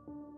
ค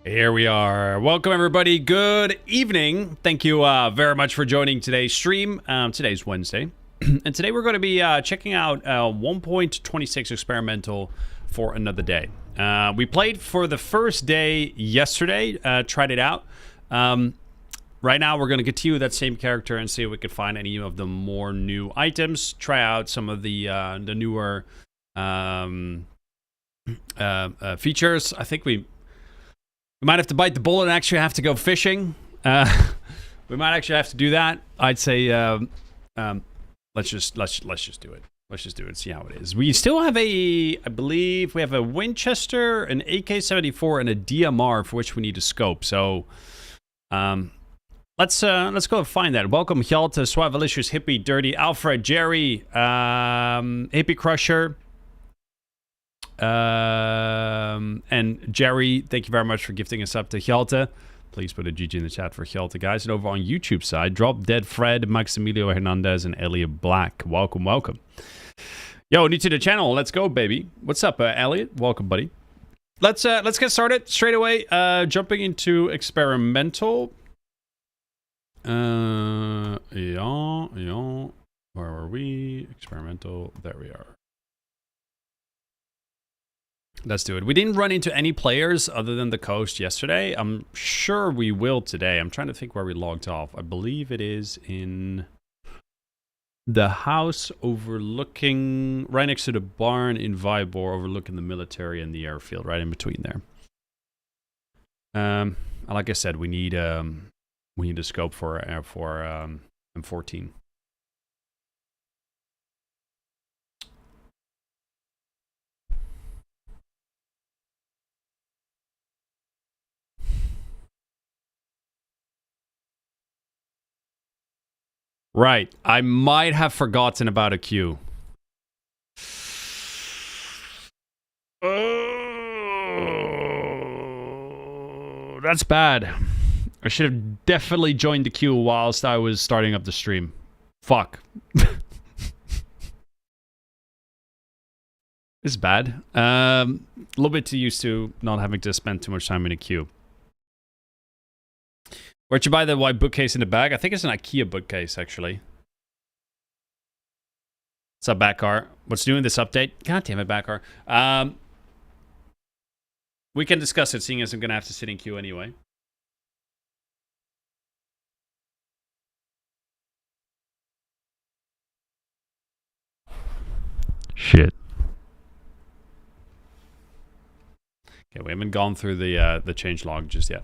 Here we are. Welcome, everybody. Good evening. Thank you very much for joining today's stream. Today's Wednesday. And today we're going to be checking out 1.26 experimental for another day. We played for the first day yesterday, tried it out. Right now we're going to continue that same character and see if we can find any of the more new items, try out some of the newer features. I think we might have to bite the bullet and actually have to go fishing. We might actually have to do that. I'd say let's just do it. Let's just do it. See how it is. We still have I believe we have a Winchester, an AK-74, and a DMR for which we need a scope. So let's go and find that. Welcome Hjalta, Suavalicious, Hippie, Dirty, Alfred, Jerry, Hippie Crusher. And Jerry, thank you very much for gifting us up to Hjalta. Please put a GG in the chat for Hjalta, guys. And over on YouTube side, Drop Dead Fred, Maximilio Hernandez, and Elliot Black. Welcome, welcome. Yo, new to the channel. Let's go, baby. What's up, Elliot? Welcome, buddy. Let's get started straight away. Jumping into experimental. Yeah. Where are we? Experimental. There we are. Let's do it. We didn't run into any players other than the coast yesterday. I'm sure we will today. I'm trying to think where we logged off. I believe it is in the house overlooking, right next to the barn in Vybor, overlooking the military and the airfield, right in between there. Like I said, we need a scope for M14. Right. I might have forgotten about a queue. Oh, that's bad. I should have definitely joined the queue whilst I was starting up the stream. Fuck. This is bad. A little bit too used to not having to spend too much time in a queue. Where'd you buy the white bookcase in the bag? I think it's an IKEA bookcase, actually. What's up, Backcar? What's new in this update? God damn it, Backcar. We can discuss it, seeing as I'm going to have to sit in queue anyway. Shit. Okay, we haven't gone through the change log just yet.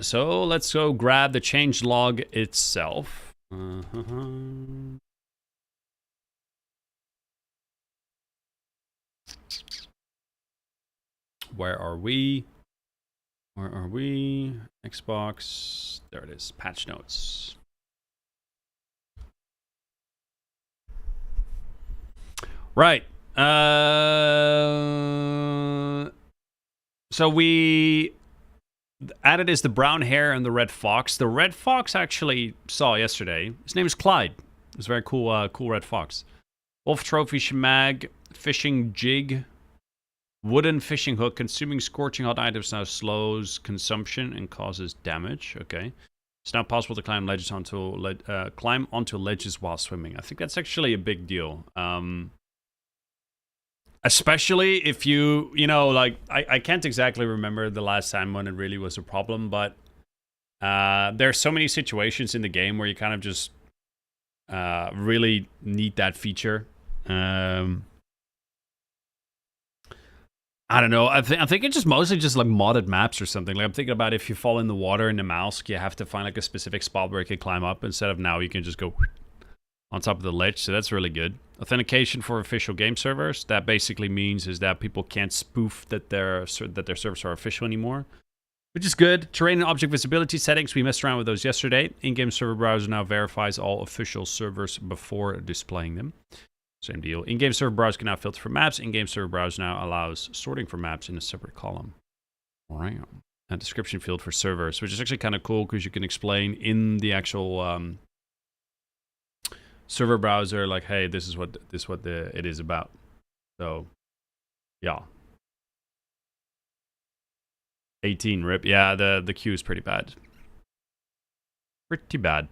So let's go grab the change log itself. Where are we? Where are we? Xbox. There it is. Patch notes. Right. So we added is the brown hair and the red fox. The red fox actually saw yesterday. His name is Clyde. It's a very cool, cool red fox. Wolf trophy shemag, fishing jig, wooden fishing hook. Consuming scorching hot items now slows consumption and causes damage. Okay, it's now possible to climb ledges climb onto ledges while swimming. I think that's actually a big deal. Especially if you know, like, I can't exactly remember the last time when it really was a problem, but there's so many situations in the game where you kind of just really need that feature. I don't know. I think it's just mostly just like modded maps or something. Like I'm thinking about if you fall in the water in the Malsk, you have to find like a specific spot where you can climb up instead of now you can just go on top of the ledge, so that's really good. Authentication for official game servers. That basically means is that people can't spoof that their servers are official anymore, which is good. Terrain and object visibility settings. We messed around with those yesterday. In-game server browser now verifies all official servers before displaying them. Same deal. In-game server browser can now filter for maps. In-game server browser now allows sorting for maps in a separate column. All right. A description field for servers, which is actually kind of cool because you can explain in the actual server browser, like, hey, this is what it is about. So, yeah. 18 rip. Yeah, the queue is pretty bad. Pretty bad.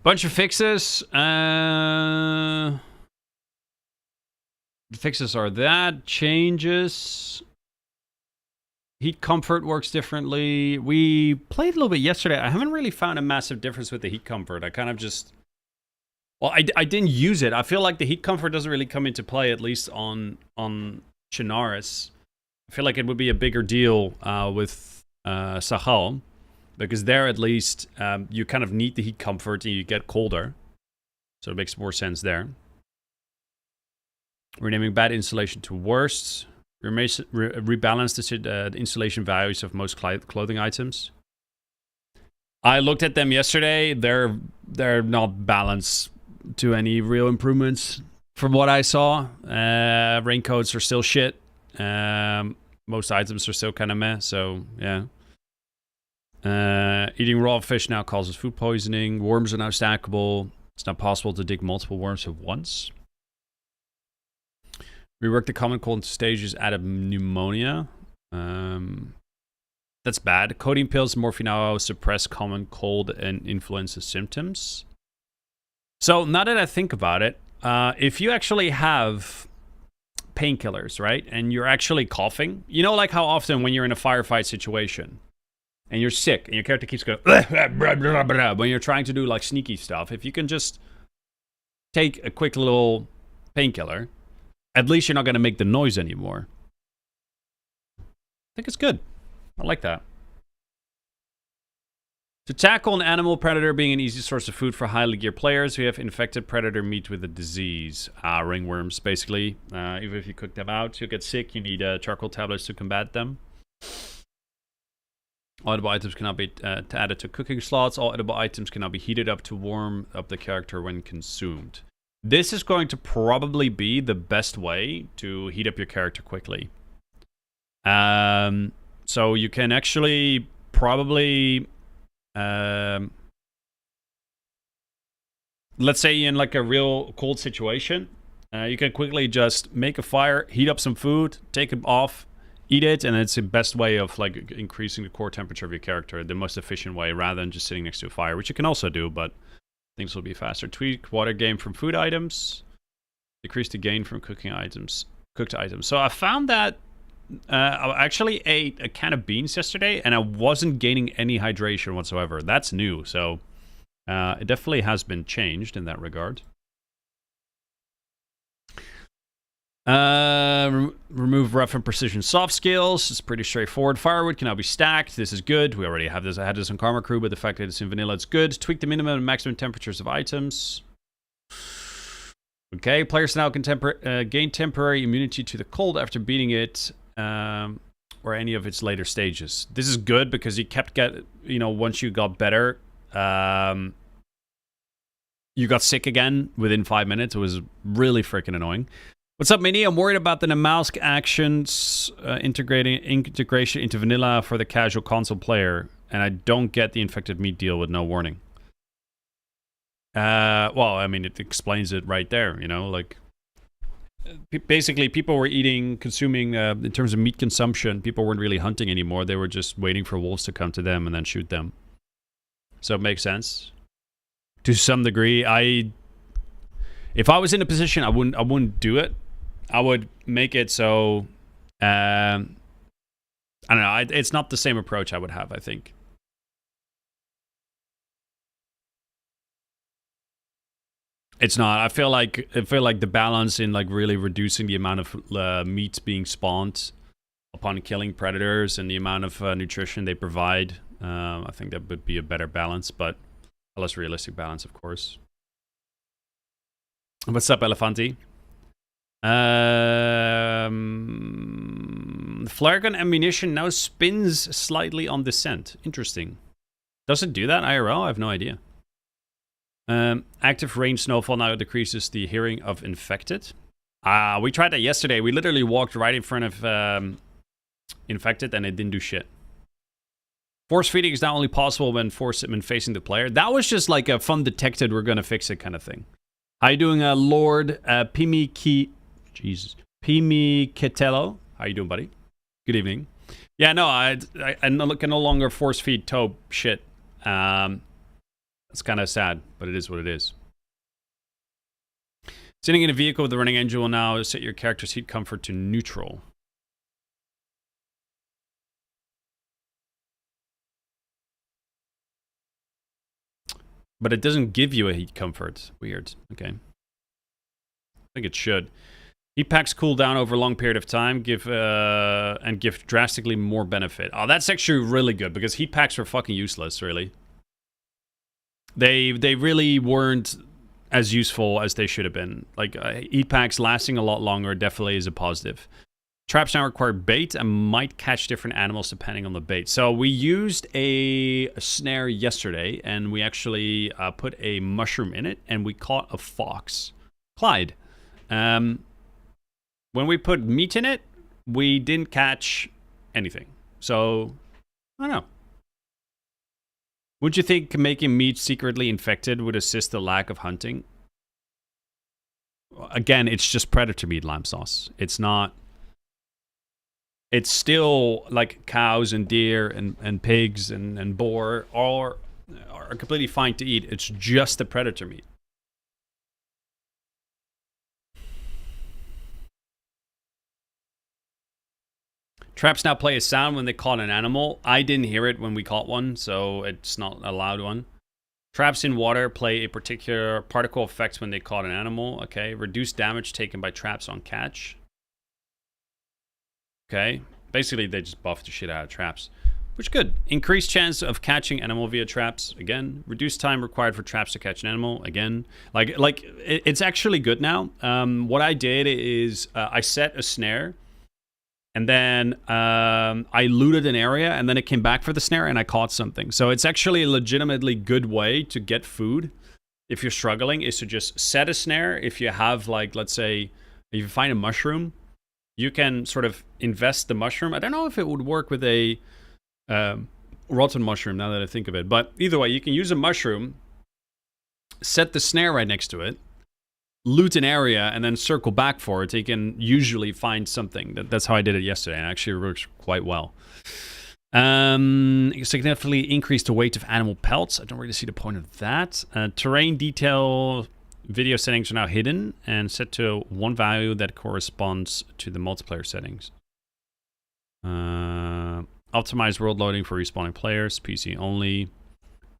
Bunch of fixes. The fixes are that. Changes. Heat comfort works differently. We played a little bit yesterday. I haven't really found a massive difference with the heat comfort. I kind of just... Well, I didn't use it. I feel like the heat comfort doesn't really come into play, at least on Chernarus. I feel like it would be a bigger deal with Sakhal, because there at least you kind of need the heat comfort and you get colder. So it makes more sense there. Renaming bad insulation to worst. Rebalance the insulation values of most clothing items. I looked at them yesterday. They're not balanced to any real improvements from what I saw. Raincoats are still shit. Most items are still kind of meh, so yeah. Eating raw fish now causes food poisoning. Worms are now stackable. It's not possible to dig multiple worms at once. Rework the common cold into stages out of pneumonia. That's bad. Codeine pills, morphine now suppress common cold and influenza symptoms. So now that I think about it, if you actually have painkillers, right, and you're actually coughing, you know, like how often when you're in a firefight situation and you're sick and your character keeps going when you're trying to do like sneaky stuff, if you can just take a quick little painkiller, at least you're not going to make the noise anymore. I think it's good. I like that. To tackle an animal predator being an easy source of food for highly geared players, we have infected predator meat with a disease. Ringworms, basically. Even if you cook them out, you'll get sick. You need charcoal tablets to combat them. All edible items cannot be added to cooking slots. All edible items cannot be heated up to warm up the character when consumed. This is going to probably be the best way to heat up your character quickly. So you can actually probably... let's say in like a real cold situation, you can quickly just make a fire, heat up some food, take it off, eat it, and it's the best way of like increasing the core temperature of your character, the most efficient way, rather than just sitting next to a fire, which you can also do, but things will be faster. Tweak water gain from food items, decrease the gain from cooked items. So I found that I actually ate a can of beans yesterday, and I wasn't gaining any hydration whatsoever. That's new, so it definitely has been changed in that regard. Remove rough and precision soft skills. It's pretty straightforward. Firewood can now be stacked. This is good. We already have this. I had this on Karma Crew, but the fact that it's in vanilla, it's good. Tweak the minimum and maximum temperatures of items. Okay, players now can gain temporary immunity to the cold after beating it, or any of its later stages. This is good because you kept once you got better, you got sick again within 5 minutes. It was really freaking annoying. What's up, Mini? I'm worried about the Namalsk actions integration into vanilla for the casual console player, and I don't get the infected meat deal with no warning. Well, I mean, it explains it right there, like... Basically, people were consuming, in terms of meat consumption, people weren't really hunting anymore. They were just waiting for wolves to come to them and then shoot them. So it makes sense. To some degree, if I was in a position, I wouldn't do it. I would make it so, I don't know, it's not the same approach I would have, I think. It's not. I feel like the balance in like really reducing the amount of meat being spawned upon killing predators and the amount of nutrition they provide. I think that would be a better balance, but a less realistic balance, of course. What's up, Elefanti? Flare gun ammunition now spins slightly on descent. Interesting. Does it do that IRL? I have no idea. Active rain snowfall now decreases the hearing of infected. We tried that yesterday. We literally walked right in front of infected and it didn't do shit. Force feeding is not only possible when facing the player. That was just like a fun detected, we're gonna fix it kind of thing. How you doing, Lord Pimiketello? How you doing, buddy? Good evening. Yeah, no, I can no longer force feed Tobe shit. It's kind of sad, but it is what it is. Sitting in a vehicle with the running engine will now set your character's heat comfort to neutral. But it doesn't give you a heat comfort. Weird. Okay. I think it should. Heat packs cool down over a long period of time, give drastically more benefit. Oh, that's actually really good because heat packs were fucking useless, really. They really weren't as useful as they should have been. Like heat packs lasting a lot longer definitely is a positive. Traps now require bait and might catch different animals depending on the bait. So we used a snare yesterday, and we actually put a mushroom in it, and we caught a fox, Clyde. When we put meat in it, we didn't catch anything. So I don't know. Would you think making meat secretly infected would assist the lack of hunting? Again, it's just predator meat, lime sauce. It's not. It's still like cows and deer and pigs and boar are completely fine to eat. It's just the predator meat. Traps now play a sound when they caught an animal. I didn't hear it when we caught one, so it's not a loud one. Traps in water play a particular particle effect when they caught an animal. Okay. Reduce damage taken by traps on catch. Okay. Basically, they just buffed the shit out of traps. Which is good. Increased chance of catching animal via traps. Again. Reduced time required for traps to catch an animal. Again. Like it's actually good now. What I did is I set a snare. And then I looted an area, and then it came back for the snare, and I caught something. So it's actually a legitimately good way to get food if you're struggling, is to just set a snare. If you have, like, let's say, if you find a mushroom, you can sort of invest the mushroom. I don't know if it would work with a rotten mushroom, now that I think of it. But either way, you can use a mushroom, set the snare right next to it, loot an area, and then circle back for it. You can usually find something. That's how I did it yesterday, and it actually works quite well. Significantly increase the weight of animal pelts. I don't really see the point of that. Terrain detail video settings are now hidden and set to one value that corresponds to the multiplayer settings. Optimize world loading for respawning players, PC only.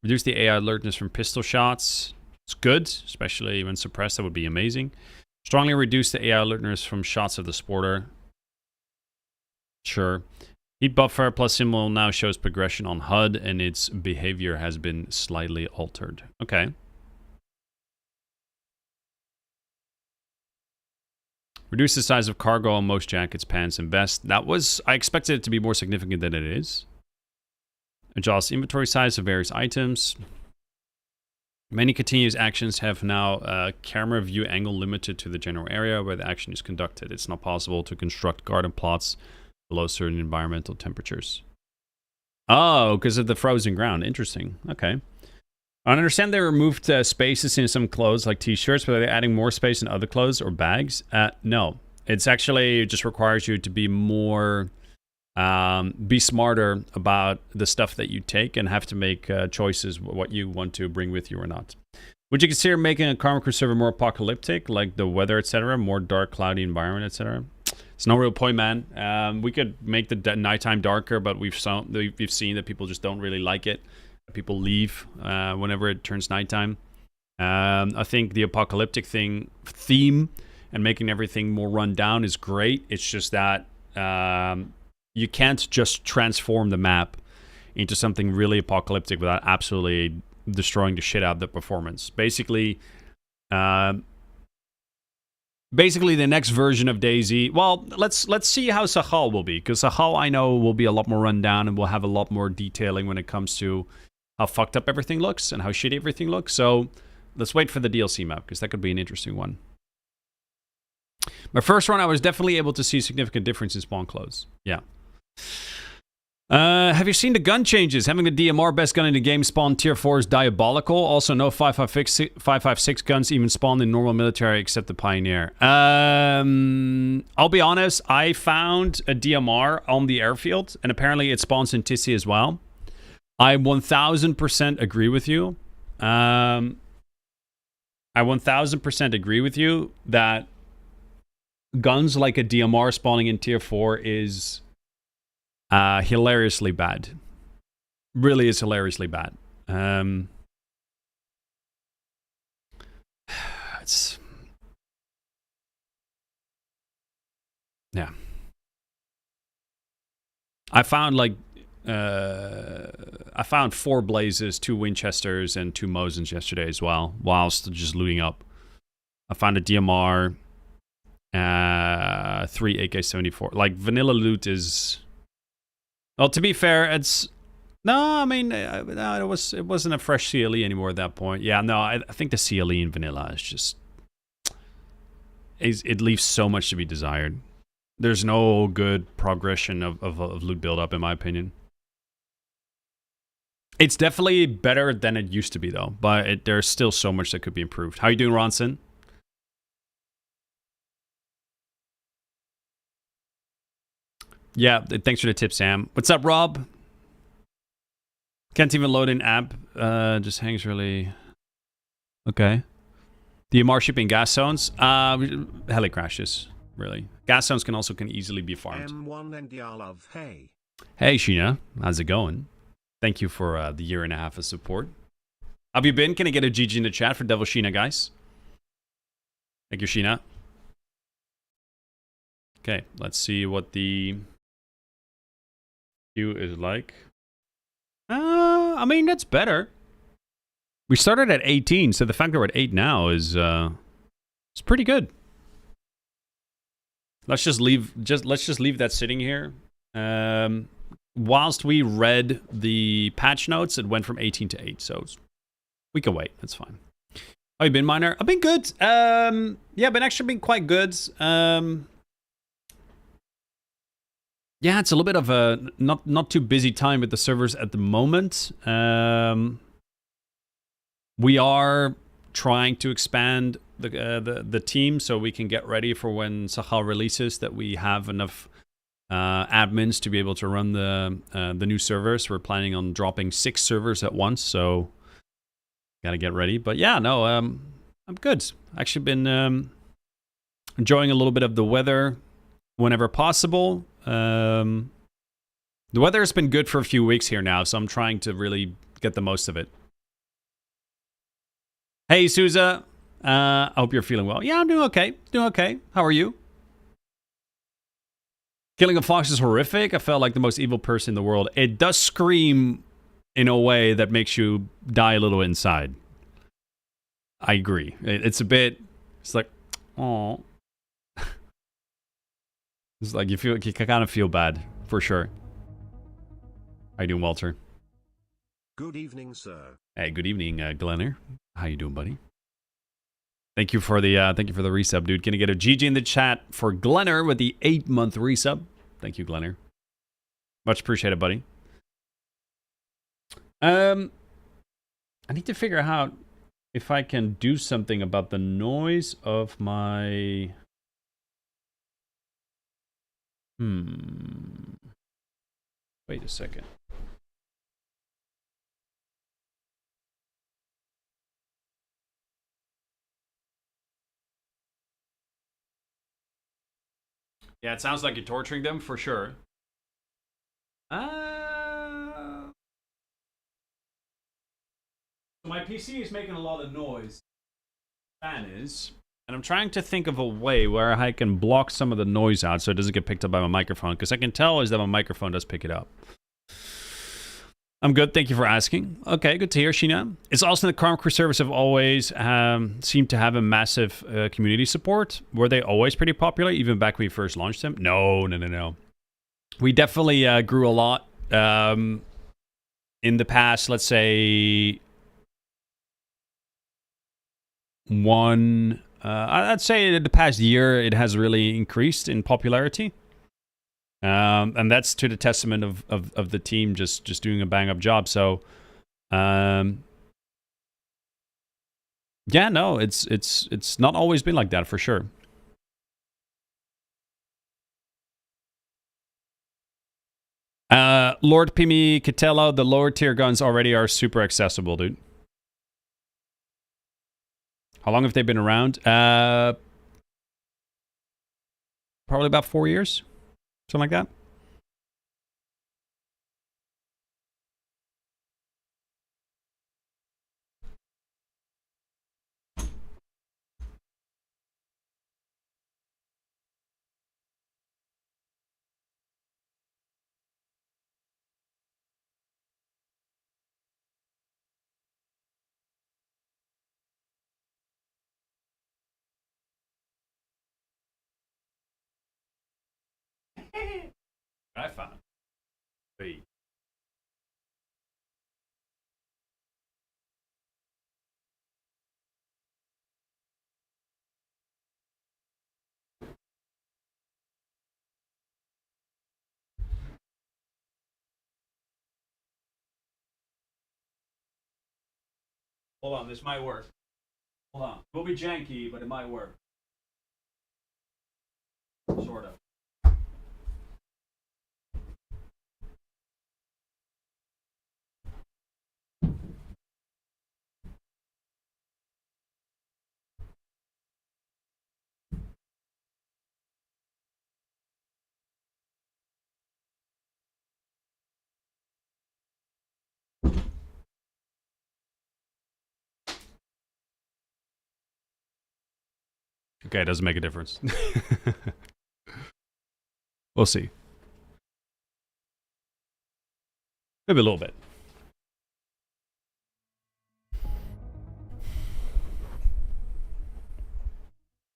Reduce the AI alertness from pistol shots. It's good, especially when suppressed. That would be amazing. Strongly reduce the AI alertness from shots of the sporter. Sure. Heat buffer plus symbol now shows progression on HUD, and its behavior has been slightly altered. Okay. Reduce the size of cargo on most jackets, pants, and vests. That was... I expected it to be more significant than it is. Adjust inventory size of various items. Many continuous actions have now a camera view angle limited to the general area where the action is conducted. It's not possible to construct garden plots below certain environmental temperatures. Oh, because of the frozen ground. Interesting. Okay. I understand they removed spaces in some clothes like t-shirts, but are they adding more space in other clothes or bags? No. It's actually it just requires you to be more... be smarter about the stuff that you take and have to make choices what you want to bring with you or not. Would you consider making a Karma Crew server more apocalyptic, like the weather, etc., more dark, cloudy environment, etc.? It's no real point, man. We could make the nighttime darker, but we've seen that people just don't really like it. People leave whenever it turns nighttime. I think the apocalyptic theme and making everything more run down is great. It's just that you can't just transform the map into something really apocalyptic without absolutely destroying the shit out of the performance. Basically, the next version of DayZ. Well, let's see how Sakhal will be, because Sakhal I know will be a lot more run down and will have a lot more detailing when it comes to how fucked up everything looks and how shitty everything looks. So let's wait for the DLC map, because that could be an interesting one. My first run, I was definitely able to see significant difference in spawn clothes. Yeah. Have you seen the gun changes? Having the DMR best gun in the game spawn tier 4 is diabolical. Also, no 5.56 guns even spawned in normal military except the Pioneer. I'll be honest, I found a DMR on the airfield, and apparently it spawns in TC as well. I 1000% agree with you. I 1000% agree with you that guns like a DMR spawning in tier 4 is hilariously bad. Really is hilariously bad. It's... Yeah. I found like... I found 4 Blazes, 2 Winchesters, and 2 Mosins yesterday as well, whilst just looting up. I found a DMR, 3 AK-74. Like, vanilla loot is... Well, to be fair, it's... No, I mean, no, it wasn't a fresh CLE anymore at that point. Yeah, no, I think the CLE in vanilla is just... It leaves so much to be desired. There's no good progression of loot build-up, in my opinion. It's definitely better than it used to be, though. But there's still so much that could be improved. How you doing, Ronson? Yeah, thanks for the tip, Sam. What's up, Rob? Can't even load in app. Just hangs really... Okay. DMR shipping gas zones? Heli crashes, really. Gas zones can easily be farmed. M1 NDR love, hey. Hey, Sheena. How's it going? Thank you for the 1.5 years of support. How have you been? Can I get a GG in the chat for Devil Sheena, guys? Thank you, Sheena. Okay, let's see what the queue is like. I mean, that's better. We started at 18, so the fact that we're at 8 now is it's pretty good. Let's just leave that sitting here. Whilst we read the patch notes, it went from 18 to 8, so we can wait. That's fine. How you been, Miner? I've been good. Yeah, I've been quite good. Yeah, it's a little bit of a not too busy time with the servers at the moment. We are trying to expand the team so we can get ready for when Sakhal releases, that we have enough admins to be able to run the new servers. We're planning on dropping 6 servers at once, so gotta get ready. But yeah, no, I'm good. Actually been enjoying a little bit of the weather whenever possible. The weather has been good for a few weeks here now, so I'm trying to really get the most of it. Hey, Souza. I hope you're feeling well. Yeah, I'm doing okay. Doing okay. How are you? Killing a fox is horrific. I felt like the most evil person in the world. It does scream in a way that makes you die a little inside. I agree. It's a bit... It's like... Oh. It's like you kind of feel bad, for sure. How you doing, Walter? Good evening, sir. Hey, good evening, Glenner. How you doing, buddy? Thank you for the resub, dude. Can I get a GG in the chat for Glenner with the 8-month resub? Thank you, Glenner. Much appreciated, buddy. I need to figure out if I can do something about the noise of my... Wait a second. Yeah, it sounds like you're torturing them, for sure. So my PC is making a lot of noise. Fan is. And I'm trying to think of a way where I can block some of the noise out so it doesn't get picked up by my microphone. Because I can tell is that my microphone does pick it up. I'm good. Thank you for asking. Okay, good to hear, Sheena. It's also the Karma Crew servers have always seemed to have a massive community support. Were they always pretty popular, even back when we first launched them? No. We definitely grew a lot in the past, let's say, I'd say in the past year, it has really increased in popularity. And that's to the testament of the team just doing a bang up job. So, yeah, no, it's not always been like that for sure. Lord Pimi Catello, the lower tier guns already are super accessible, dude. How long have they been around? Probably about 4 years, something like that. I found. Wait. Hold on, this might work. Hold on. It will be janky, but it might work. Sort of. Okay, it doesn't make a difference. We'll see. Maybe a little bit.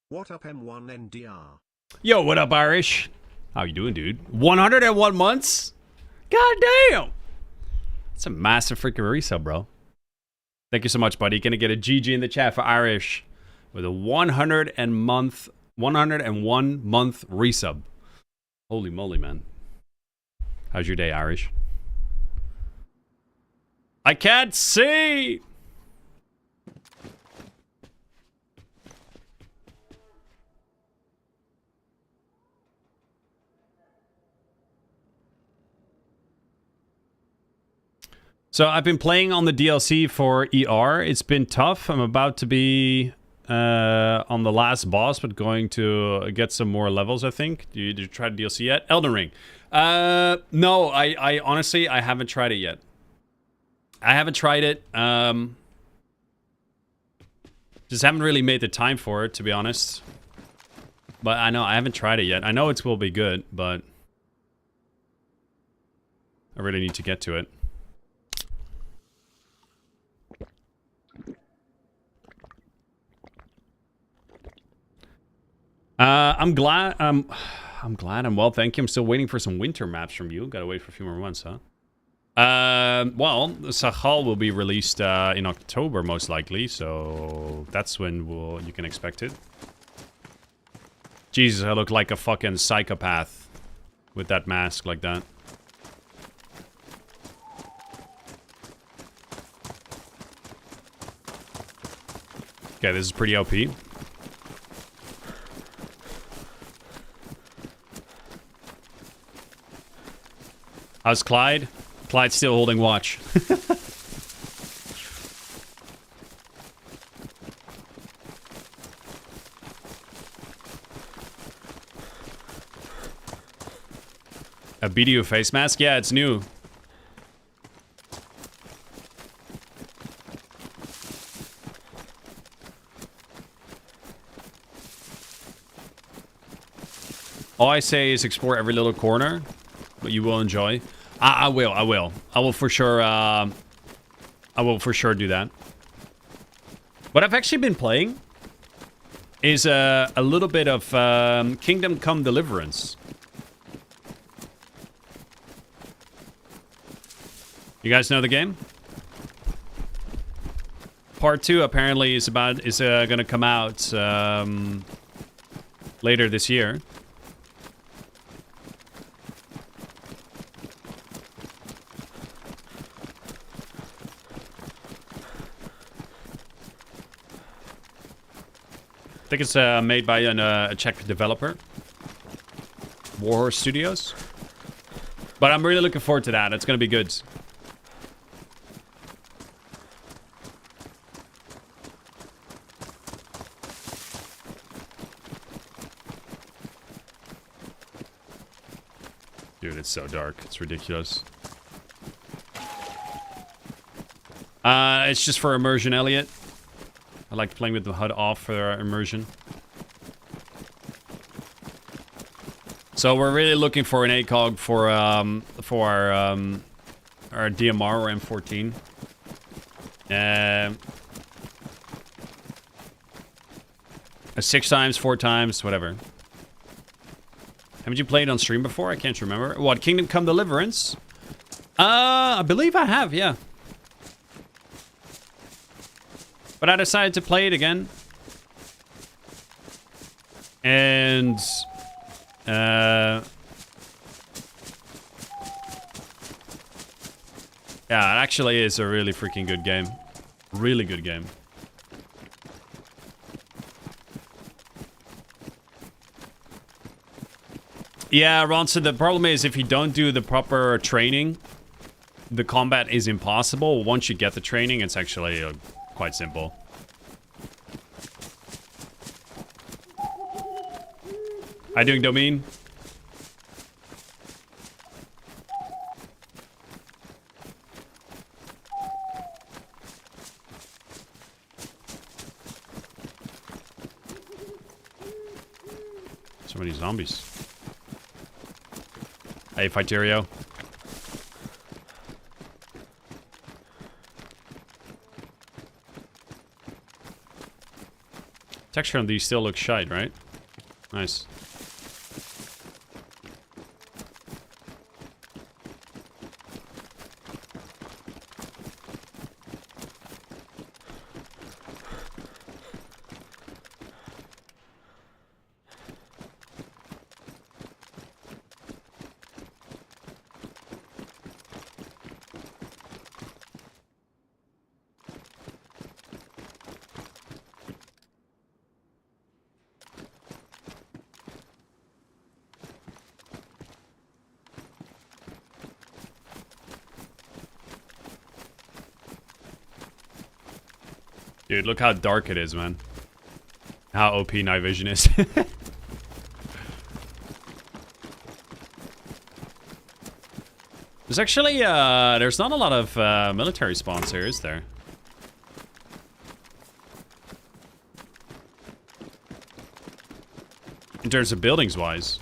What up, M1NDR? Yo, what up, Irish? How you doing, dude? 101 months? God damn! That's a massive freaking resub, bro. Thank you so much, buddy. Gonna get a GG in the chat for Irish with a 101 month resub. Holy moly, man. How's your day, Irish? I can't see! So I've been playing on the DLC for ER. It's been tough. I'm about to be on the last boss, but going to get some more levels, I think. Did you try the DLC yet? Elden Ring. No, I honestly, I haven't tried it yet. I haven't tried it. Just haven't really made the time for it, to be honest. But I know, I haven't tried it yet. I know it will be good, but I really need to get to it. I'm glad I'm well, thank you. I'm still waiting for some winter maps from you. Gotta wait for a few more months, huh? Well, Sakhal will be released in October, most likely, so that's when you can expect it. Jesus, I look like a fucking psychopath with that mask like that. Okay, this is pretty OP. How's Clyde? Clyde's still holding watch. A BDU face mask? Yeah, it's new. All I say is explore every little corner, but you will enjoy. I will. I will for sure. I will for sure do that. What I've actually been playing is a little bit of Kingdom Come Deliverance. You guys know the game? Part 2 apparently is gonna come out later this year. I think it's made by a Czech developer. Warhorse Studios. But I'm really looking forward to that. It's going to be good. Dude, it's so dark. It's ridiculous. It's just for immersion, Elliot. I like playing with the HUD off for immersion. So we're really looking for an ACOG for our DMR or M14. A 6 times, 4 times, whatever. Haven't you played on stream before? I can't remember. What, Kingdom Come Deliverance? I believe I have, yeah. But I decided to play it again. And... yeah, it actually is a really freaking good game. Really good game. Yeah, Ron, so the problem is if you don't do the proper training, the combat is impossible. Once you get the training, it's actually quite simple. How you doing, Domain? So many zombies. Hey, Fighterio. Texture on these still looks shite, right? Nice. Dude, look how dark it is, man. How OP night vision is. There's actually, there's not a lot of military spawns here, is there? In terms of buildings-wise.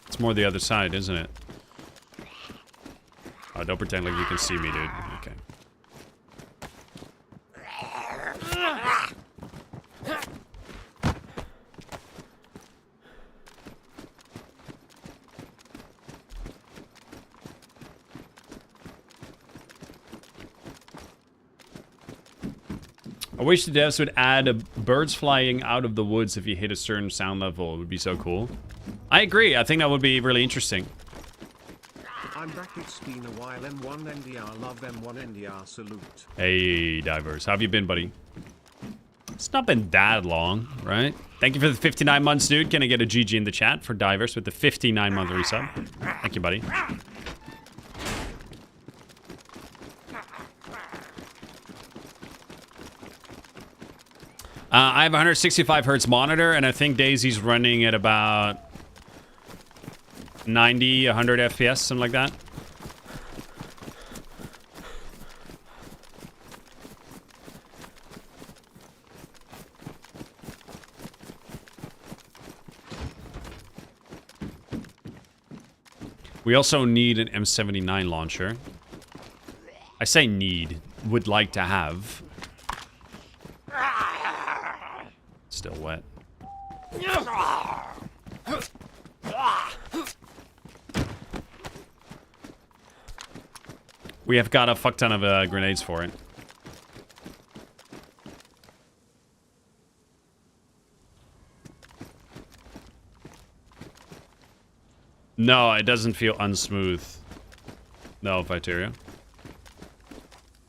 It's more the other side, isn't it? Oh, don't pretend like you can see me, dude. Okay. I wish the devs would add birds flying out of the woods if you hit a certain sound level. It would be so cool. I agree. I think that would be really interesting. I'm back, it's been a while. M1 NDR, love M1 NDR, salute. Hey, Divers. How have you been, buddy? It's not been that long, right? Thank you for the 59 months, dude. Can I get a GG in the chat for Divers with the 59-month resub? Thank you, buddy. I have a 165 hertz monitor, and I think DayZ's running at about 90, 100 FPS, something like that. We also need an M79 launcher. I say need, would like to have. Still wet. We have got a fuck ton of grenades for it. No, it doesn't feel unsmooth. No, Viteria.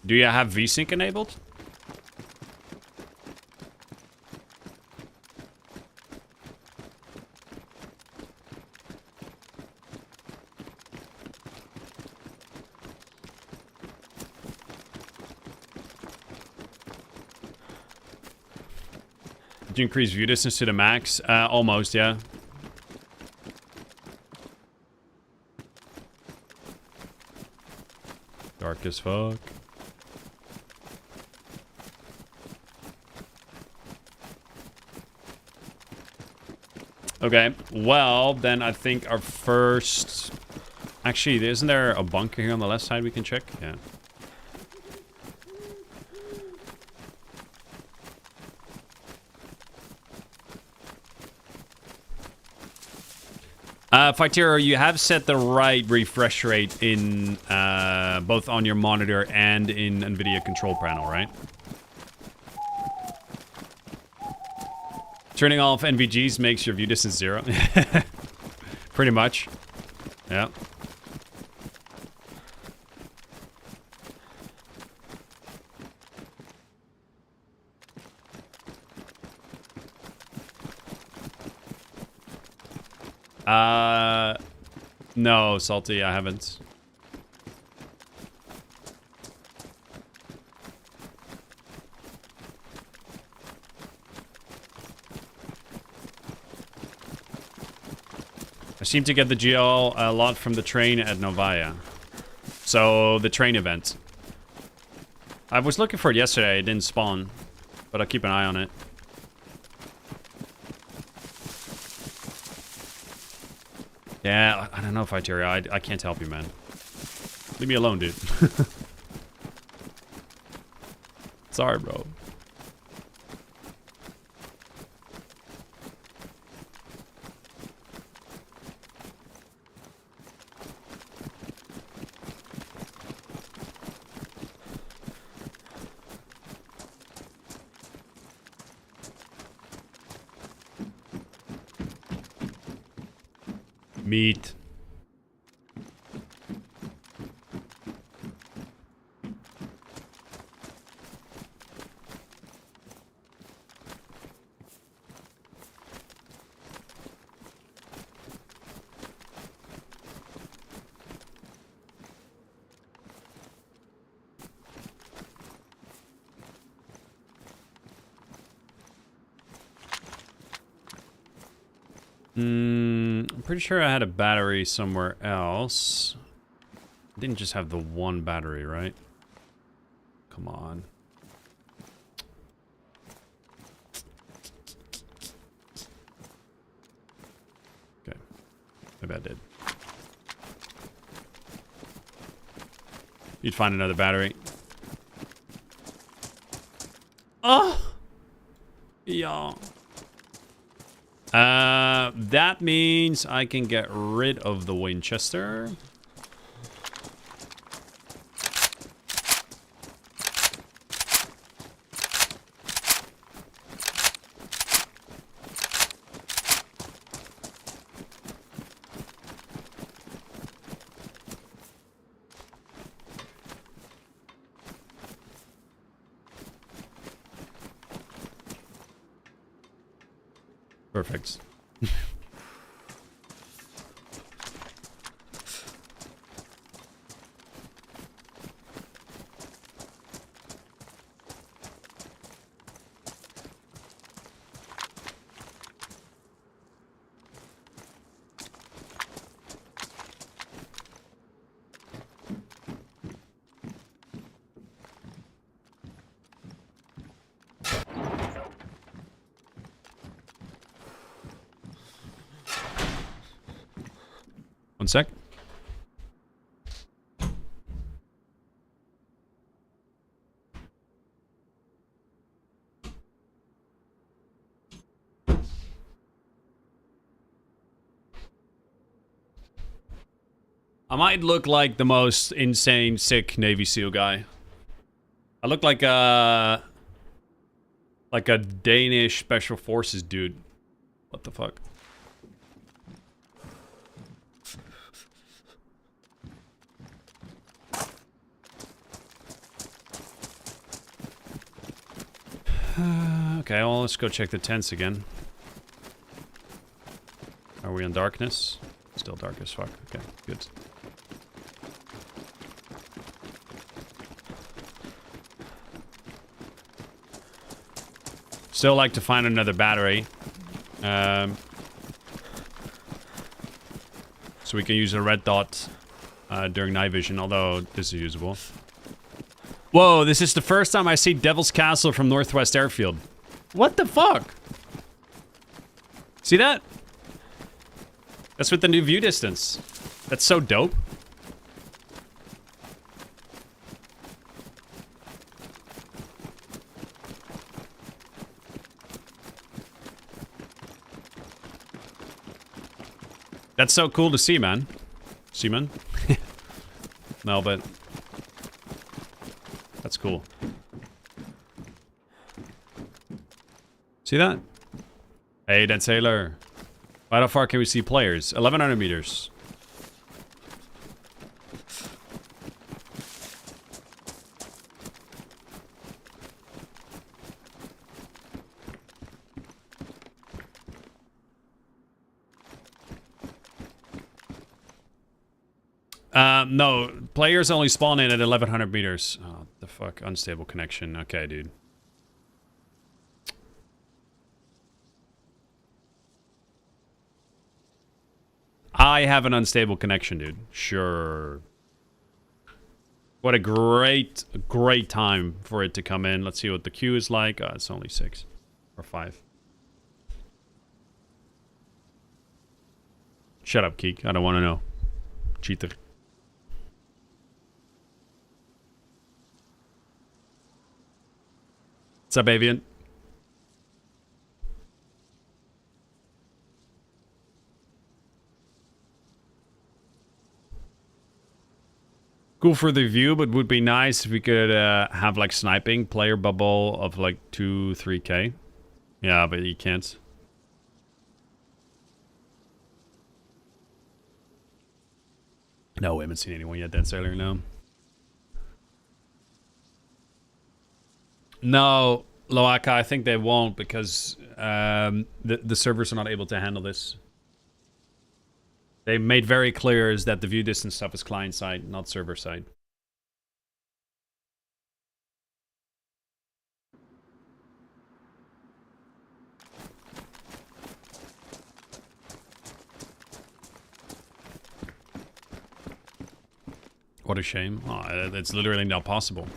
Do you have VSync enabled? Did you increase view distance to the max? Almost, yeah. Dark as fuck. Okay, well, then I think our first... Actually, isn't there a bunker here on the left side we can check? Yeah. Fightero, you have set the right refresh rate in both on your monitor and in NVIDIA control panel, right? Turning off NVGs makes your view distance 0. Pretty much. Yeah. No, Salty, I haven't. I seem to get the GL a lot from the train at Novaya. So, the train event. I was looking for it yesterday, it didn't spawn. But I'll keep an eye on it. Yeah, I don't know, Fighteria. I can't help you, man. Leave me alone, dude. Sorry, bro. Meat. I'm pretty sure I had a battery somewhere else. I didn't just have the one battery, right? Come on. Okay. Maybe I did. You'd find another battery. Oh! Yeah. That means I can get rid of the Winchester. Perfect. One sec. I might look like the most insane, sick Navy SEAL guy. I look like a Danish Special Forces dude. What the fuck? Okay, well, let's go check the tents again. Are we in darkness? Still dark as fuck. Okay, good. Still like to find another battery. So we can use a red dot during night vision, although this is usable. Whoa, this is the first time I see Devil's Castle from Northwest Airfield. What the fuck? See that? That's with the new view distance. That's so dope. That's so cool to see, man. Seaman? No, but... that's cool. See that? Hey, Dead Sailor. How far can we see players? 1,100 meters. No, players only spawn in at 1,100 meters. Oh, the fuck? Unstable connection. Okay, dude. I have an unstable connection, dude. Sure. What a great time for it to come in. Let's see what the queue is like. Oh, it's only 6 or 5. Shut up, Keek. I don't want to know. Cheater. What's up, Avian? Cool for the view, but would be nice if we could have like sniping player bubble of like 2-3k. Yeah, but you can't. No, we haven't seen anyone yet, Dead Sailor, no. No, Loaka, I think they won't because the servers are not able to handle this. They made very clear is that the view distance stuff is client-side, not server-side. What a shame. Oh, it's literally not possible.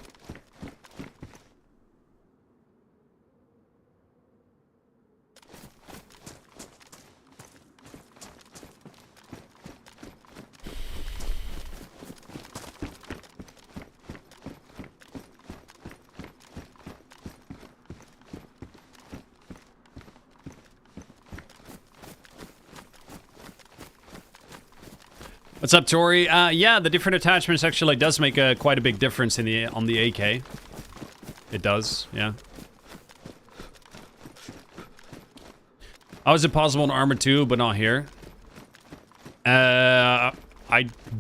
What's up, Tori? Yeah, the different attachments actually does make quite a big difference in on the AK. It does, yeah. How is it possible in Armor 2, but not here? I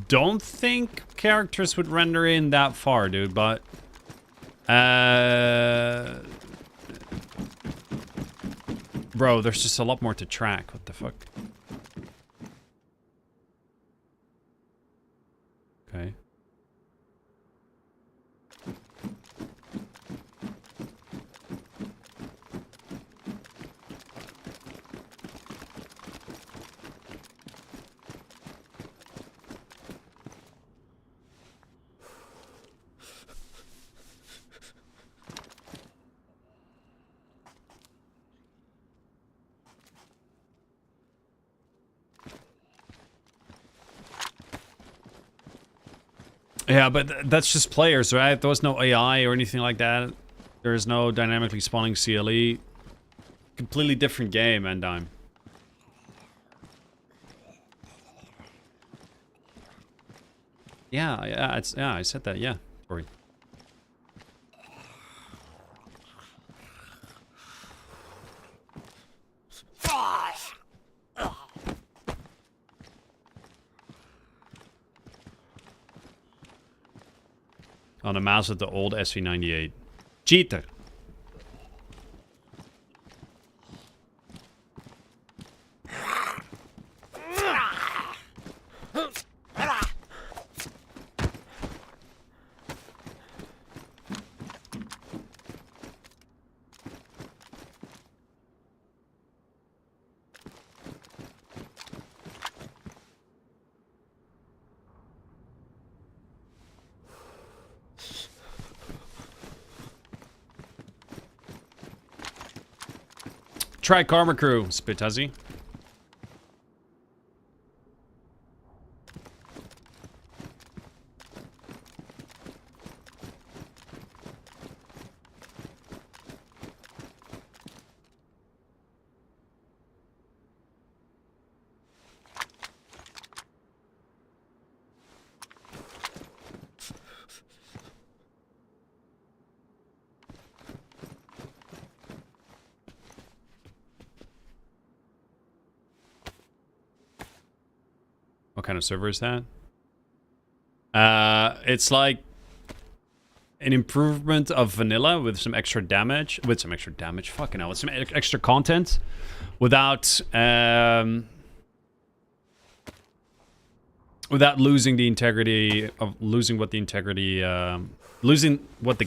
don't think characters would render in that far, dude, but... bro, there's just a lot more to track. What the fuck? Okay. Yeah, but that's just players, right? There was no AI or anything like that. There is no dynamically spawning CLE. Completely different game, Endime. Yeah, I said that, yeah. Sorry. On a mouse with the old SV98. Cheater. Try Karma Crew, Spituzzy. What kind of server is that? It's like an improvement of vanilla with some extra damage. Fucking hell. With some extra content. Without losing the integrity of losing what the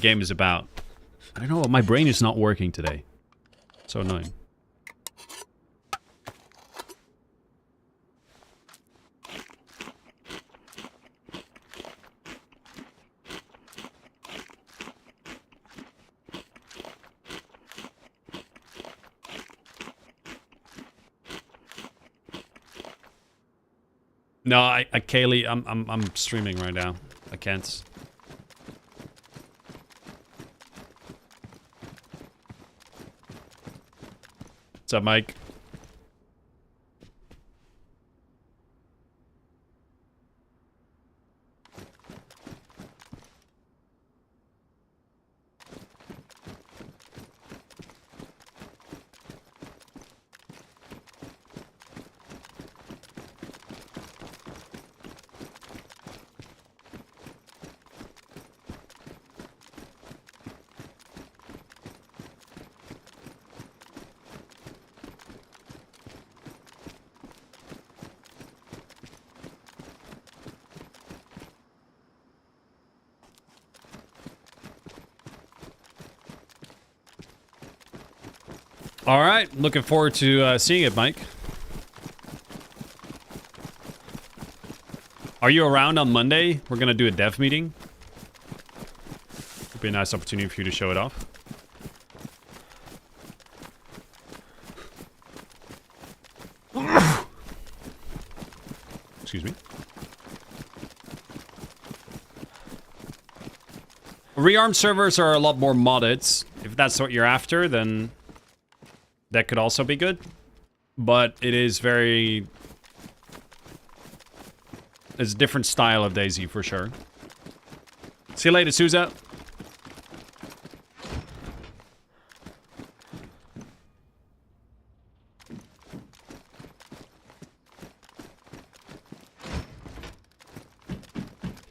game is about. I don't know. My brain is not working today. So annoying. No, Kaylee, I'm streaming right now. I can't. What's up, Mike? All right, looking forward to seeing it, Mike. Are you around on Monday? We're gonna do a dev meeting. It'd be a nice opportunity for you to show it off. Excuse me. Rearmed servers are a lot more modded. If that's what you're after, then that could also be good. But it is very... It's a different style of DayZ for sure. See you later, Souza.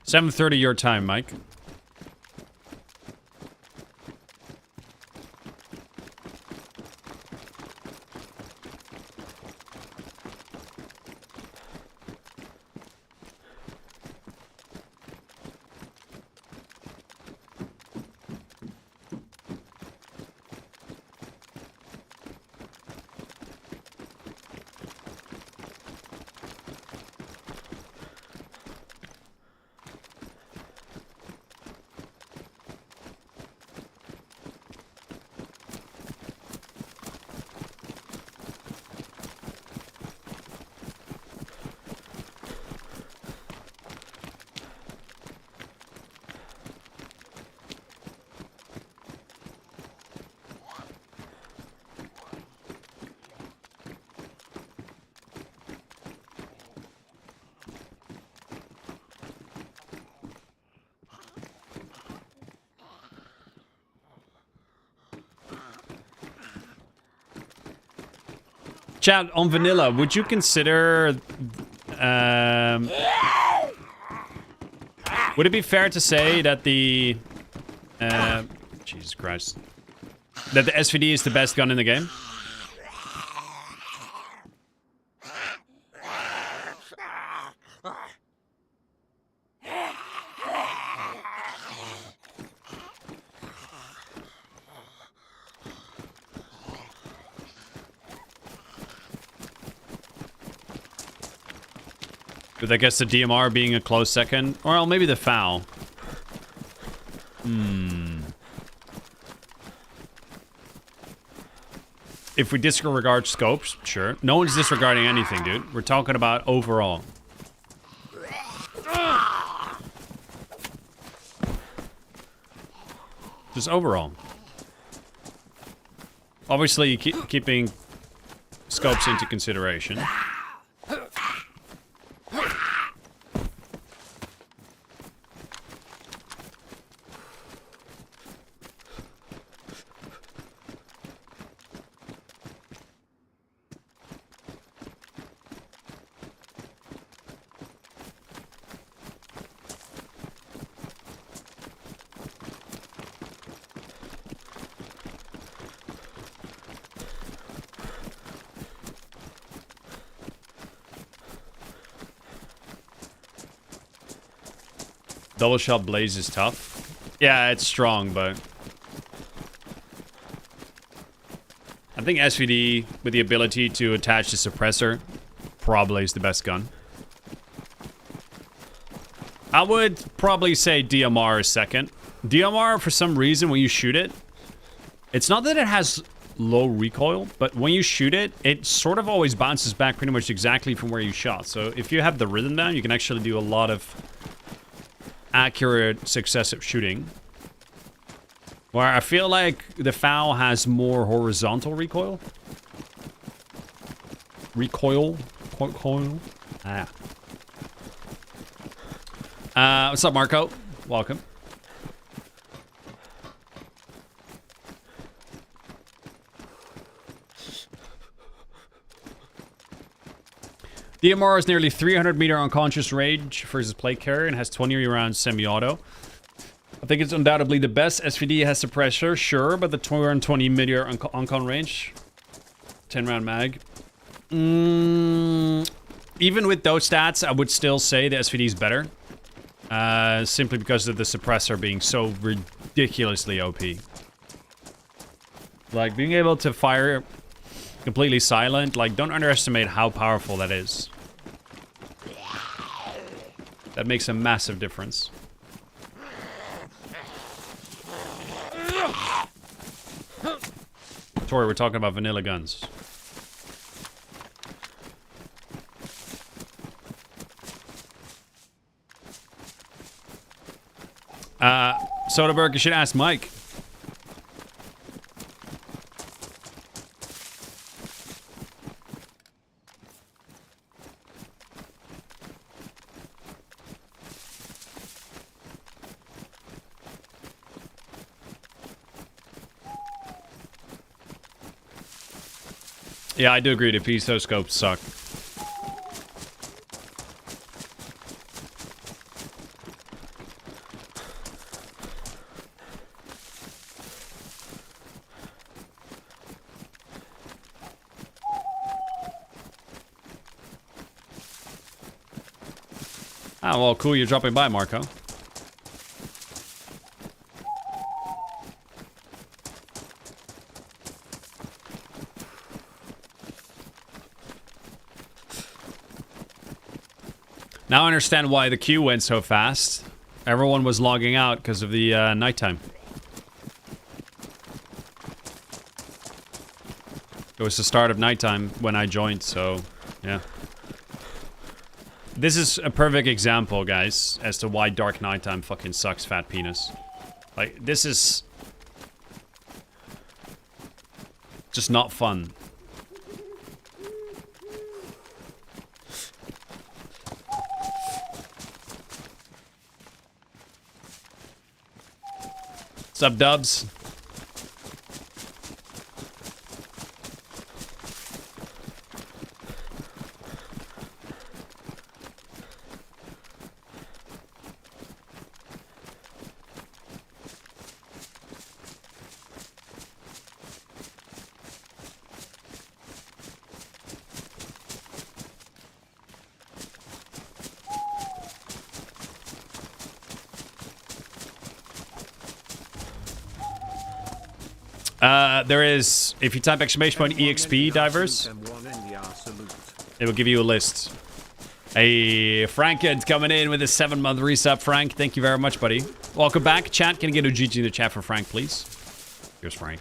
$7:30 your time, Mike. Chat, on vanilla, would you consider... would it be fair to say that the... Jesus Christ. That the SVD is the best gun in the game? With, I guess, the DMR being a close second. Or well, maybe the FAL. if we disregard scopes, sure. No one's disregarding anything, dude. We're talking about overall. Just overall. Obviously, keeping scopes into consideration. Double shot blaze is tough. Yeah, it's strong, but I think SVD with the ability to attach the suppressor probably is the best gun. I would probably say DMR is second. DMR, for some reason, when you shoot it, it's not that it has low recoil, but when you shoot it, it sort of always bounces back pretty much exactly from where you shot. So if you have the rhythm down, you can actually do a lot of accurate successive shooting. Where I feel like the FAL has more horizontal recoil. Recoil? What's up, Marco? Welcome. DMR is nearly 300 meter unconscious range versus plate carrier and has 20 rounds semi-auto. I think it's undoubtedly the best. SVD has suppressor, sure, but the 220 meter uncon range, 10 round mag. Even with those stats, I would still say the SVD is better. Simply because of the suppressor being so ridiculously OP. Like, being able to fire completely silent, like, don't underestimate how powerful that is. That makes a massive difference. Tori, we're talking about vanilla guns. Soderbergh, you should ask Mike. Yeah, I do agree. The piezo scopes suck. Ah, well, cool. You're dropping by, Marco. Now I understand why the queue went so fast. Everyone was logging out because of the nighttime. It was the start of nighttime when I joined, so yeah. This is a perfect example, guys, as to why dark nighttime fucking sucks, fat penis. Like, this is just not fun. What's up, Dubs? There is, if you type exclamation point EXP divers, it will give you a list. Hey, Frankens coming in with a 7-month resub. Frank, thank you very much, buddy. Welcome back. Chat, can I get a GG in the chat for Frank, please? Here's Frank.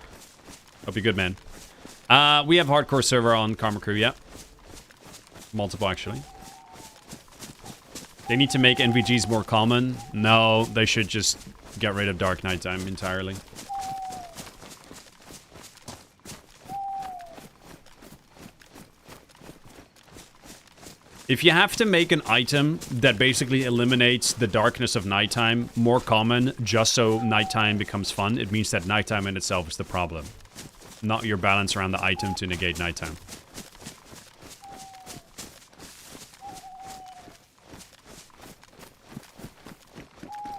Hope you're good, man. We have hardcore server on Karma Crew, yeah. Multiple, actually. They need to make NVGs more common. No, they should just get rid of Dark Nighttime entirely. If you have to make an item that basically eliminates the darkness of nighttime more common just so nighttime becomes fun, it means that nighttime in itself is the problem. Not your balance around the item to negate nighttime.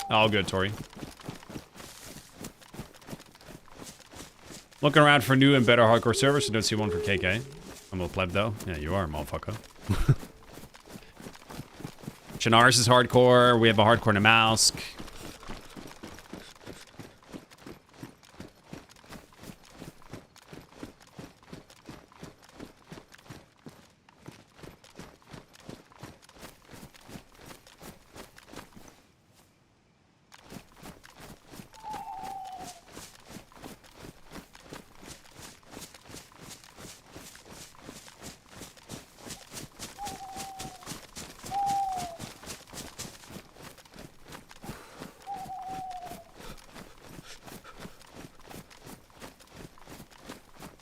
All good, Tori. Looking around for new and better hardcore servers. I don't see one for KK. I'm a pleb though. Yeah, you are, motherfucker. Chinaris is hardcore. We have a hardcore Namalsk.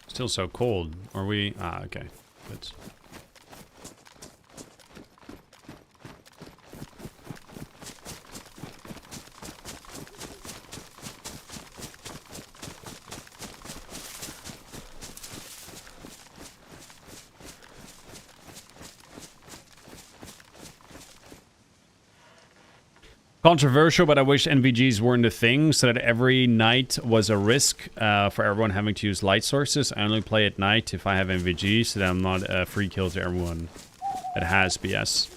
Still so cold. Are we? Ah, okay. Good. Controversial, but I wish NVGs weren't a thing, so that every night was a risk for everyone having to use light sources. I only play at night if I have NVGs, so that I'm not a free kill to everyone that has BS.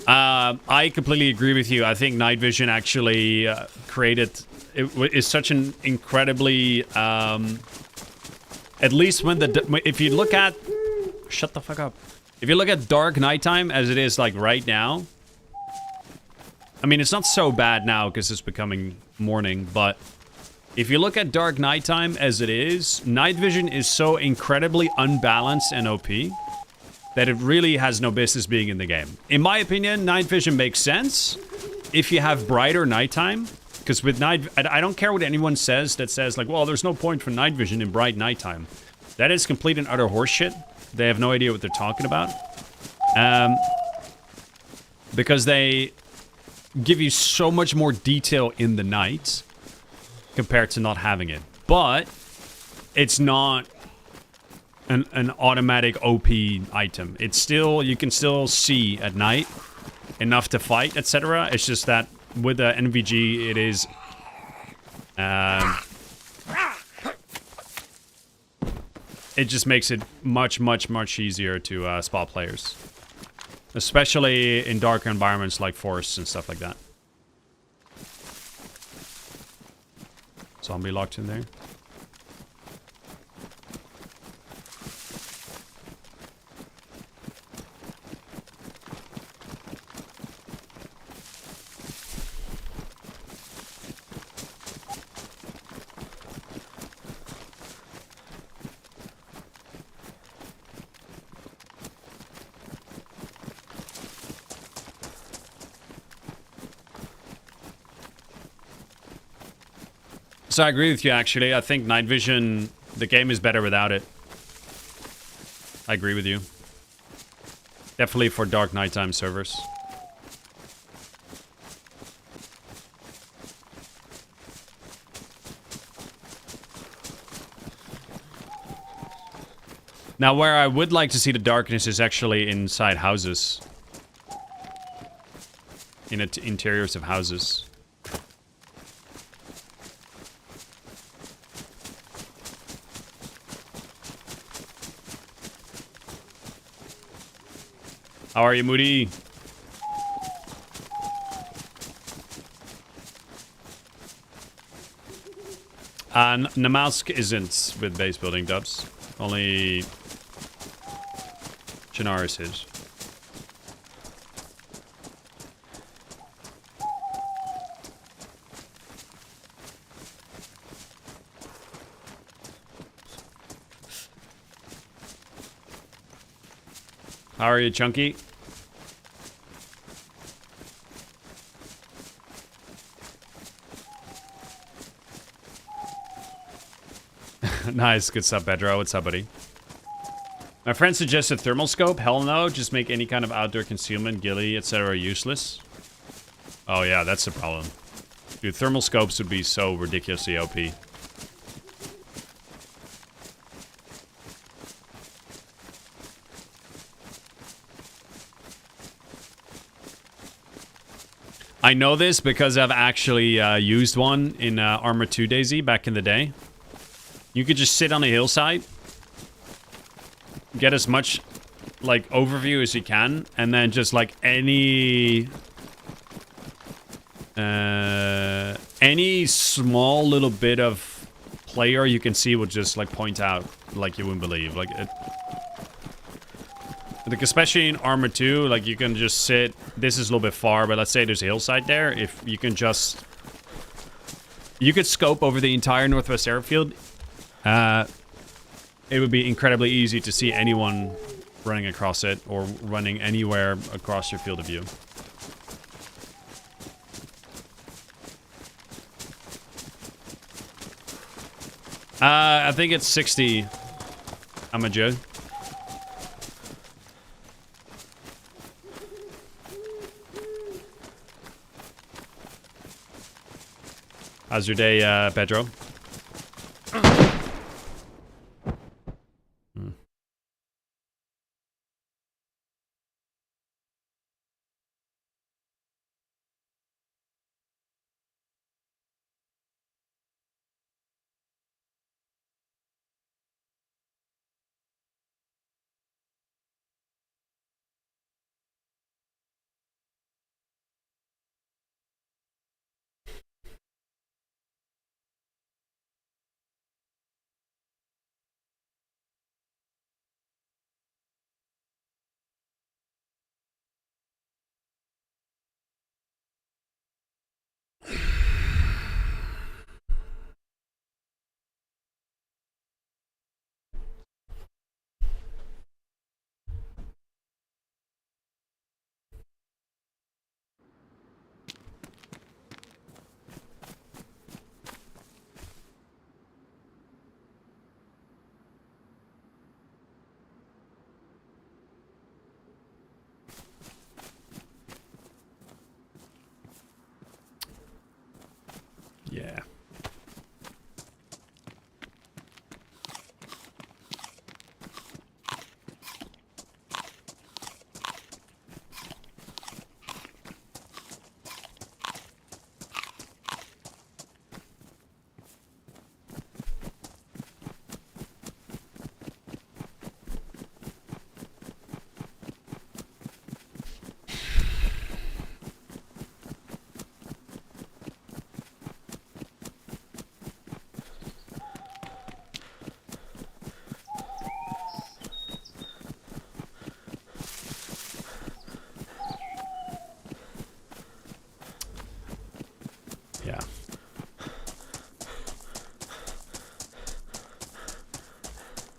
I completely agree with you. I think night vision actually created... is such an incredibly... at least when the... If you look at... Shut the fuck up. If you look at dark nighttime as it is like right now... I mean, it's not so bad now because it's becoming morning, but if you look at dark nighttime as it is, night vision is so incredibly unbalanced and OP that it really has no business being in the game. In my opinion, night vision makes sense if you have brighter nighttime, because with night, I don't care what anyone says that says like, well, there's no point for night vision in bright nighttime. That is complete and utter horseshit. They have no idea what they're talking about. Because they give you so much more detail in the night compared to not having it. But it's not an automatic OP item. It's still, you can still see at night enough to fight, etc. It's just that with the NVG, it is it just makes it much easier to spot players. Especially in darker environments like forests and stuff like that. Zombie locked in there. So I agree with you, actually. I think night vision, the game is better without it. I agree with you. Definitely for dark nighttime servers. Now, where I would like to see the darkness is actually inside houses. In the interiors of houses. How are you, Moody? Namalsk isn't with base building dubs. Only Chinaris is. How are you, Chunky? Nice, good stuff, Pedro. What's up, buddy? My friend suggested thermal scope. Hell no, just make any kind of outdoor concealment, ghillie, etc. useless. Oh yeah, that's the problem. Dude, thermal scopes would be so ridiculously OP. I know this because I've actually used one in Armor 2 DayZ back in the day. You could just sit on a hillside, get as much like overview as you can, and then just like any small little bit of player you can see will just like point out like you wouldn't believe. Like it, like especially in Armor 2, like you can just sit. This is a little bit far, but let's say there's a hillside there. If you can just, you could scope over the entire Northwest Airfield. It would be incredibly easy to see anyone running across it or running anywhere across your field of view. I think it's 60. I'm a Joe. How's your day, Pedro? Yeah.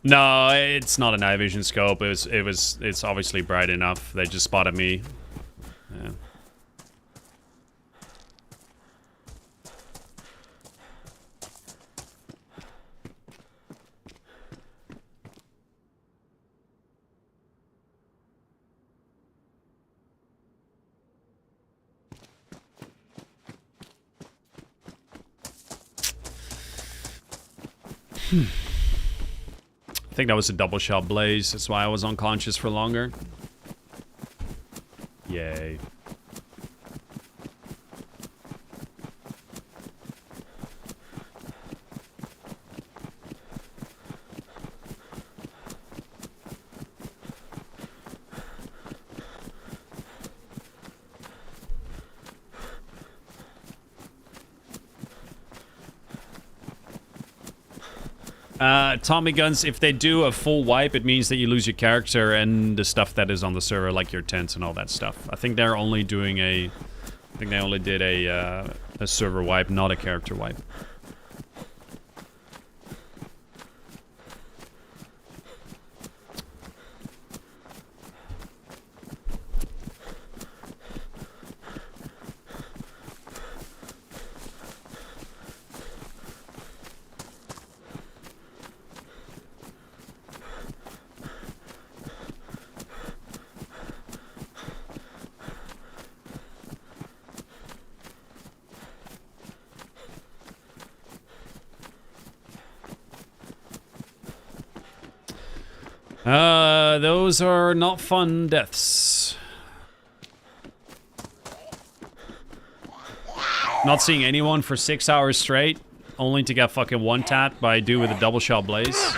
No, it's not a night vision scope. It's obviously bright enough. They just spotted me. Yeah. I think that was a double shot blaze. That's why I was unconscious for longer. Yay. Tommy guns, if they do a full wipe, it means that you lose your character and the stuff that is on the server, like your tents and all that stuff. I think they're only doing I think they only did a server wipe, not a character wipe. Those are not fun deaths. Not seeing anyone for 6 hours straight, only to get fucking one-tapped by a dude with a double shot blaze.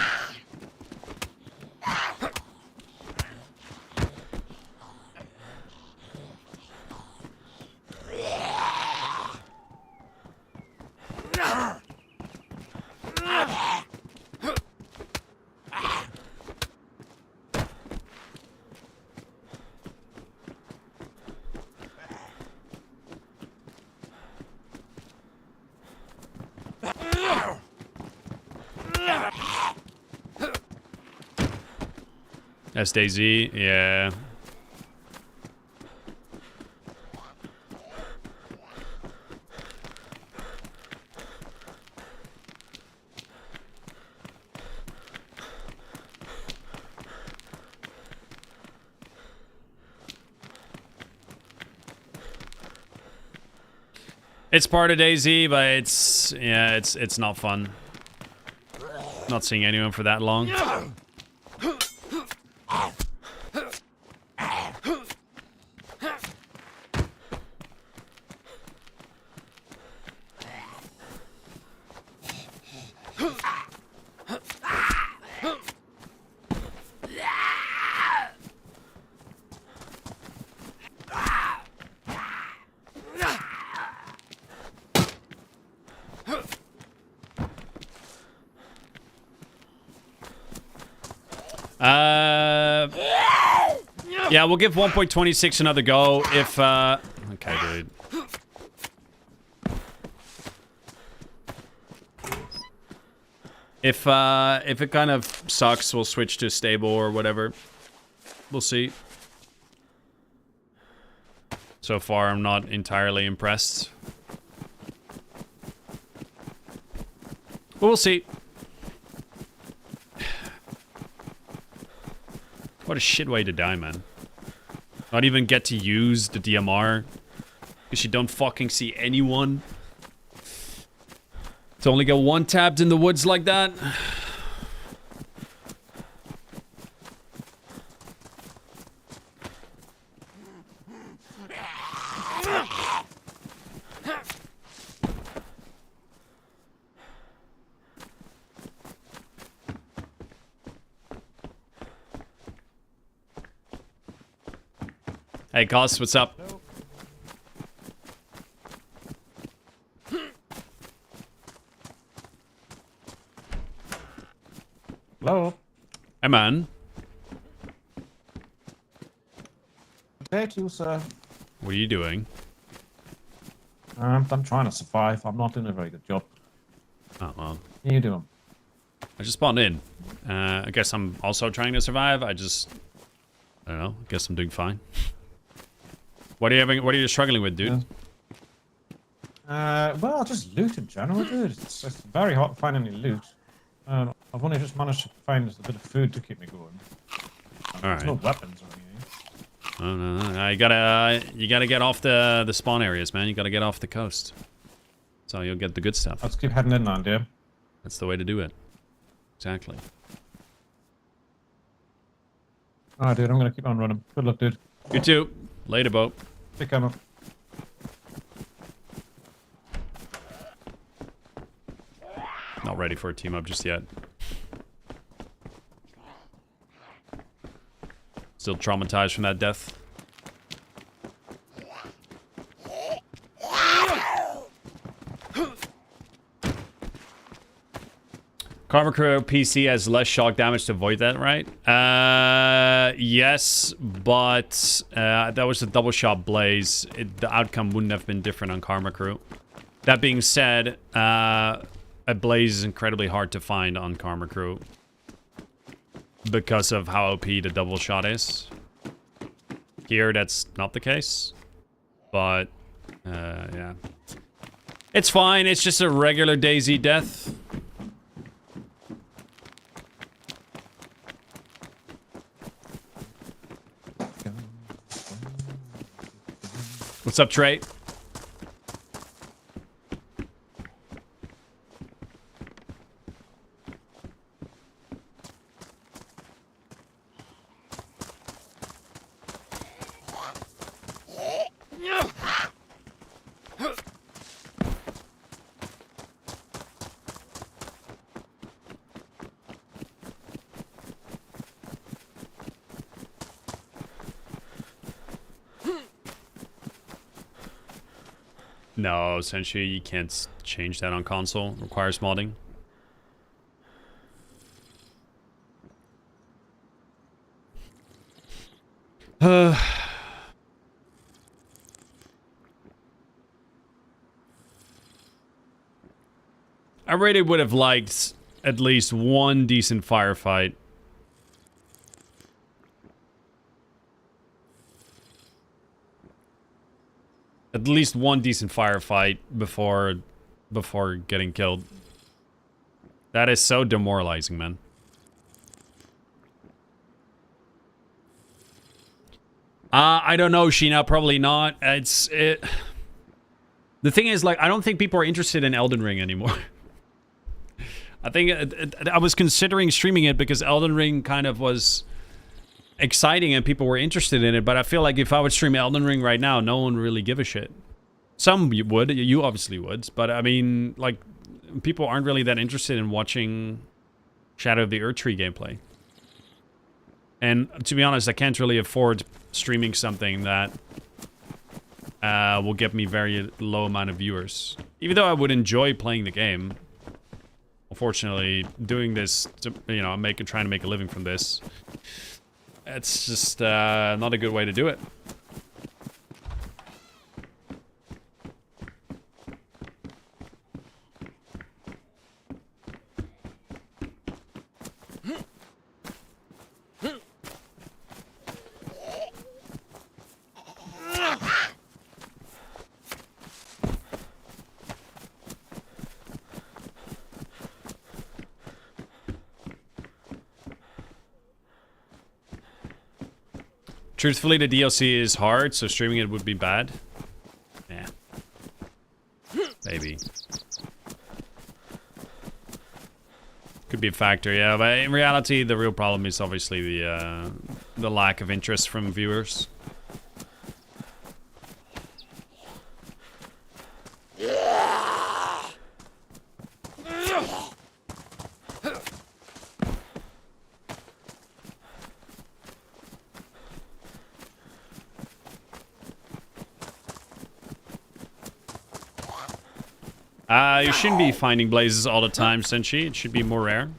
That's DayZ, yeah. It's part of DayZ, but it's not fun. Not seeing anyone for that long. Yeah, we'll give 1.26 another go if, okay, dude. If it kind of sucks, we'll switch to stable or whatever. We'll see. So far, I'm not entirely impressed. But we'll see. What a shit way to die, man. Not even get to use the DMR. Because you don't fucking see anyone. To only get one-tapped in the woods like that. Hey, Goss, what's up? Hello. Hey, man. Day to you, sir. What are you doing? I'm trying to survive. I'm not doing a very good job. Oh, well. How you doing? I just spawned in. I guess I'm also trying to survive. I don't know. I guess I'm doing fine. What are you struggling with, dude? Well, just loot in general, dude. It's very hard to find any loot. I've only just managed to find a bit of food to keep me going. There's no weapons or anything. Oh, no. You gotta get off the spawn areas, man. You gotta get off the coast. So you'll get the good stuff. Let's keep heading inland, yeah? That's the way to do it. Exactly. Alright, dude, I'm gonna keep on running. Good luck, dude. You too. Later, boat. Take care, man. Not ready for a team up just yet. Still traumatized from that death. Karma Crew PC has less shock damage to avoid that, right? Yes, but that was a double shot blaze. The outcome wouldn't have been different on Karma Crew. That being said, a blaze is incredibly hard to find on Karma Crew because of how OP the double shot is. Here, that's not the case, but yeah. It's fine, it's just a regular DayZ death. What's up, Trey? No, essentially you can't change that on console. It requires modding. I really would have liked at least one decent firefight. At least one decent firefight before getting killed. That is so demoralizing, man. I don't know, Sheena. Probably not. The thing is, like, I don't think people are interested in Elden Ring anymore. I think I was considering streaming it because Elden Ring kind of was exciting and people were interested in it, but I feel like if I would stream Elden Ring right now, no one would really give a shit. Some would, you obviously would, but I mean, like, people aren't really that interested in watching Shadow of the Erdtree gameplay. And to be honest, I can't really afford streaming something that will get me very low amount of viewers. Even though I would enjoy playing the game, unfortunately, doing this, you know, trying to make a living from this, it's just not a good way to do it. Truthfully, the DLC is hard, so streaming it would be bad. Yeah. Maybe. Could be a factor, yeah. But in reality, the real problem is obviously the lack of interest from viewers. You shouldn't be finding blazes all the time, Senshi. It should be more rare.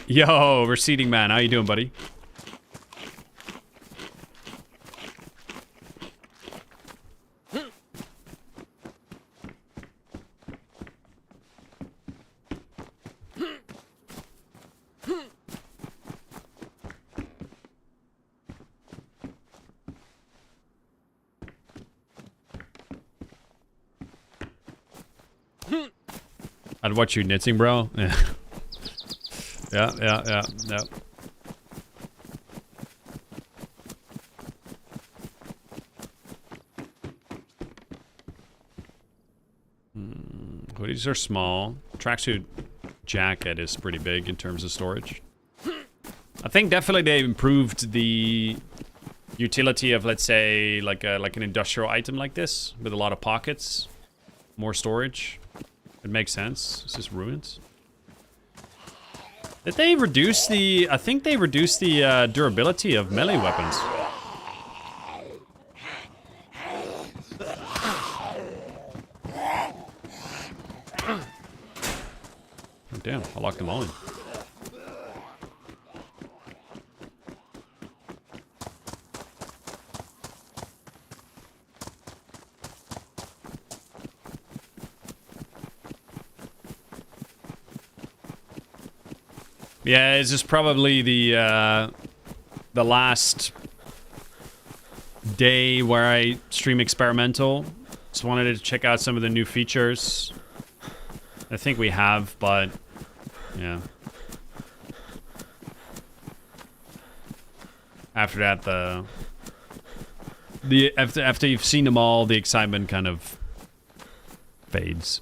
Yo, receding man, how you doing, buddy? I'd watch you knitting, bro. Yeah. Yeah. Hoodies are small. Tracksuit jacket is pretty big in terms of storage. I think definitely they improved the utility of, let's say, like an industrial item like this with a lot of pockets, more storage. It makes sense. Is this ruins? Did they reduce the... I think they reduced the durability of melee weapons. Oh, damn, I locked them all in. Yeah, it's just probably the last day where I stream experimental. Just wanted to check out some of the new features. I think we have, but yeah. After that, after you've seen them all, the excitement kind of fades.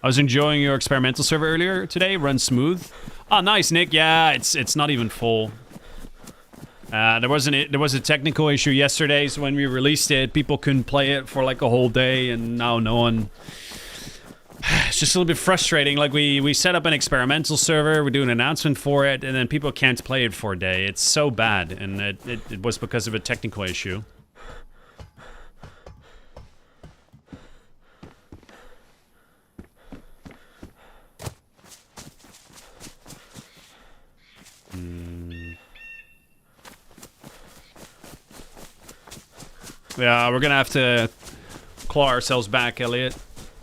I was enjoying your experimental server earlier today. Runs smooth. Oh, nice, Nick. Yeah, it's not even full. There was a technical issue yesterday, so when we released it, people couldn't play it for like a whole day, and now no one. It's just a little bit frustrating. Like we set up an experimental server, we do an announcement for it, and then people can't play it for a day. It's so bad, and it was because of a technical issue. Yeah, we're gonna have to claw ourselves back, Elliot.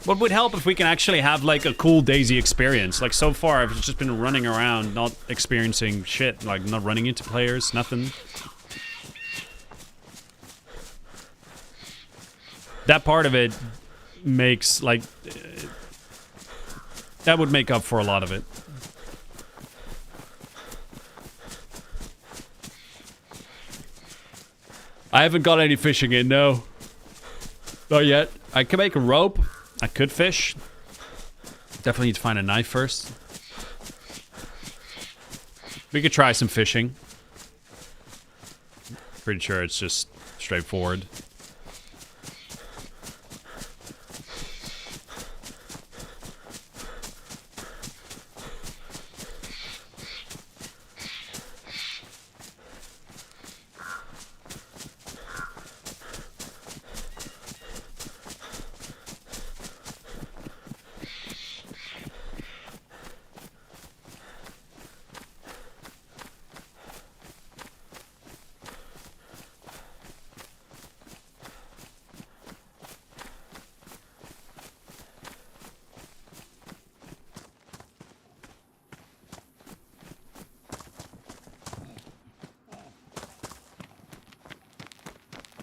What would help if we can actually have like a cool DayZ experience? Like so far, I've just been running around, not experiencing shit, like not running into players, nothing. That part of it makes like that would make up for a lot of it. I haven't got any fishing in, no. Not yet. I can make a rope. I could fish. Definitely need to find a knife first. We could try some fishing. Pretty sure it's just straightforward.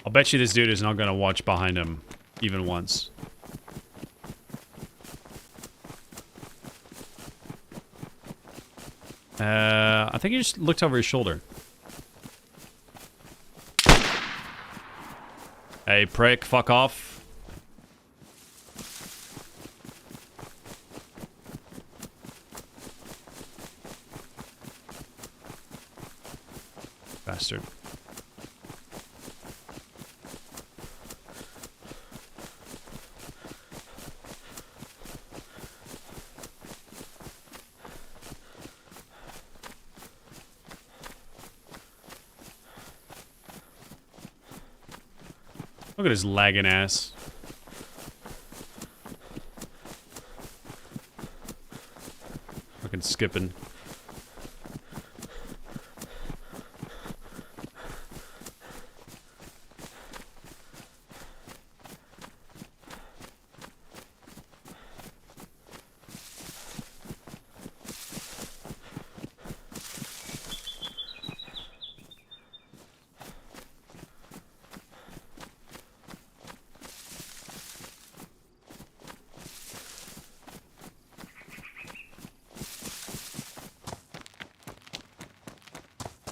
I'll bet you this dude is not gonna watch behind him even once. I think he just looked over his shoulder. Hey, prick, fuck off. Bastard. Look at his lagging ass. Fucking skipping.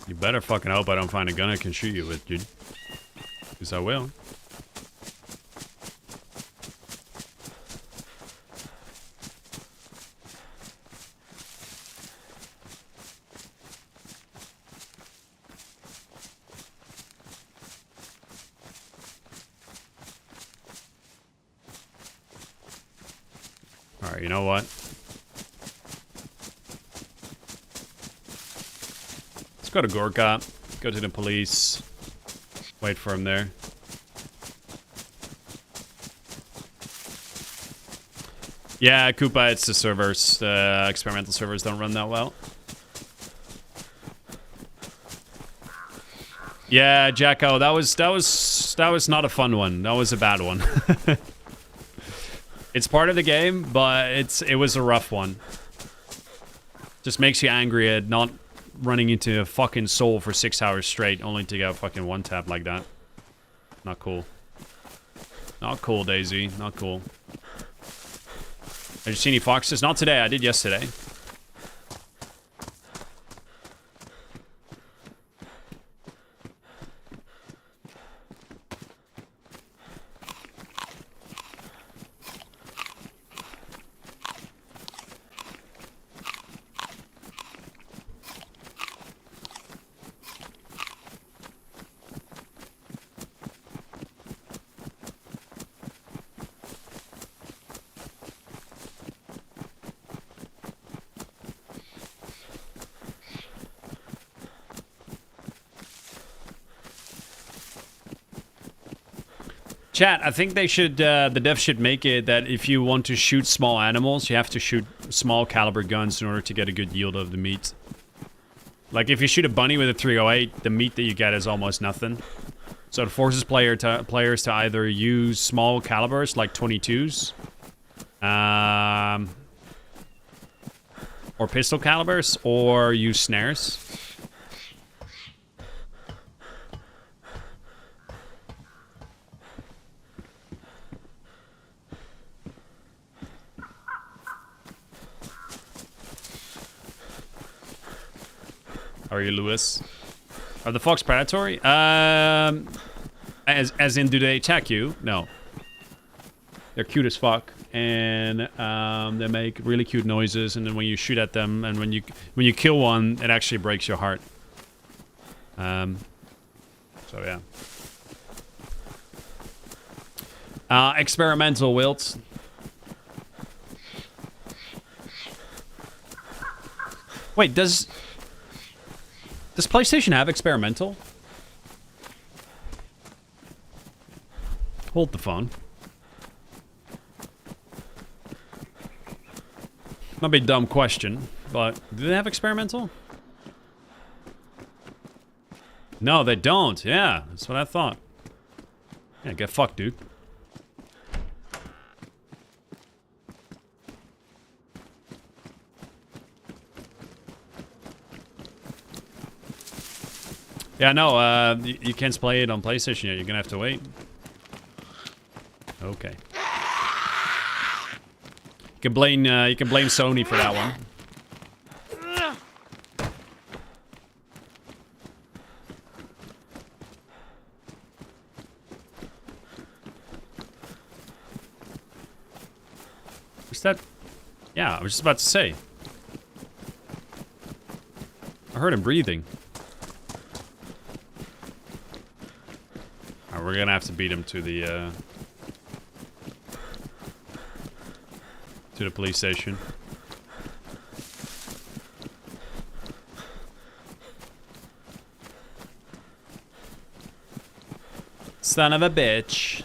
You better fucking hope I don't find a gun I can shoot you with, dude. Because I will. Alright, you know what? Let's go to Gorka, go to the police, wait for him there. Yeah, Koopa, it's the servers. The experimental servers don't run that well. Yeah, Jacko, that was not a fun one. That was a bad one. It's part of the game, but it was a rough one. Just makes you angry at not running into a fucking soul for 6 hours straight, only to get a fucking one tap like that. Not cool. Not cool, DayZ. Not cool. Have you seen any foxes? Not today. I did yesterday. Chat, I think they should, the devs should make it that if you want to shoot small animals, you have to shoot small caliber guns in order to get a good yield of the meat. Like, if you shoot a bunny with a 308, the meat that you get is almost nothing. So it forces players to either use small calibers, like 22s, or pistol calibers, or use snares. How are you, Lewis? Are the fox predatory? As in, do they attack you? No. They're cute as fuck, and they make really cute noises. And then when you shoot at them, and when you kill one, it actually breaks your heart. So yeah. Experimental wilt. Wait, does PlayStation have experimental? Hold the phone. Might be a dumb question, but do they have experimental? No, they don't. Yeah, that's what I thought. Yeah, get fucked, dude. Yeah, no, you can't play it on PlayStation yet. You're gonna have to wait. Okay. You can blame Sony for that one. What's that? Yeah, I was just about to say. I heard him breathing. Alright, we're gonna have to beat him to the police station. Son of a bitch.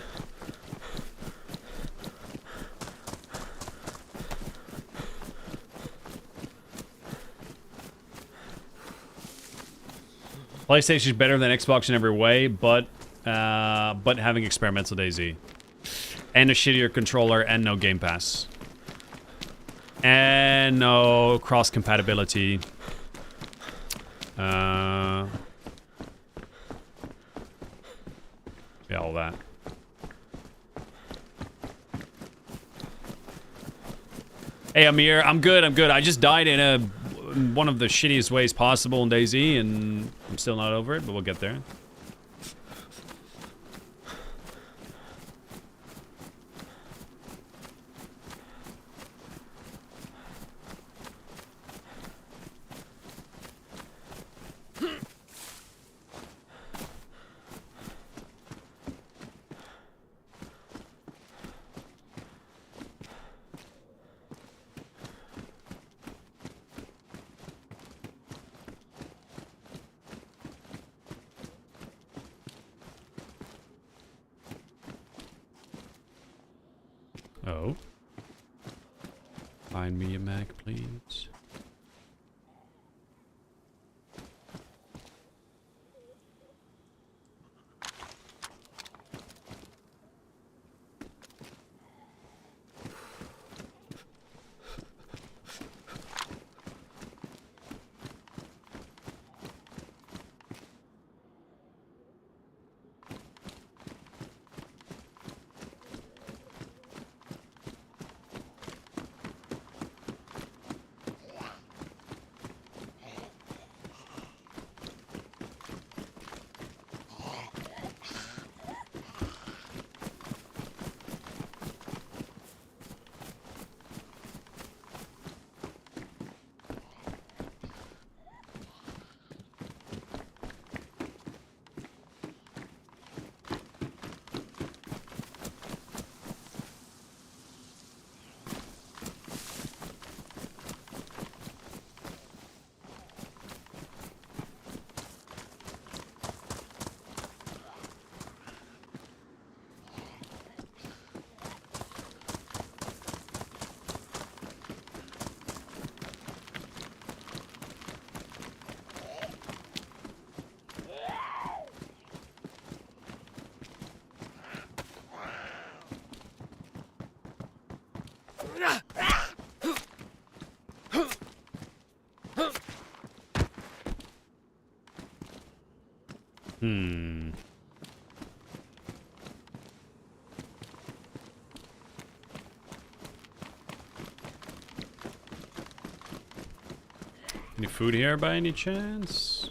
PlayStation is better than Xbox in every way, but having experimental DayZ and a shittier controller and no Game Pass. And no cross compatibility. Yeah, all that. Hey, Amir, I'm good. I just died in one of the shittiest ways possible in DayZ, and I'm still not over it, but we'll get there. Oh. Find me a Mac, please. Any food here by any chance?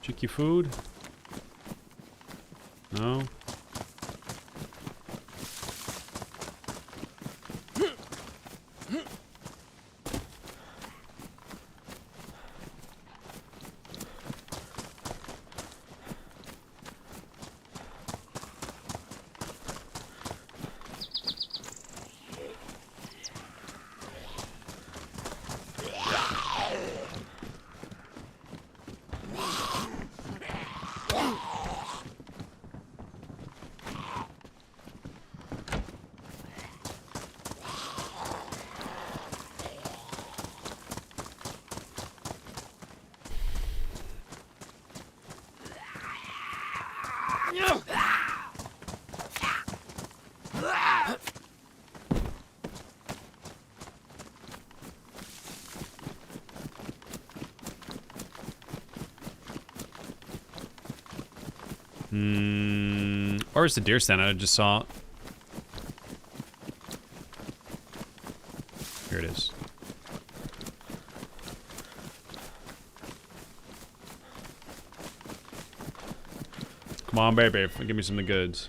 Cheeky food? No? Or is the deer stand I just saw? Here it is. Come on, baby. Give me some of the goods.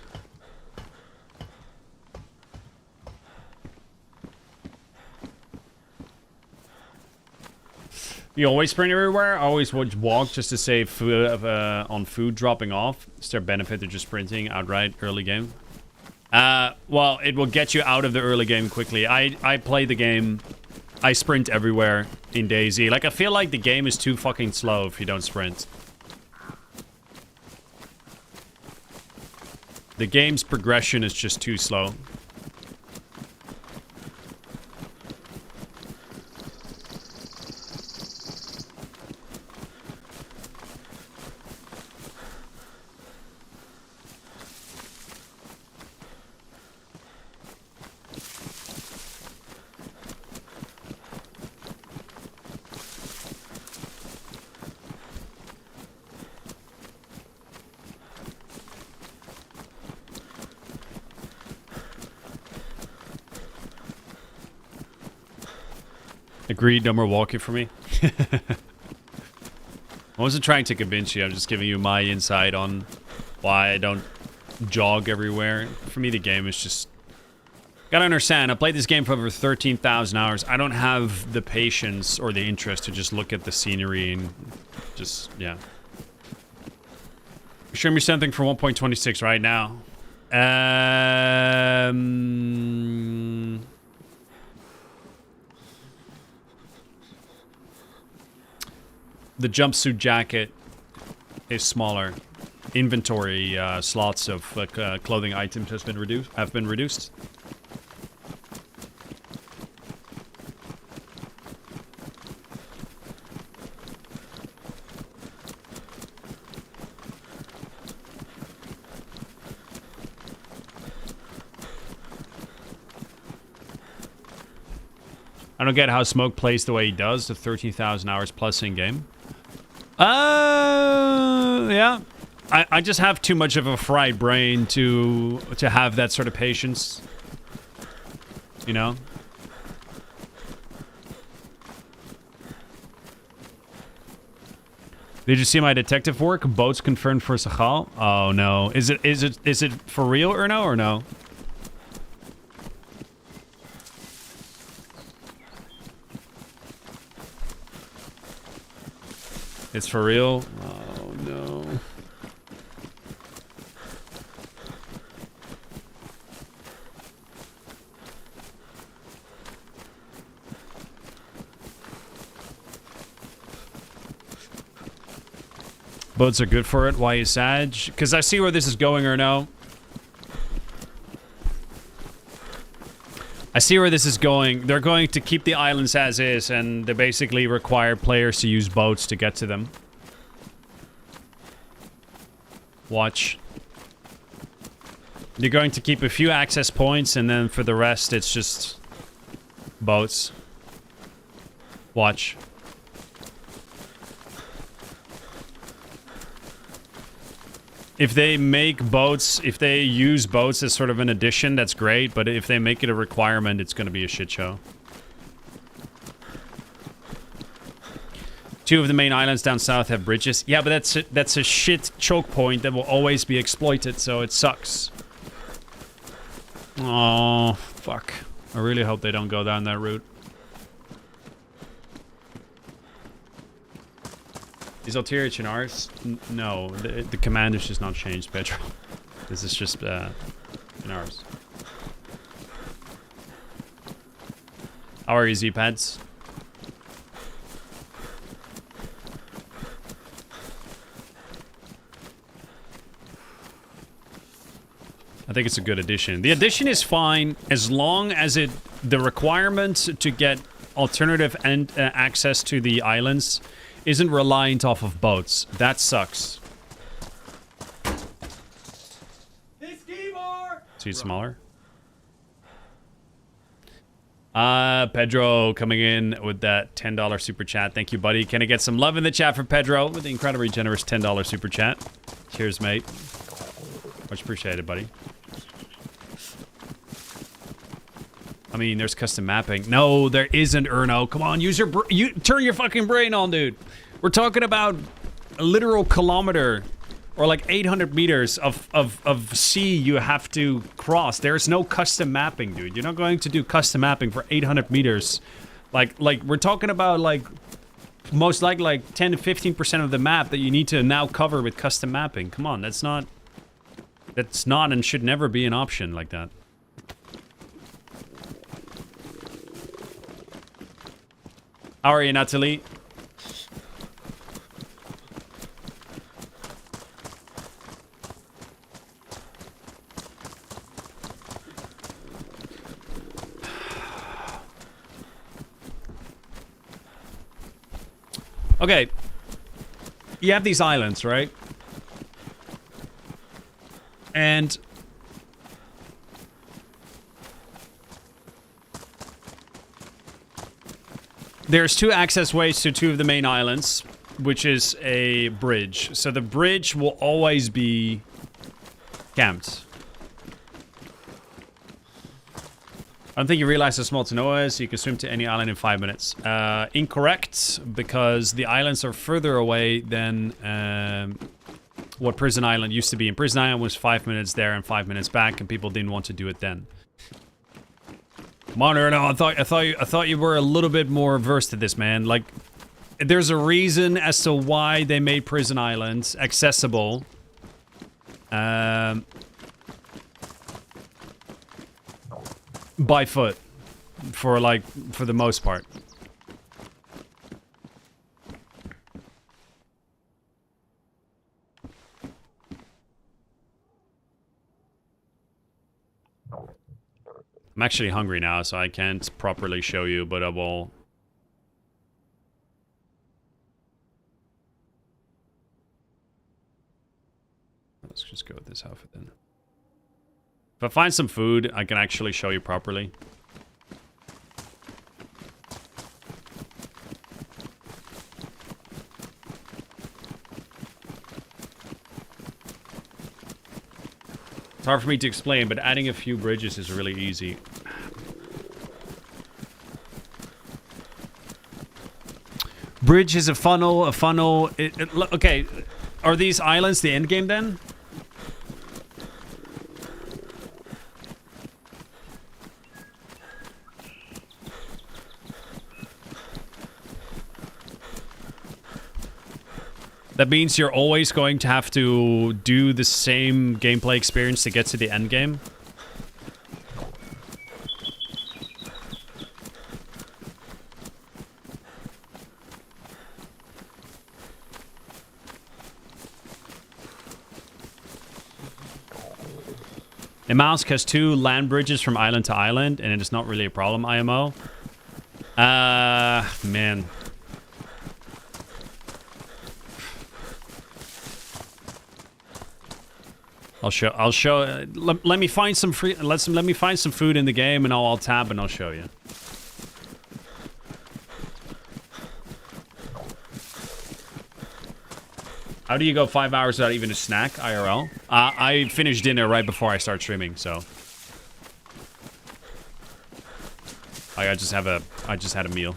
You always sprint everywhere? I always would walk just to save food on food dropping off. Is there a benefit to just sprinting outright early game? Well, it will get you out of the early game quickly. I play the game. I sprint everywhere in DayZ. Like, I feel like the game is too fucking slow if you don't sprint. The game's progression is just too slow. Agreed, no more walking for me. I wasn't trying to convince you, I'm just giving you my insight on why I don't jog everywhere. For me, the game is just... Gotta understand, I played this game for over 13,000 hours. I don't have the patience or the interest to just look at the scenery and just, yeah. Show me something for 1.26 right now. The jumpsuit jacket is smaller. Inventory slots of clothing items have been reduced. I don't get how Smoke plays the way he does, the 13,000 hours plus in game. Yeah. I just have too much of a fried brain to have that sort of patience. You know? Did you see my detective work? Boats confirmed for Sakhal? Oh no. Is it for real or no? It's for real? Oh, no. Boats are good for it. Why you sad? Because I see where this is going or no. I see where this is going. They're going to keep the islands as is, and they basically require players to use boats to get to them. Watch. You're going to keep a few access points, and then for the rest, it's just boats. Watch. If they make boats, if they use boats as sort of an addition, that's great. But if they make it a requirement, it's going to be a shit show. 2 of the main islands down south have bridges. Yeah, but that's a shit choke point that will always be exploited, so it sucks. Oh, fuck. I really hope they don't go down that route. Is ulterior Chinars? No, the command is just not changed, Pedro. This is just Chinars. How are you, Z-Pads? I think it's a good addition. The addition is fine as long as the requirement to get alternative and access to the islands isn't reliant off of boats. That sucks. See it smaller? Pedro coming in with that $10 super chat. Thank you, buddy. Can I get some love in the chat for Pedro with the incredibly generous $10 super chat? Cheers, mate. Much appreciated, buddy. I mean, there's custom mapping. No, there isn't, Erno. Come on, use your turn your fucking brain on, dude. We're talking about a literal kilometer or like 800 meters of sea you have to cross. There's no custom mapping, dude. You're not going to do custom mapping for 800 meters. Like we're talking about like most likely like 10 to 15% of the map that you need to now cover with custom mapping. Come on, that's not and should never be an option like that. How are you, Natalie? Okay. You have these islands, right? And there's 2 access ways to 2 of the main islands, which is a bridge. So the bridge will always be camped. I don't think you realize how small Tanoa is. You can swim to any island in 5 minutes. Incorrect, because the islands are further away than what Prison Island used to be. And Prison Island was 5 minutes there and 5 minutes back, and people didn't want to do it then. Monitor, no, I thought you were a little bit more versed at this, man. Like, there's a reason as to why they made Prison Islands accessible. By foot, for the most part. I'm actually hungry now, so I can't properly show you, but I will. Let's just go with this outfit then. If I find some food, I can actually show you properly. It's hard for me to explain, but adding a few bridges is really easy. Bridge is a funnel, okay, are these islands the end game then? That means you're always going to have to do the same gameplay experience to get to the end game. Imausk has 2 land bridges from island to island, and it is not really a problem, IMO. Man. I'll show. Let me find some free. Let me find some food in the game, and I'll tab and I'll show you. How do you go 5 hours without even a snack, IRL? I finished dinner right before I start streaming, so I just had a meal.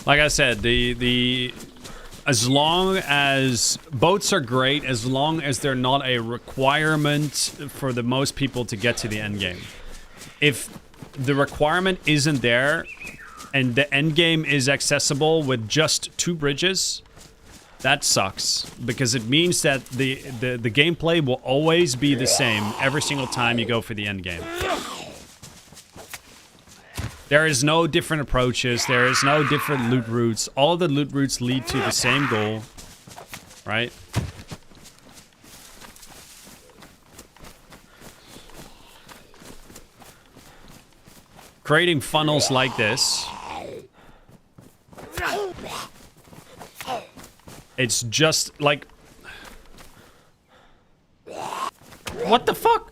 Like I said, as long as boats are great, as long as they're not a requirement for the most people to get to the end game. If the requirement isn't there and the end game is accessible with just 2 bridges, that sucks, because it means that the gameplay will always be the same every single time you go for the end game. There is no different approaches. There is no different loot routes. All of the loot routes lead to the same goal, right? Creating funnels like this, it's just like... What the fuck?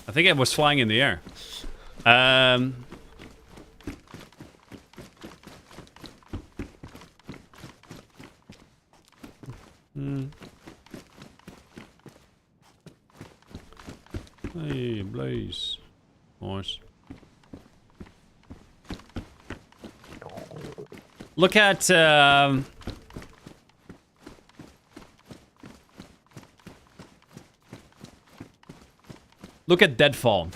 I think it was flying in the air. Hey, Blaze. Nice. Look at... Look at Deadfall.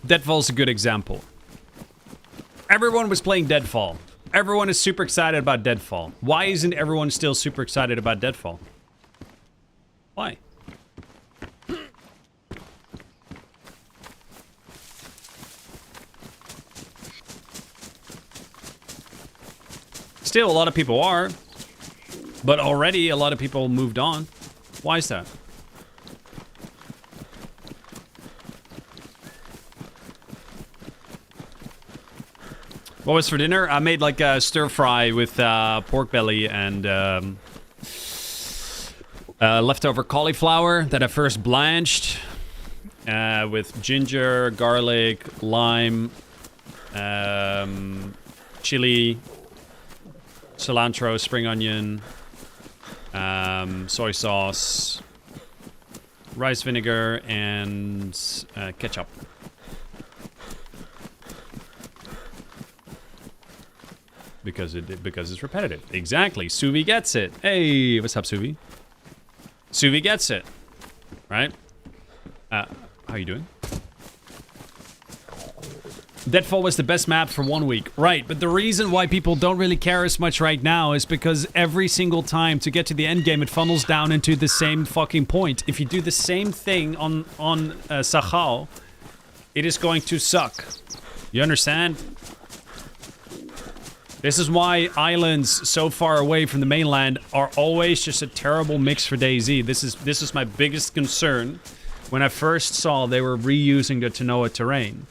Deadfall's a good example. Everyone was playing Deadfall. Everyone is super excited about Deadfall. Why isn't everyone still super excited about Deadfall? Why? Still, a lot of people are. But already, a lot of people moved on. Why is that? What was for dinner? I made like a stir fry with pork belly and leftover cauliflower that I first blanched with ginger, garlic, lime, chili, cilantro, spring onion, soy sauce, rice vinegar, and ketchup. Because it's repetitive. Exactly. Suvi gets it. Hey, what's up, Suvi? Suvi gets it. Right? How you doing? Deadfall was the best map for 1 week. Right, but the reason why people don't really care as much right now is because every single time to get to the end game, it funnels down into the same fucking point. If you do the same thing on Sakhal, it is going to suck. You understand? This is why islands so far away from the mainland are always just a terrible mix for DayZ. This is my biggest concern when I first saw they were reusing the Tanoa terrain.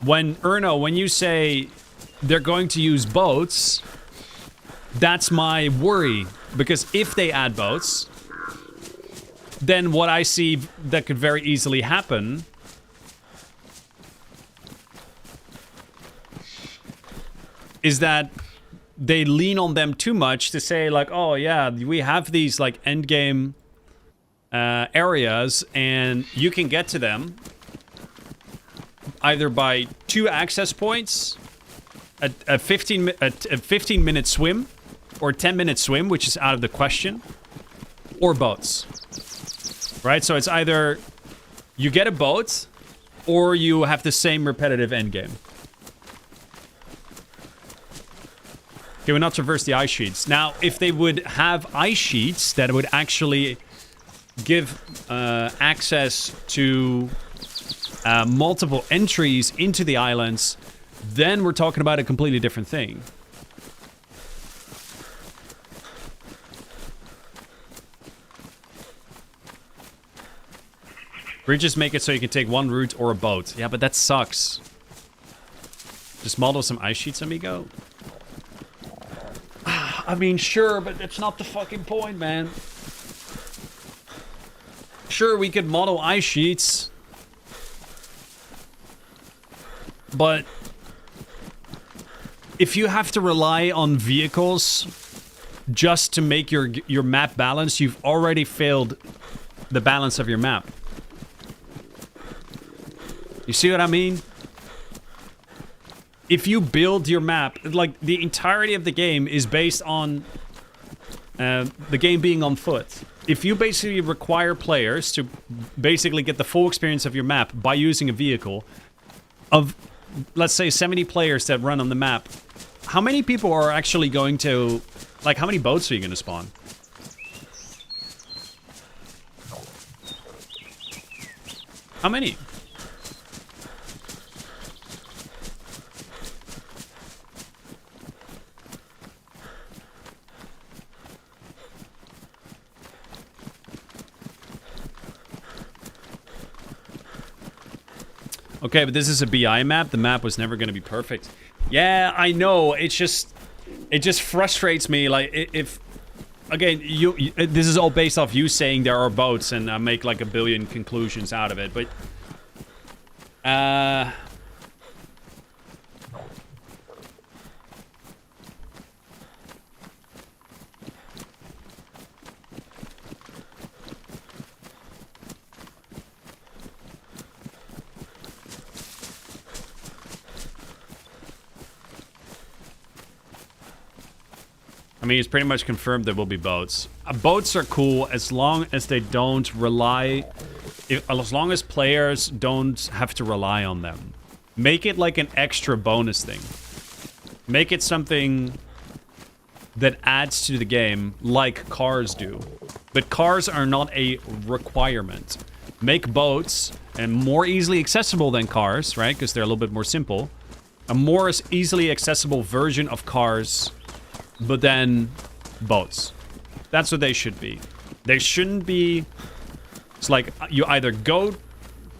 When, Erno, when you say they're going to use boats, that's my worry. Because if they add boats, then what I see that could very easily happen is that they lean on them too much to say like, oh yeah, we have these like endgame areas and you can get to them either by 2 access points, a 15-minute swim, or a 10-minute swim, which is out of the question, or boats. Right? So it's either you get a boat, or you have the same repetitive endgame. Can we not traverse the ice sheets? Now, if they would have ice sheets that would actually give access to multiple entries into the islands, then we're talking about a completely different thing. Bridges make it so you can take one route or a boat. Yeah, but that sucks. Just model some ice sheets, amigo. I mean, sure, but that's not the fucking point, man. Sure, we could model ice sheets. But if you have to rely on vehicles just to make your map balance, you've already failed the balance of your map. You see what I mean? If you build your map, like the entirety of the game is based on the game being on foot. If you basically require players to basically get the full experience of your map by using a vehicle, of let's say 70 players that run on the map, how many people are actually going to, like, how many boats are you going to spawn? How many? Okay, but this is a BI map. The map was never going to be perfect. Yeah, I know. It just frustrates me. Like, if again, this is all based off you saying there are boats, and I make like a billion conclusions out of it. But I mean, it's pretty much confirmed there will be boats. Boats are cool as long as they don't rely... as long as players don't have to rely on them. Make it like an extra bonus thing. Make it something that adds to the game like cars do. But cars are not a requirement. Make boats and more easily accessible than cars, right? Because they're a little bit more simple. A more easily accessible version of cars... but then, boats. That's what they should be. They shouldn't be... It's like, you either go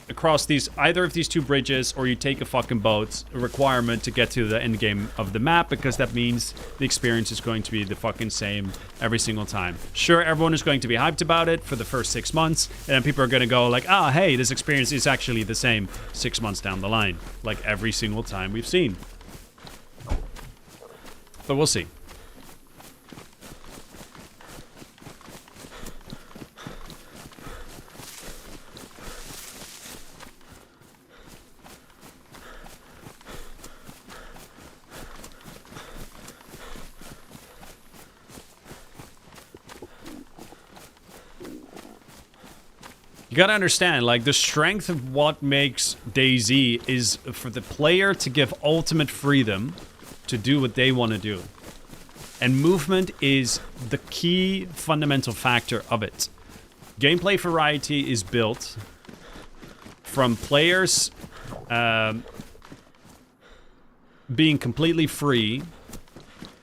across either of these two bridges, or you take a fucking boat, a requirement to get to the end game of the map, because that means the experience is going to be the fucking same every single time. Sure, everyone is going to be hyped about it for the first 6 months, and then people are going to go like, ah, hey, this experience is actually the same 6 months down the line. Like every single time we've seen. But we'll see. You gotta understand, like, the strength of what makes DayZ is for the player to give ultimate freedom to do what they want to do. And movement is the key fundamental factor of it. Gameplay variety is built from players being completely free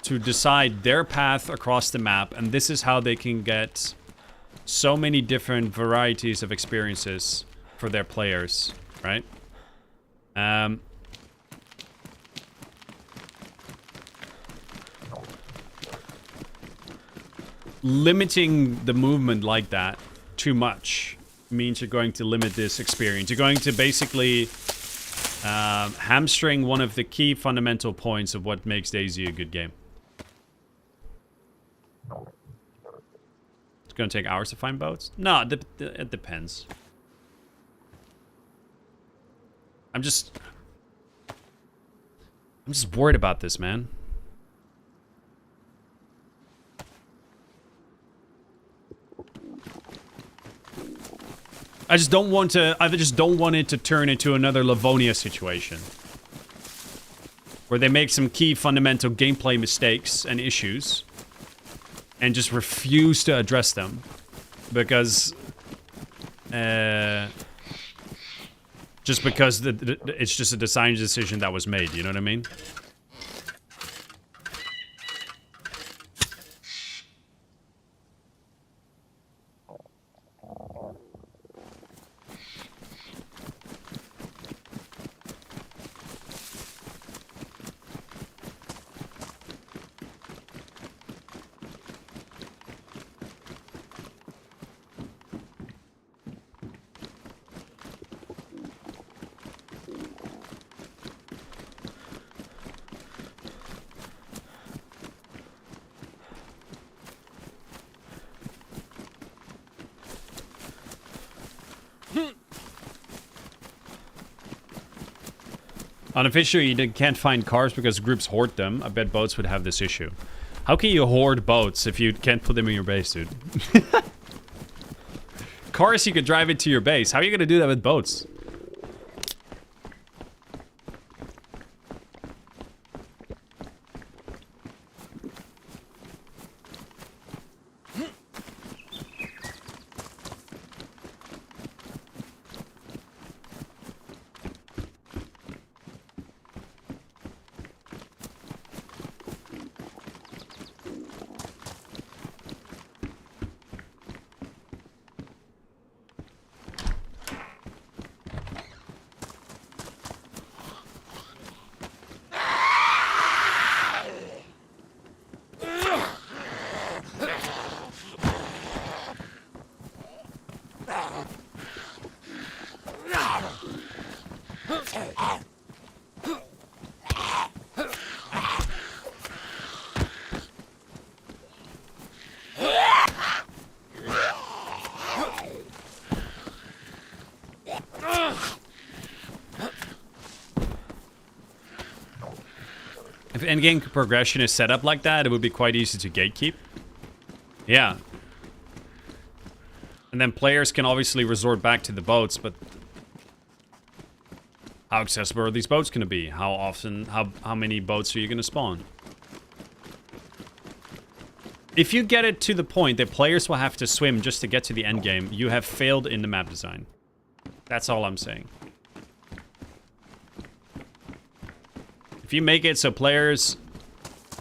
to decide their path across the map, and this is how they can get so many different varieties of experiences for their players, right? Limiting the movement like that too much means you're going to limit this experience. You're going to basically hamstring one of the key fundamental points of what makes DayZ a good game. It's going to take hours to find boats? No, it depends. I'm just worried about this, man. I just don't want it to turn into another Livonia situation. where they make some key fundamental gameplay mistakes and issues and just refuse to address them because just because it's just a design decision that was made, you know what I mean? Unofficially, you can't find cars because groups hoard them. I bet boats would have this issue. How can you hoard boats if you can't put them in your base, dude? Cars, you could drive it to your base. How are you going to do that with boats? If endgame progression is set up like that, it would be quite easy to gatekeep. Yeah. And then players can obviously resort back to the boats, but how accessible are these boats going to be? How often, how many boats are you going to spawn? If you get it to the point that players will have to swim just to get to the endgame, you have failed in the map design. That's all I'm saying. If you make it so players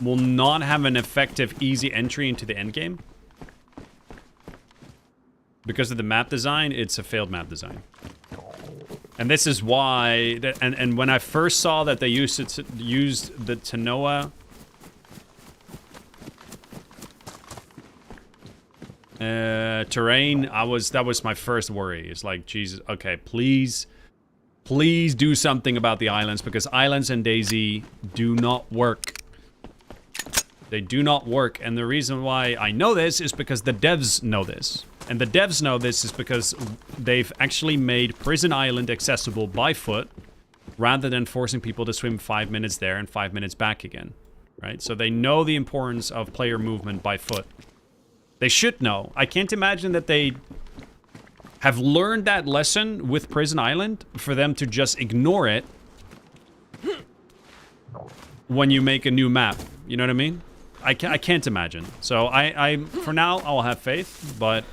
will not have an effective, easy entry into the endgame because of the map design, it's a failed map design. And this is why, and when I first saw that they used the Tanoa terrain, that was my first worry. It's like, Jesus, okay, please do something about the islands, because islands in DayZ do not work. They do not work, and the reason why I know this is because the devs know this. And the devs know this is because they've actually made Prison Island accessible by foot, rather than forcing people to swim 5 minutes there and 5 minutes back again. Right? So they know the importance of player movement by foot. They should know. I can't imagine that they have learned that lesson with Prison Island for them to just ignore it when you make a new map. You know what I mean? I can't imagine. So for now, I'll have faith, but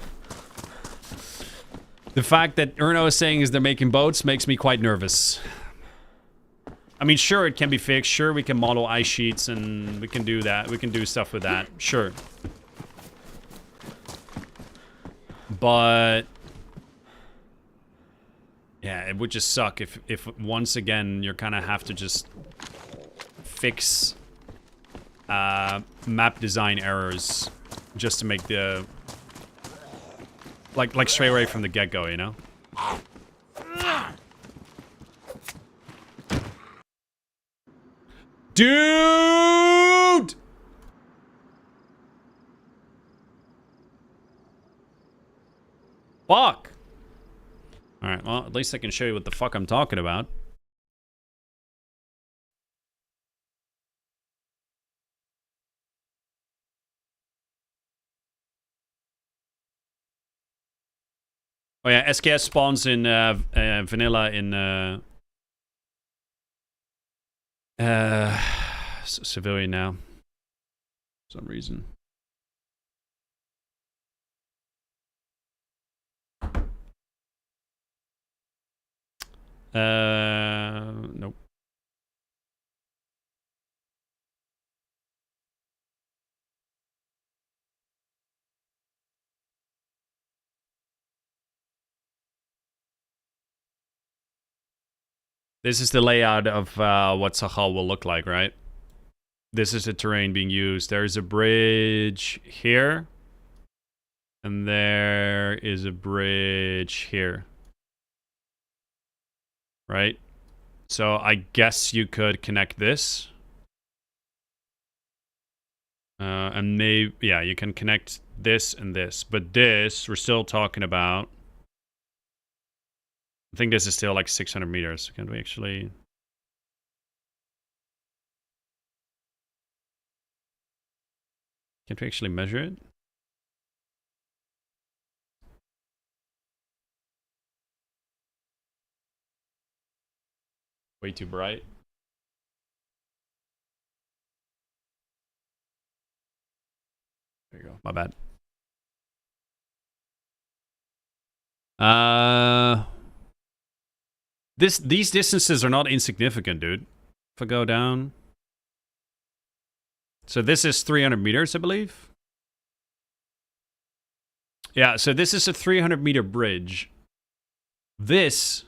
the fact that Erno is saying is they're making boats makes me quite nervous. I mean, sure, it can be fixed. Sure, we can model ice sheets and we can do that. We can do stuff with that. Sure. But yeah, it would just suck if once again you're kind of have to just fix map design errors just to make the like straight away from the get-go, you know? Dude! Fuck! Alright, well, at least I can show you what the fuck I'm talking about. Oh yeah, SKS spawns in vanilla in Civilian now. For some reason. Nope. This is the layout of what Sakhal will look like, right? This is the terrain being used. There's a bridge here. And there is a bridge here. Right? So I guess you could connect this. And maybe, yeah, you can connect this and this. But this, we're still talking about... I think this is still like 600 meters. Can we actually... Can't we actually measure it? Way too bright. There you go. My bad. These distances are not insignificant, dude. If I go down. So this is 300 meters, I believe. Yeah, so this is a 300 meter bridge. This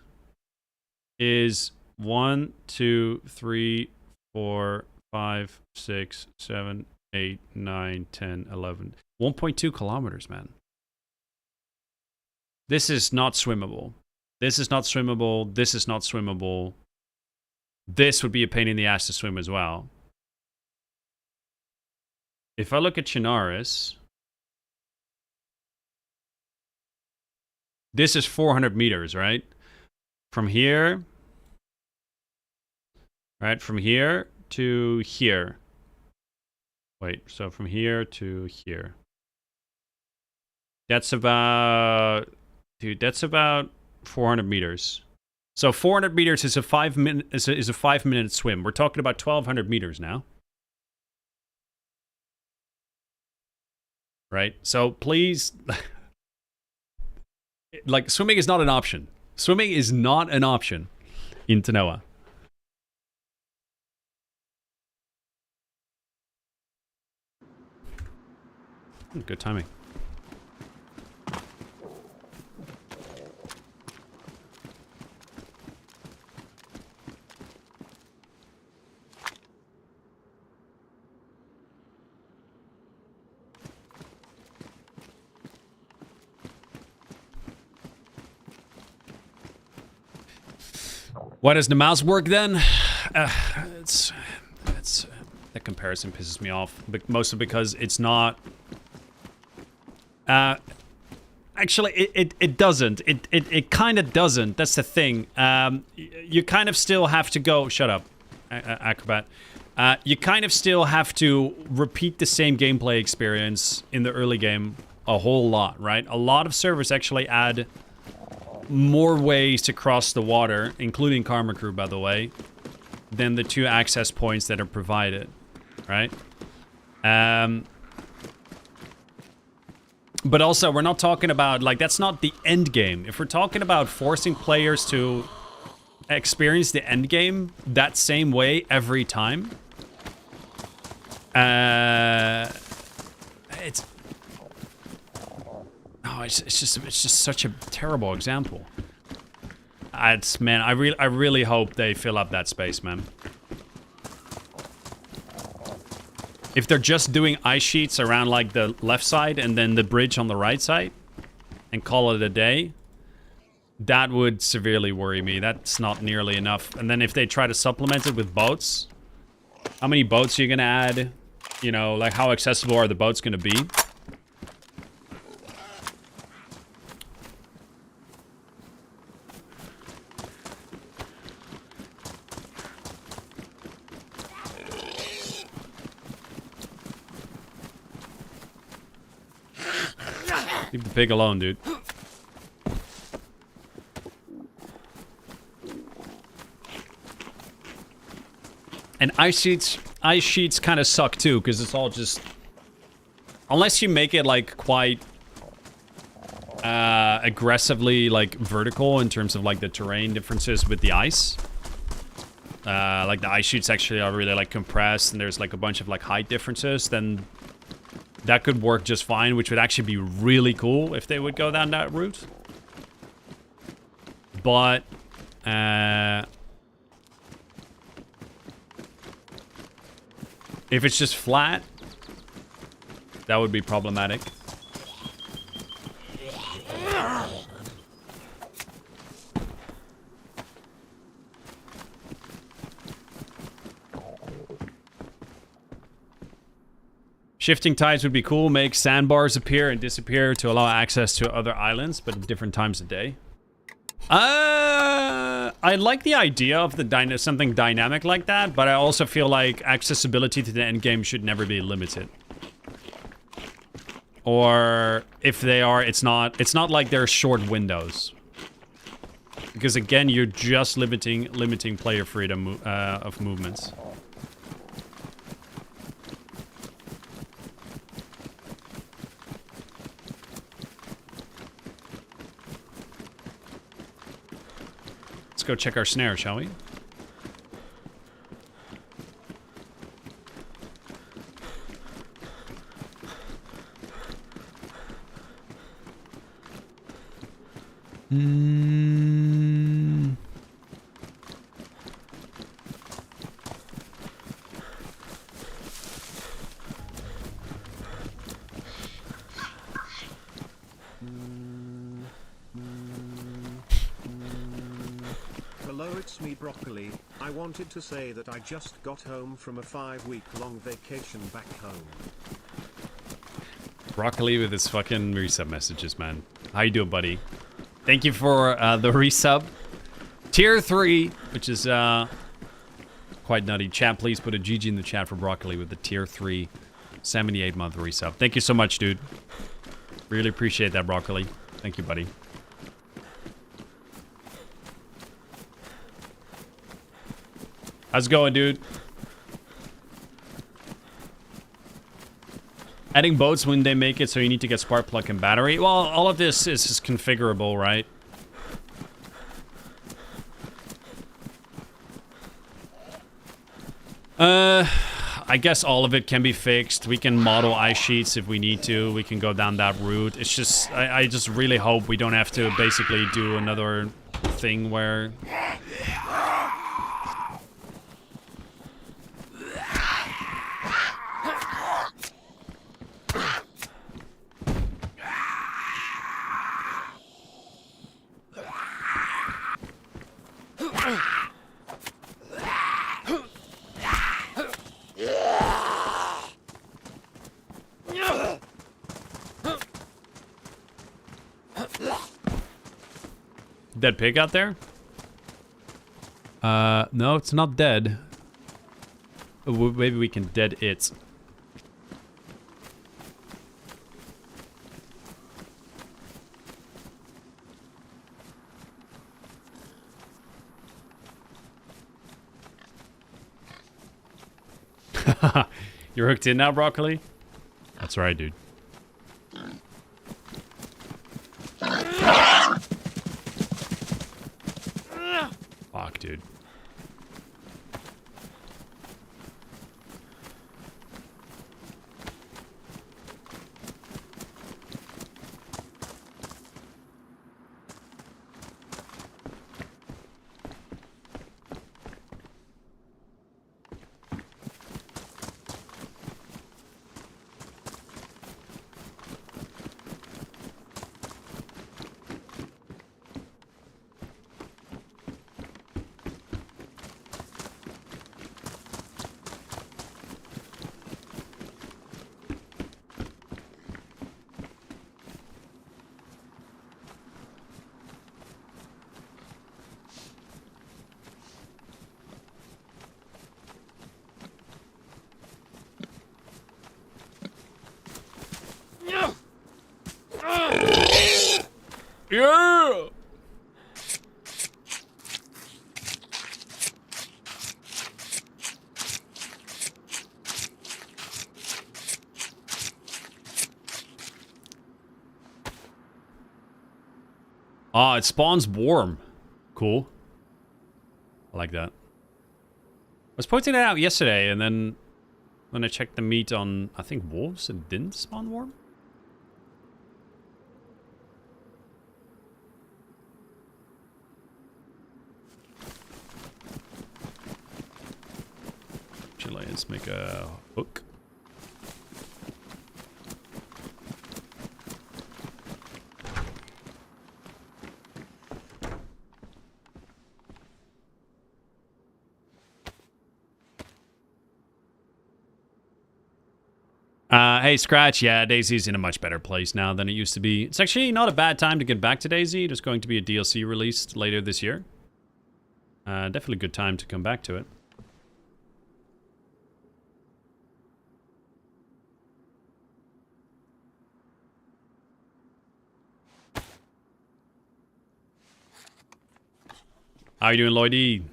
is 1, 2, 3, 4, 5, 6, 7, 8, 9, 10, 11. 1.2 kilometers, man. This is not swimmable. This is not swimmable. This is not swimmable. This would be a pain in the ass to swim as well. If I look at Chinaris, this is 400 meters, right? From here, right? From here to here. Wait, so from here to here. That's about, dude, that's about 400 meters. So 400 meters is a 5-minute swim. We're talking about 1,200 meters now. Right? So please, like, swimming is not an option. Swimming is not an option in Tanoa. Good timing. Why does the mouse work then? It's that comparison pisses me off, but mostly because it's not. Actually, it doesn't. It kind of doesn't. That's the thing. You kind of still have to go. Shut up, Acrobat. You kind of still have to repeat the same gameplay experience in the early game a whole lot, right? A lot of servers actually add more ways to cross the water, including Karma Crew, by the way, than the 2 access points that are provided, right? But also, we're not talking about, like, that's not the end game. If we're talking about forcing players to experience the end game that same way every time, it's just such a terrible example. Man, I really hope they fill up that space, man. If they're just doing ice sheets around like the left side and then the bridge on the right side and call it a day, that would severely worry me. That's not nearly enough. And then if they try to supplement it with boats, how many boats are you gonna add? You know, like how accessible are the boats gonna be? Leave the pig alone, dude. And ice sheets kind of suck too, because it's all just... Unless you make it, like, quite... aggressively, like, vertical in terms of, like, the terrain differences with the ice. Like, the ice sheets actually are really, like, compressed, and there's, like, a bunch of, like, height differences, then... That could work just fine, which would actually be really cool if they would go down that route. But... if it's just flat, that would be problematic. Shifting tides would be cool. Make sandbars appear and disappear to allow access to other islands, but at different times of day. I like the idea of the something dynamic like that, but I also feel like accessibility to the end game should never be limited. Or if they are, it's not like they're short windows. Because again, you're just limiting player freedom of movements. Let's go check our snare, shall we? Hello, it's me, Broccoli. I wanted to say that I just got home from a 5-week-long vacation back home. Broccoli with his fucking resub messages, man. How you doing, buddy? Thank you for the resub. Tier 3, which is quite nutty. Chat, please put a GG in the chat for Broccoli with the Tier 3 78-month resub. Thank you so much, dude. Really appreciate that, Broccoli. Thank you, buddy. How's it going, dude? Adding boats when they make it, so you need to get spark plug and battery. Well, all of this is just configurable, right? I guess all of it can be fixed. We can model ice sheets if we need to. We can go down that route. It's just, I just really hope we don't have to basically do another thing where... Dead pig out there? No, it's not dead. Maybe we can dead it. You're hooked in now, Broccoli? That's right, dude. Fuck, dude. Yeah! Ah, it spawns warm. Cool. I like that. I was pointing it out yesterday, and then when I checked the meat on, I think, wolves, it didn't spawn warm. Actually, let's make a hook. Hey, Scratch, yeah, DayZ's in a much better place now than it used to be. It's actually not a bad time to get back to DayZ. There's going to be a DLC released later this year. Definitely a good time to come back to it. How you doing, Lloydie?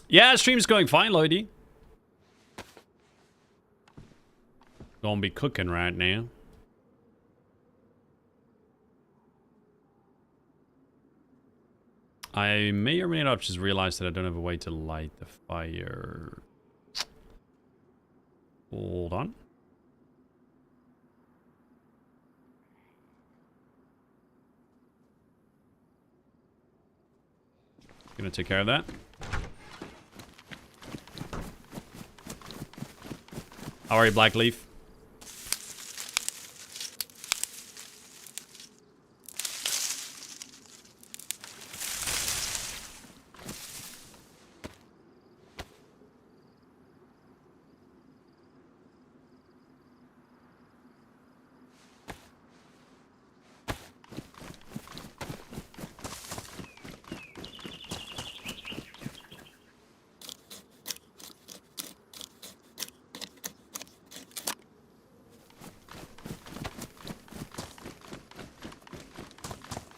Yeah, stream's going fine, Lloydie. Gonna be cooking right now. I may or may not just realize that I don't have a way to light the fire. Hold on. Gonna take care of that. How are you, Blackleaf?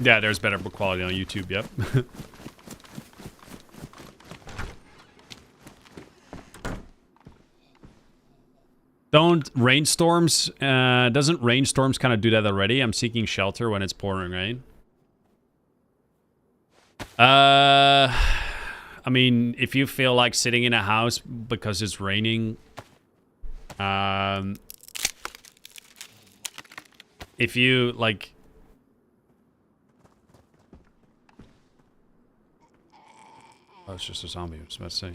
Yeah, there's better quality on YouTube, yep. Doesn't rainstorms kind of do that already? I'm seeking shelter when it's pouring rain. I mean, if you feel like sitting in a house because it's raining, if you like... Oh, it's just a zombie, I was about to say.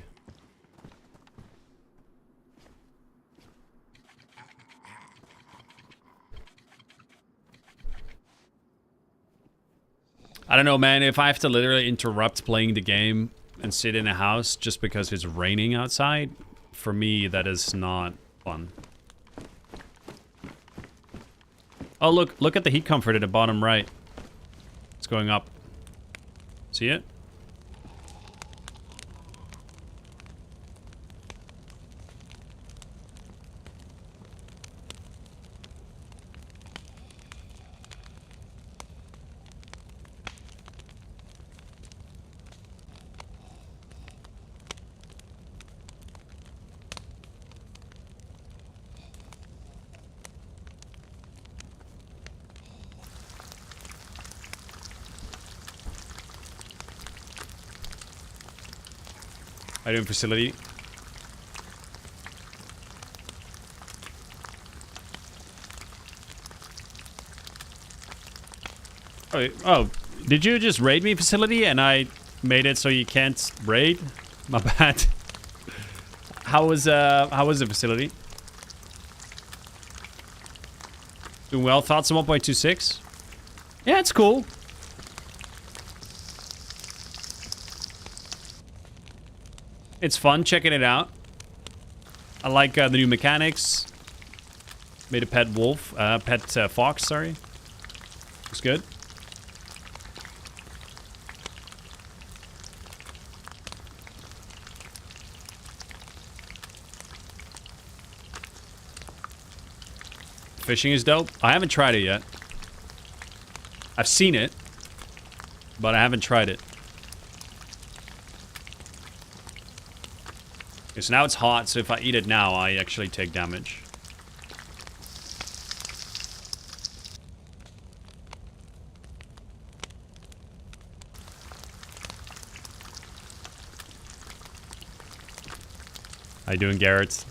I don't know, man. If I have to literally interrupt playing the game and sit in a house just because it's raining outside, for me, that is not fun. Oh, look at the heat comfort at the bottom right. It's going up. See it? How you doing, facility? Oh, did you just raid me, facility, and I made it so you can't raid? My bad. How was the facility? Doing well. Thoughts on 1.26? Yeah, it's cool. It's fun checking it out. I like the new mechanics. Made a pet wolf, fox, sorry. It's good. fishing is dope. I haven't tried it yet. I've seen it, but I haven't tried it. Okay, so now it's hot, so if I eat it now, I actually take damage. How you doing, Garrett?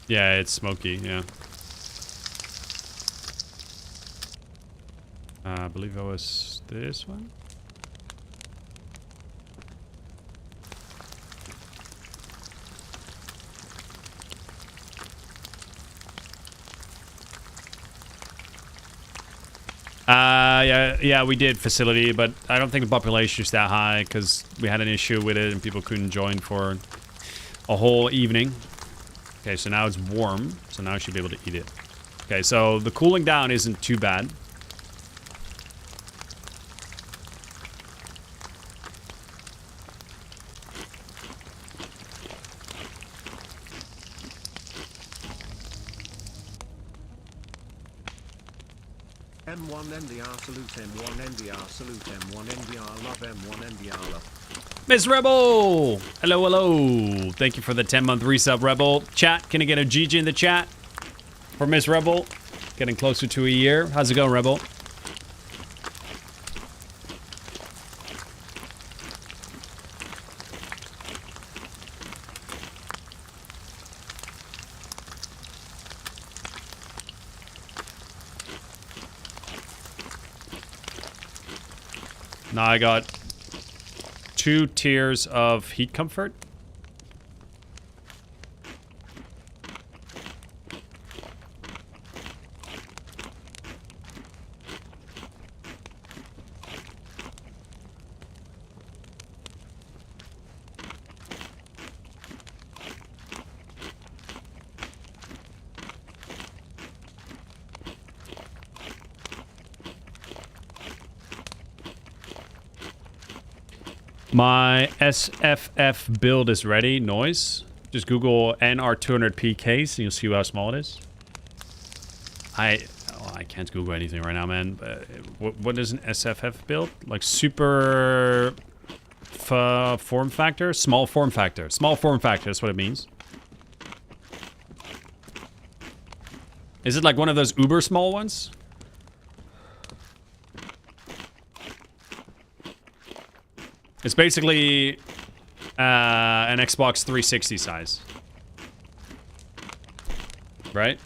Yeah, it's smoky, yeah. I believe it was this one. Yeah, we did facility, but I don't think the population is that high because we had an issue with it and people couldn't join for a whole evening. Okay, so now it's warm, so now I should be able to eat it. Okay, so the cooling down isn't too bad. M1 NDR salute, M1 NDR salute, M1 NDR love, M1 NDR love. Miss Rebel! Hello, hello. Thank you for the 10-month resub, Rebel. Chat, can I get a GG in the chat for Miss Rebel? Getting closer to a year. How's it going, Rebel? Now I got 2 tiers of heat comfort. My SFF build is ready. Noise. Just Google NR200P case and you'll see how small it is. I can't Google anything right now, man. What is an SFF build? Like super form factor? Small form factor. Small form factor, that's what it means. Is it like one of those uber small ones? It's basically an Xbox 360 size. Right?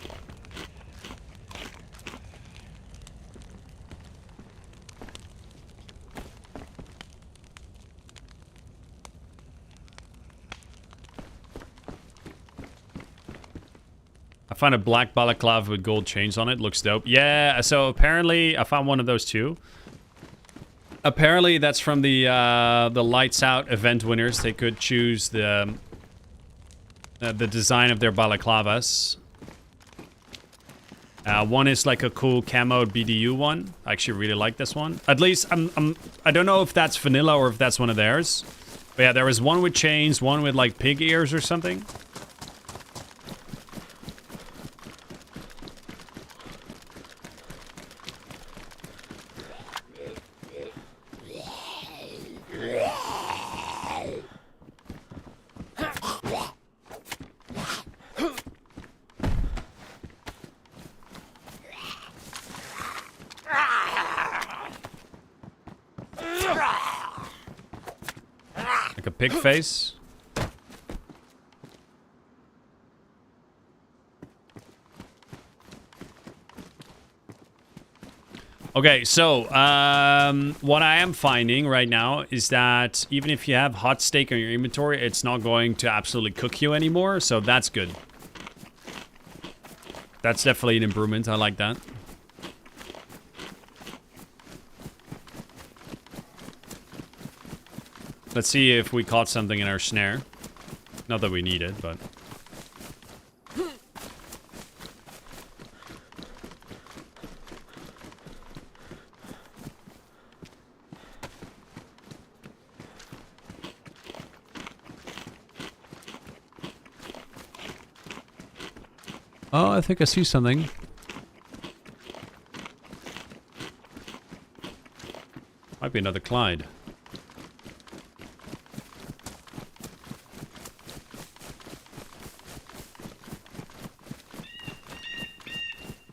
I found a black balaclava with gold chains on it. Looks dope. Yeah, so apparently I found one of those too. Apparently, that's from the Lights Out event winners. They could choose the design of their balaclavas. One is like a cool camo BDU one. I actually really like this one. At least I don't know if that's vanilla or if that's one of theirs. But yeah, there was one with chains, one with like pig ears or something. Like a pig face. Okay, so what I am finding right now is that even if you have hot steak on your inventory, it's not going to absolutely cook you anymore, so that's good. That's definitely an improvement. I like that. Let's see if we caught something in our snare. Not that we need it, but... Oh, I think I see something. Might be another Clyde.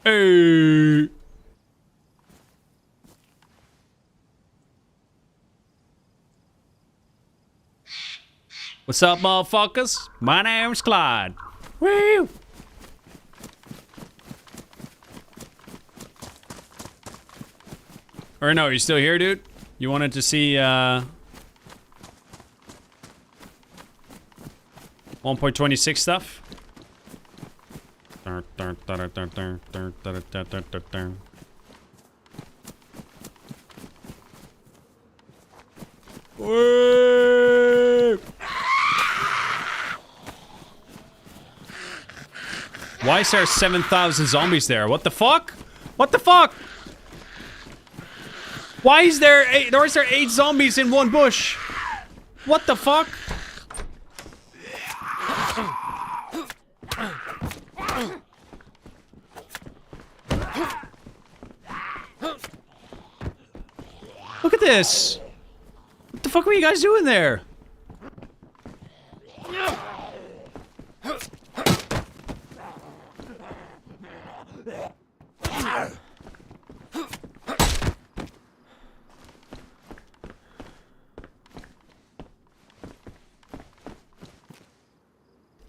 Hey! What's up, motherfuckers? My name's Clyde. Woo! Or no, you still here, dude? You wanted to see 1.26 stuff? Woo! Why is there 7,000 zombies there? What the fuck? What the fuck? Why is there 8 zombies in one bush? What the fuck? Look at this. What the fuck were you guys doing there?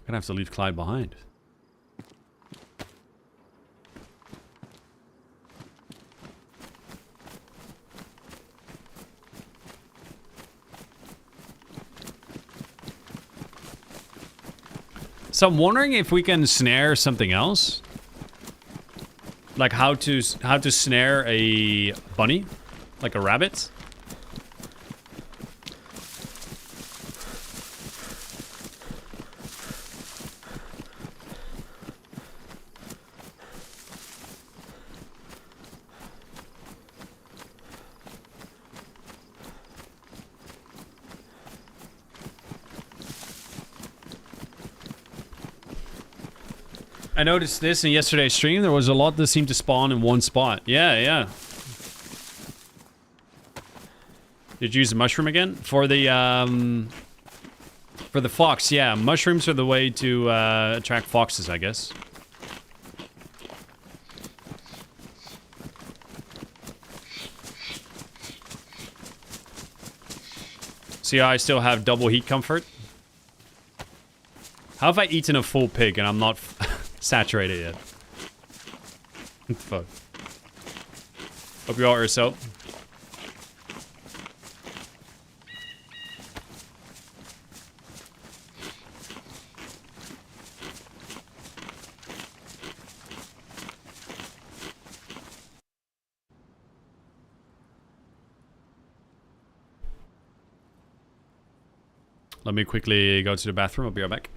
Gonna have to leave Clyde behind. So I'm wondering if we can snare something else, like how to snare a bunny, like a rabbit. I noticed this in yesterday's stream. There was a lot that seemed to spawn in one spot. Yeah, yeah. Did you use the mushroom again? For the fox, yeah. Mushrooms are the way to attract foxes, I guess. See how I still have double heat comfort? How have I eaten a full pig and I'm not saturated yet? What the fuck? Hope you all are so. Let me quickly go to the bathroom. I'll be right back.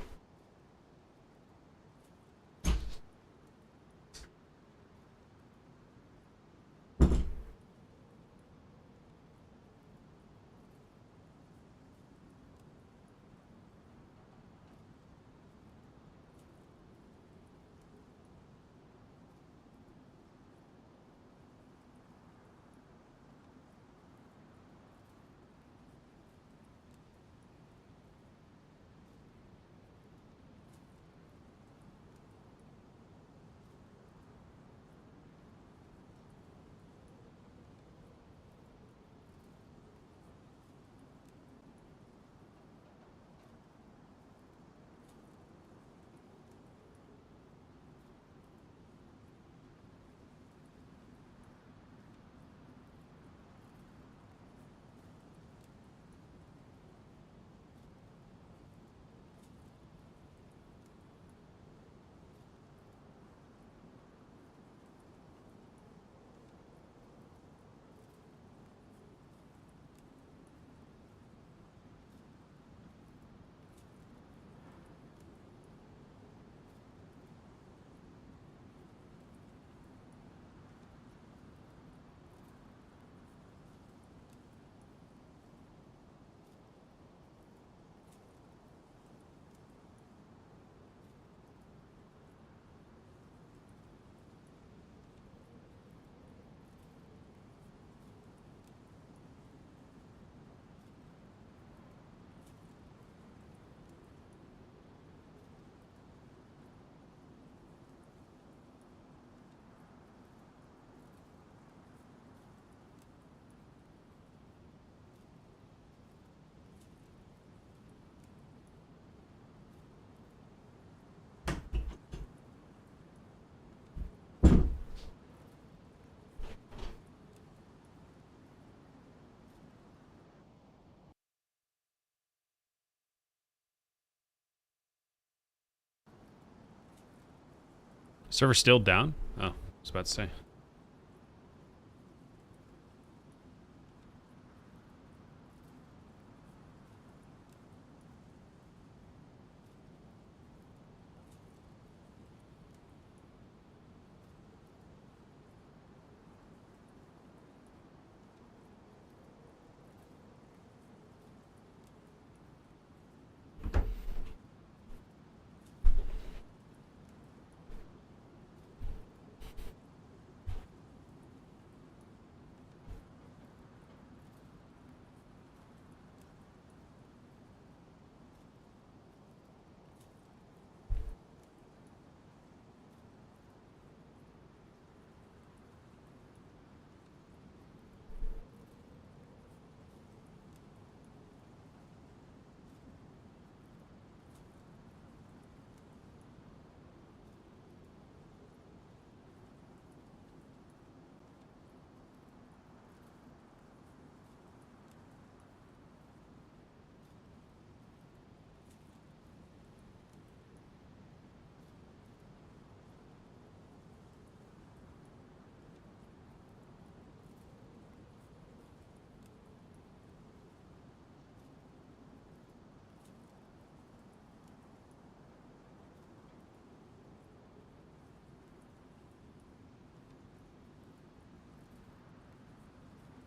Server still down? Oh, I was about to say.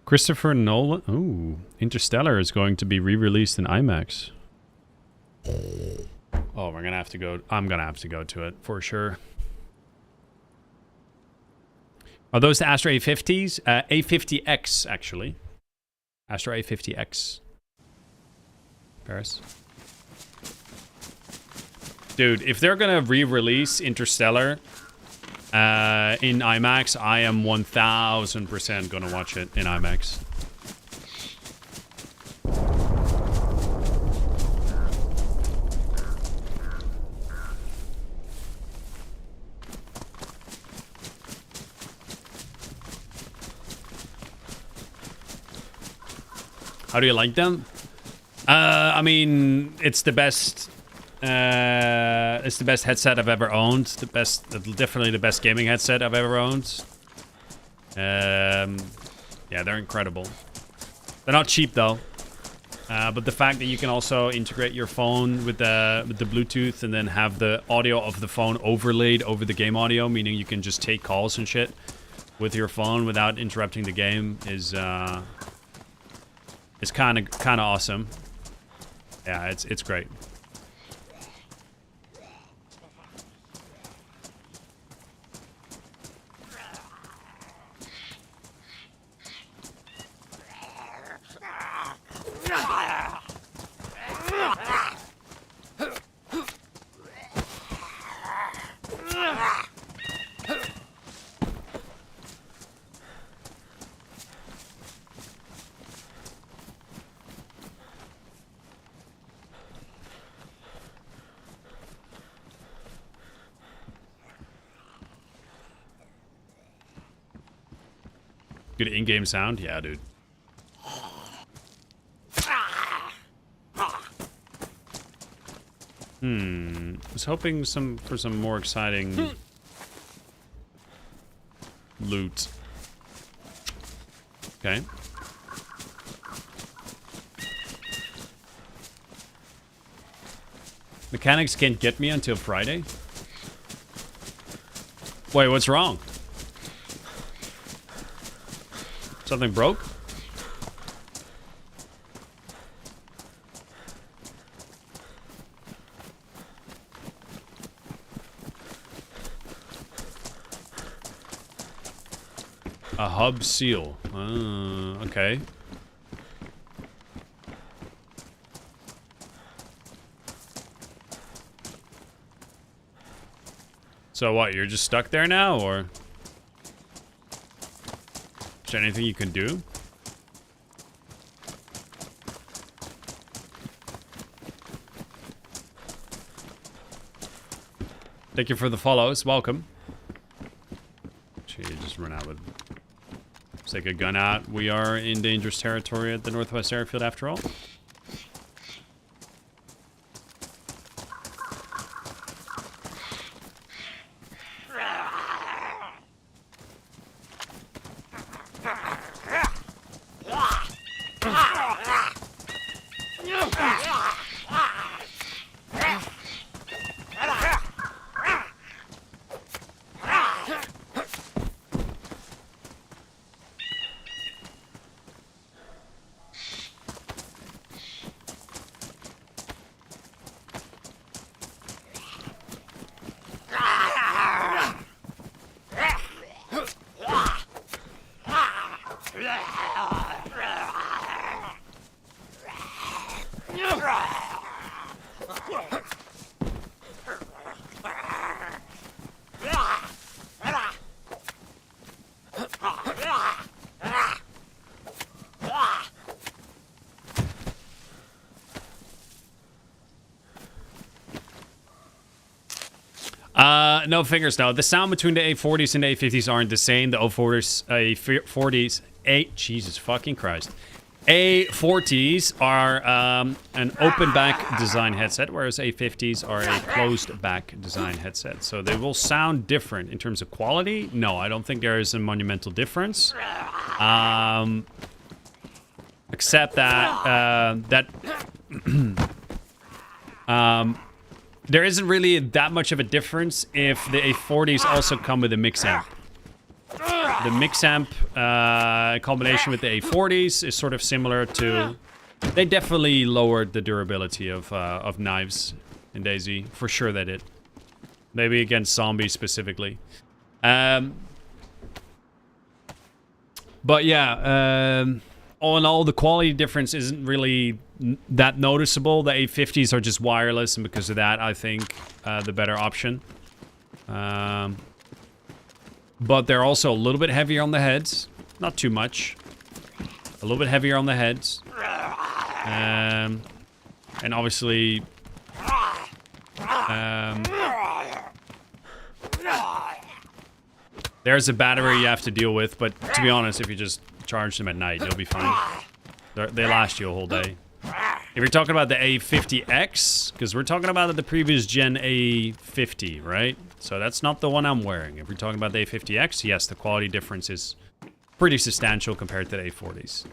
Christopher Nolan. Ooh, Interstellar is going to be re-released in IMAX. Oh, we're gonna have to go. I'm gonna have to go to it for sure. Are those the Astra A50s? A50X actually. Astra A50X. Paris. Dude, if they're gonna re-release Interstellar in IMAX, I am 1000% gonna watch it in IMAX. How do you like them? I mean, it's the best. It's the best headset I've ever owned. Definitely the best gaming headset I've ever owned. Yeah, they're incredible. They're not cheap though. But the fact that you can also integrate your phone with the Bluetooth and then have the audio of the phone overlaid over the game audio, meaning you can just take calls and shit with your phone without interrupting the game, is kind of awesome. Yeah, it's great. Good in-game sound? Yeah, dude. I was hoping for some more exciting loot. Okay. Mechanics can't get me until Friday? Wait, what's wrong? Something broke? A hub seal. Okay. So what, you're just stuck there now, or? Is there anything you can do? Thank you for the follows. Welcome. Gee, just run out with... Take a gun out. We are in dangerous territory at the Northwest Airfield after all. No fingers, no. The sound between the A40s and the A50s aren't the same. The A40s, Jesus fucking Christ. A40s are an open back design headset, whereas A50s are a closed back design headset. So they will sound different in terms of quality. No, I don't think there is a monumental difference. Except that there isn't really that much of a difference if the A40s also come with a mix amp. The mix amp combination with the A40s is sort of similar to... They definitely lowered the durability of knives in DayZ. For sure they did. Maybe against zombies specifically. But yeah, all in all, the quality difference isn't really that noticeable. The A50s are just wireless, and because of that, I think the better option. But they're also a little bit heavier on the heads. Not too much. A little bit heavier on the heads. And obviously... there's a battery you have to deal with, but to be honest, if you just charge them at night, you'll be fine. They last you a whole day. If you're talking about the A50X, because we're talking about the previous gen A50, right? So that's not the one I'm wearing. If we're talking about the A50X, yes, the quality difference is pretty substantial compared to the A40s.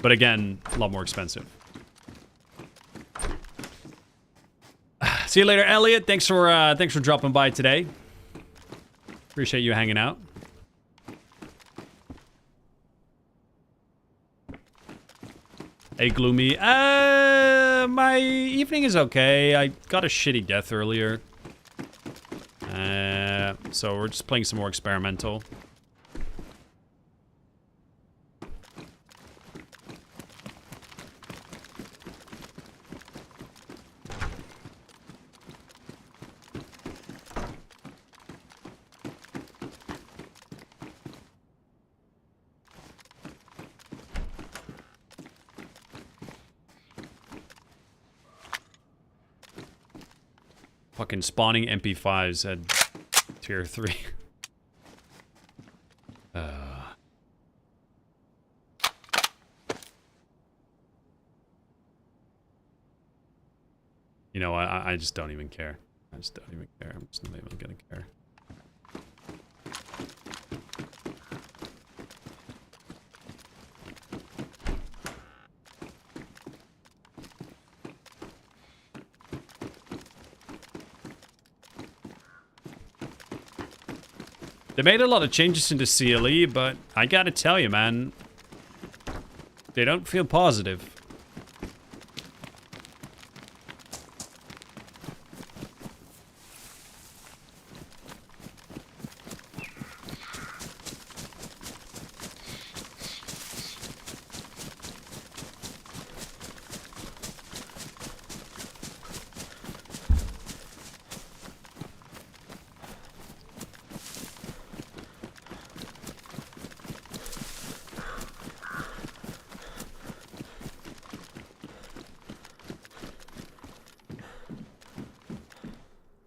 But again, a lot more expensive. See you later, Elliot. Thanks for dropping by today. Appreciate you hanging out. Hey, Gloomy. My evening is okay. I got a shitty death earlier. So we're just playing some more experimental. Fucking spawning MP5s at tier 3. You know, I just don't even care. I just don't even care. I'm just not even gonna care. They made a lot of changes into CLE, but I gotta tell you, man, they don't feel positive.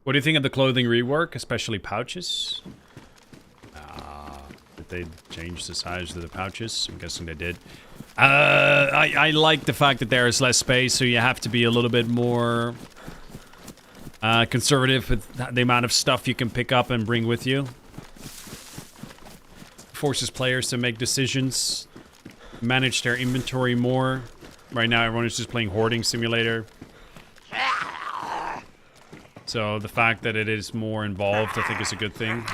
What do you think of the clothing rework, especially pouches? Did they change the size of the pouches? I'm guessing they did. I like the fact that there is less space, so you have to be a little bit more conservative with the amount of stuff you can pick up and bring with you. Forces players to make decisions, manage their inventory more. Right now, everyone is just playing Hoarding Simulator. So the fact that it is more involved, I think, is a good thing.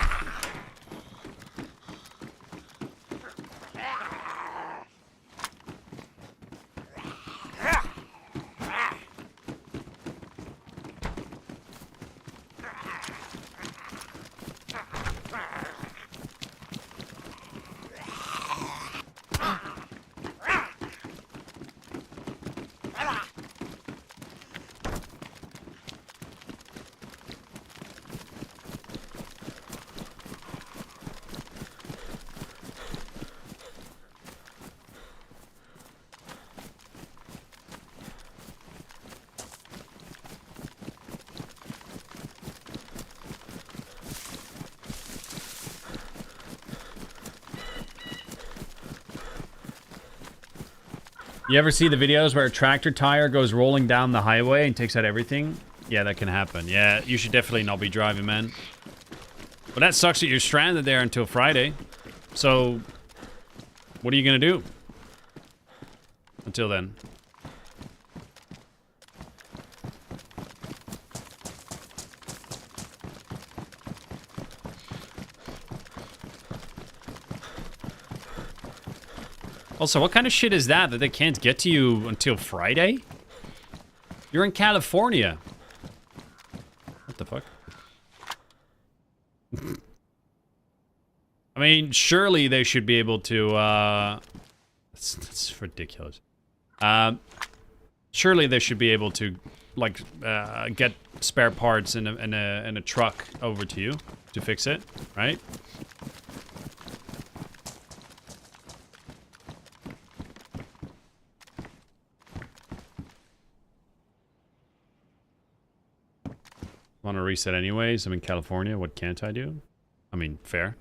You ever see the videos where a tractor tire goes rolling down the highway and takes out everything? Yeah, that can happen. Yeah, you should definitely not be driving, man. But that sucks that you're stranded there until Friday. So, what are you gonna do? Until then. Also, what kind of shit is that they can't get to you until Friday? You're in California. What the fuck? I mean, surely they should be able to, that's ridiculous. Surely they should be able to, like, get spare parts in a truck over to you to fix it, right? Want to reset anyways? I'm in California. What can't I do? I mean, fair.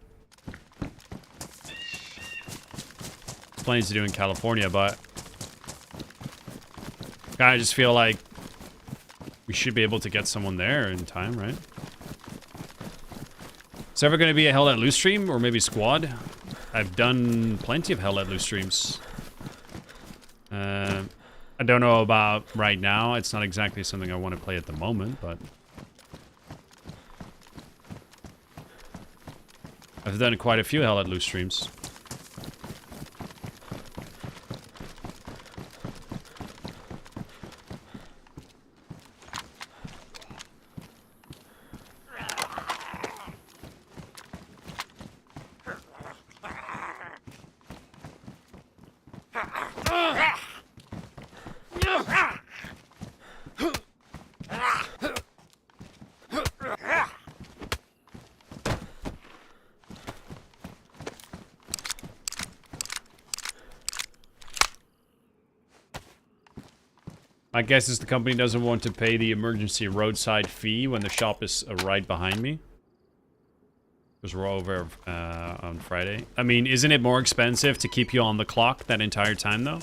Plenty to do in California, but I just feel like we should be able to get someone there in time, right? Is there ever going to be a Hell Let Loose stream or maybe squad? I've done plenty of Hell Let Loose streams. I don't know about right now. It's not exactly something I want to play at the moment, but I've done quite a few Hell Let Loose streams. My guess is the company doesn't want to pay the emergency roadside fee when the shop is right behind me. Because we're over on Friday. I mean, isn't it more expensive to keep you on the clock that entire time, though?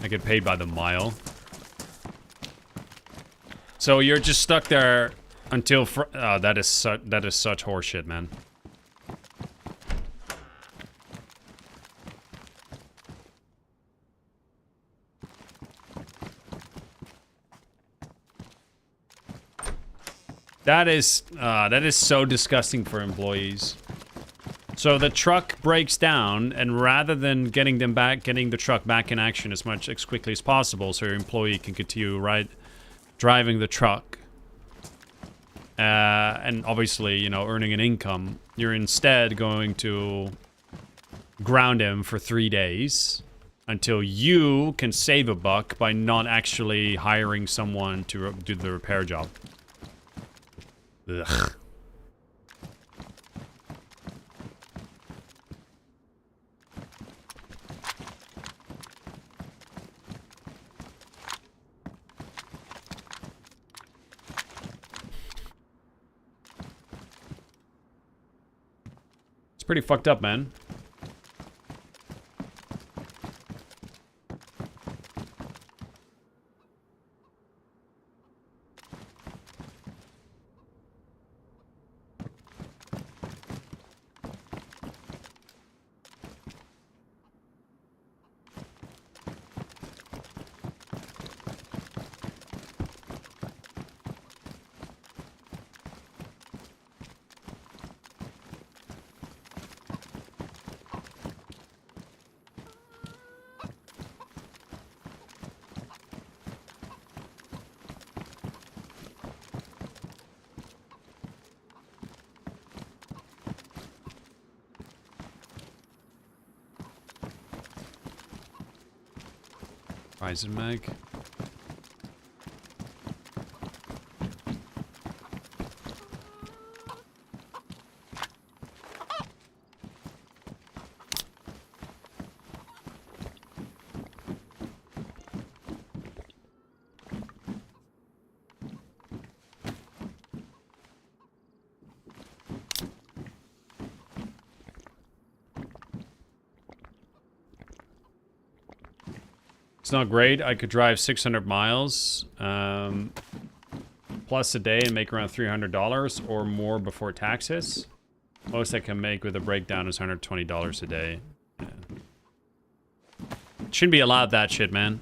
I get paid by the mile. So you're just stuck there until that is such horseshit, man. That is so disgusting for employees. So the truck breaks down, and rather than getting the truck back in action as quickly as possible, so your employee can continue driving the truck, and obviously, you know, earning an income, you're instead going to ground him for 3 days until you can save a buck by not actually hiring someone to do the repair job. Ugh. It's pretty fucked up, man. Mag. It's not great. I could drive 600 miles plus a day and make around $300 or more before taxes. Most I can make with a breakdown is $120 a day. Yeah. Shouldn't be allowed that shit, man.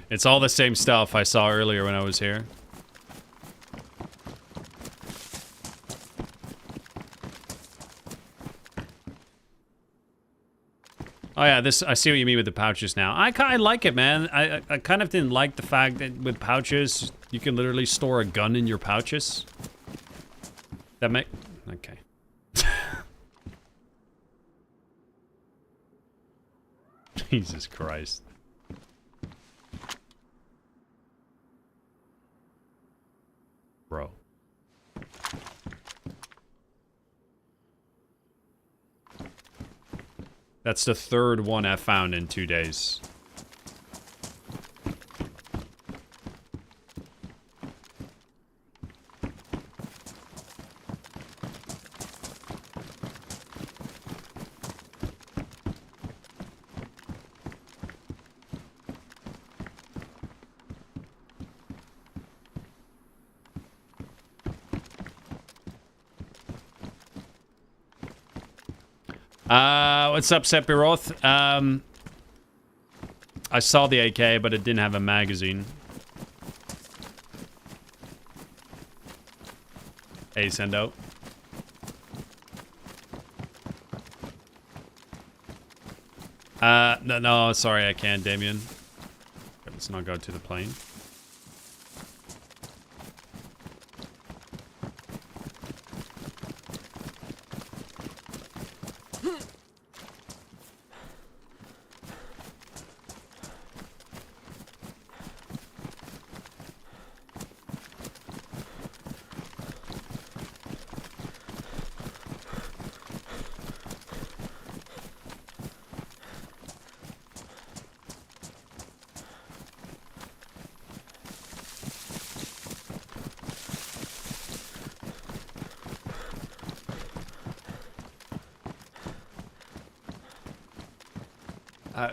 It's all the same stuff I saw earlier when I was here. Oh yeah, this, I see what you mean with the pouches now. I like it, man. I kind of didn't like the fact that with pouches, you can literally store a gun in your pouches. That make... Okay. Jesus Christ. Bro. That's the third one I've found in 2 days. What's up, Sephiroth? I saw the AK, but it didn't have a magazine. Hey, Sendo. No, sorry, I can't, Damien. Let's not go to the plane.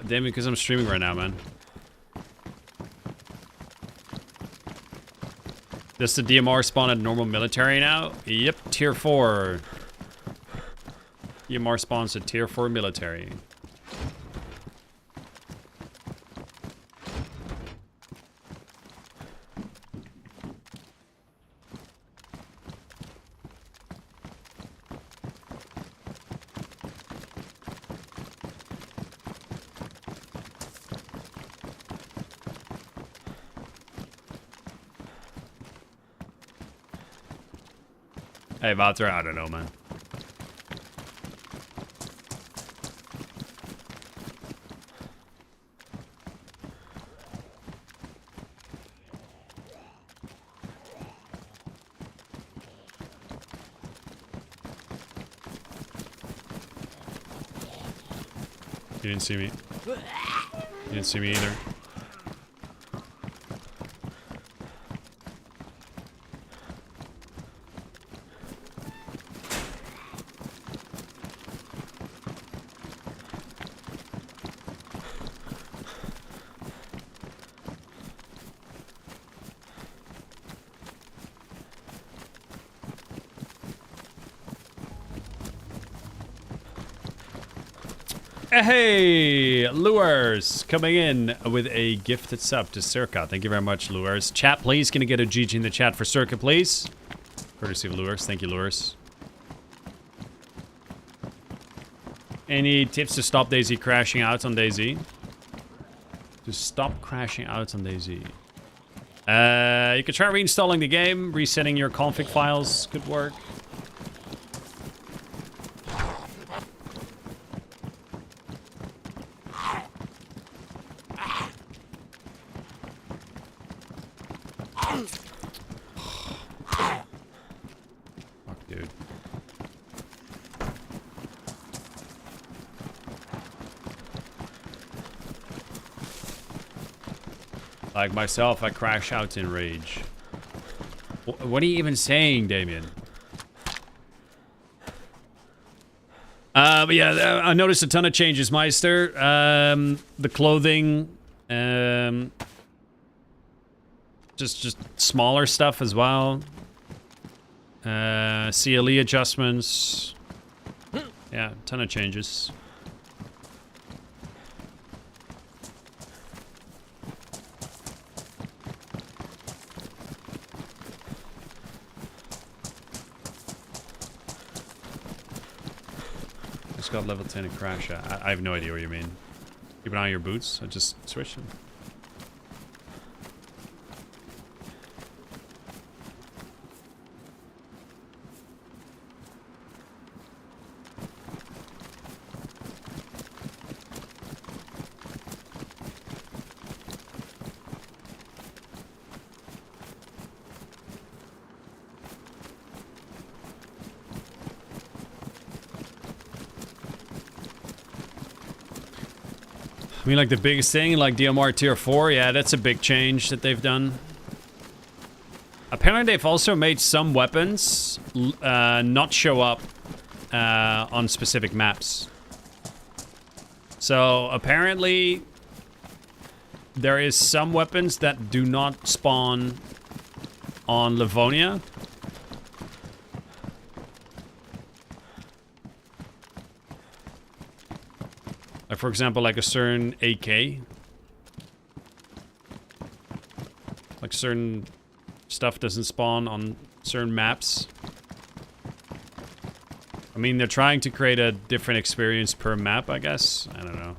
Damn it, because I'm streaming right now, man. Does the DMR spawn at normal military now? Yep, tier 4. DMR spawns at tier 4 military. Hey, Valtteri, I don't know, man. You didn't see me. You didn't see me either. Hey, Lures coming in with a gifted sub to Circa. Thank you very much, Lures. Chat, please. Can I get a GG in the chat for Circa, please? Courtesy of Lures. Thank you, Lures. Any tips to stop DayZ crashing out on DayZ? To stop crashing out on DayZ. You can try reinstalling the game, resetting your config files. Could work. Fuck, dude. Like myself, I crash out in rage. What are you even saying, Damien? But yeah, I noticed a ton of changes, Meister. The clothing, just smaller stuff as well. CLE adjustments. Yeah, ton of changes. Just got level 10 and crash. I have no idea what you mean. Keep an eye on your boots. I just switched them. I mean, like the biggest thing, like DMR Tier 4, yeah, that's a big change that they've done. Apparently, they've also made some weapons not show up on specific maps. So, apparently, there is some weapons that do not spawn on Livonia. Like, for example, like a certain AK. Like certain stuff doesn't spawn on certain maps. I mean, they're trying to create a different experience per map, I guess. I don't know.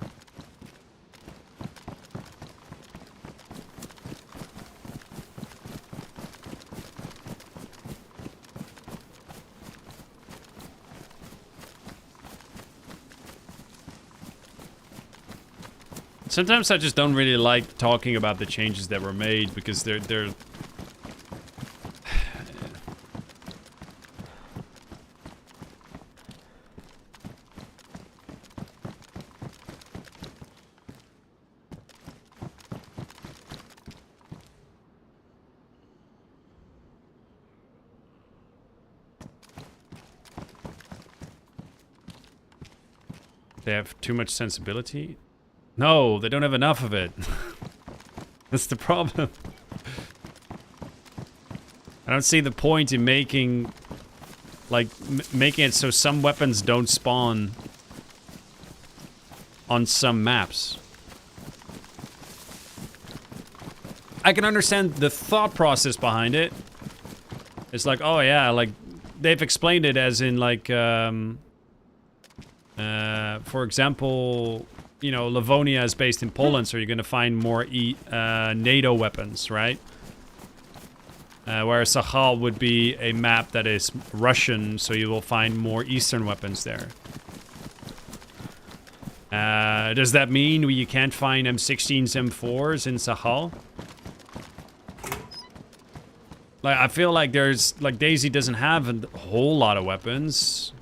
Sometimes I just don't really like talking about the changes that were made because they're they have too much sensibility. No, they don't have enough of it. That's the problem. I don't see the point in making, like, making it so some weapons don't spawn on some maps. I can understand the thought process behind it. It's like, oh yeah, like, they've explained it as in, like, for example, you know, Livonia is based in Poland, so you're going to find more NATO weapons, right? Whereas Sakhal would be a map that is Russian, so you will find more Eastern weapons there. Does that mean you can't find M16s, M4s in Sakhal? Like, I feel like there's, like, DayZ doesn't have a whole lot of weapons.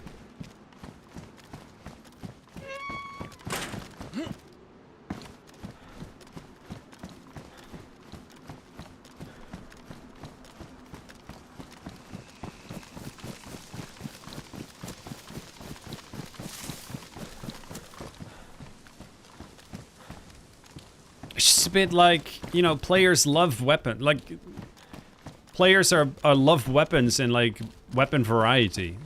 A bit like, you know, players love weapon, like players are love weapons and like weapon variety.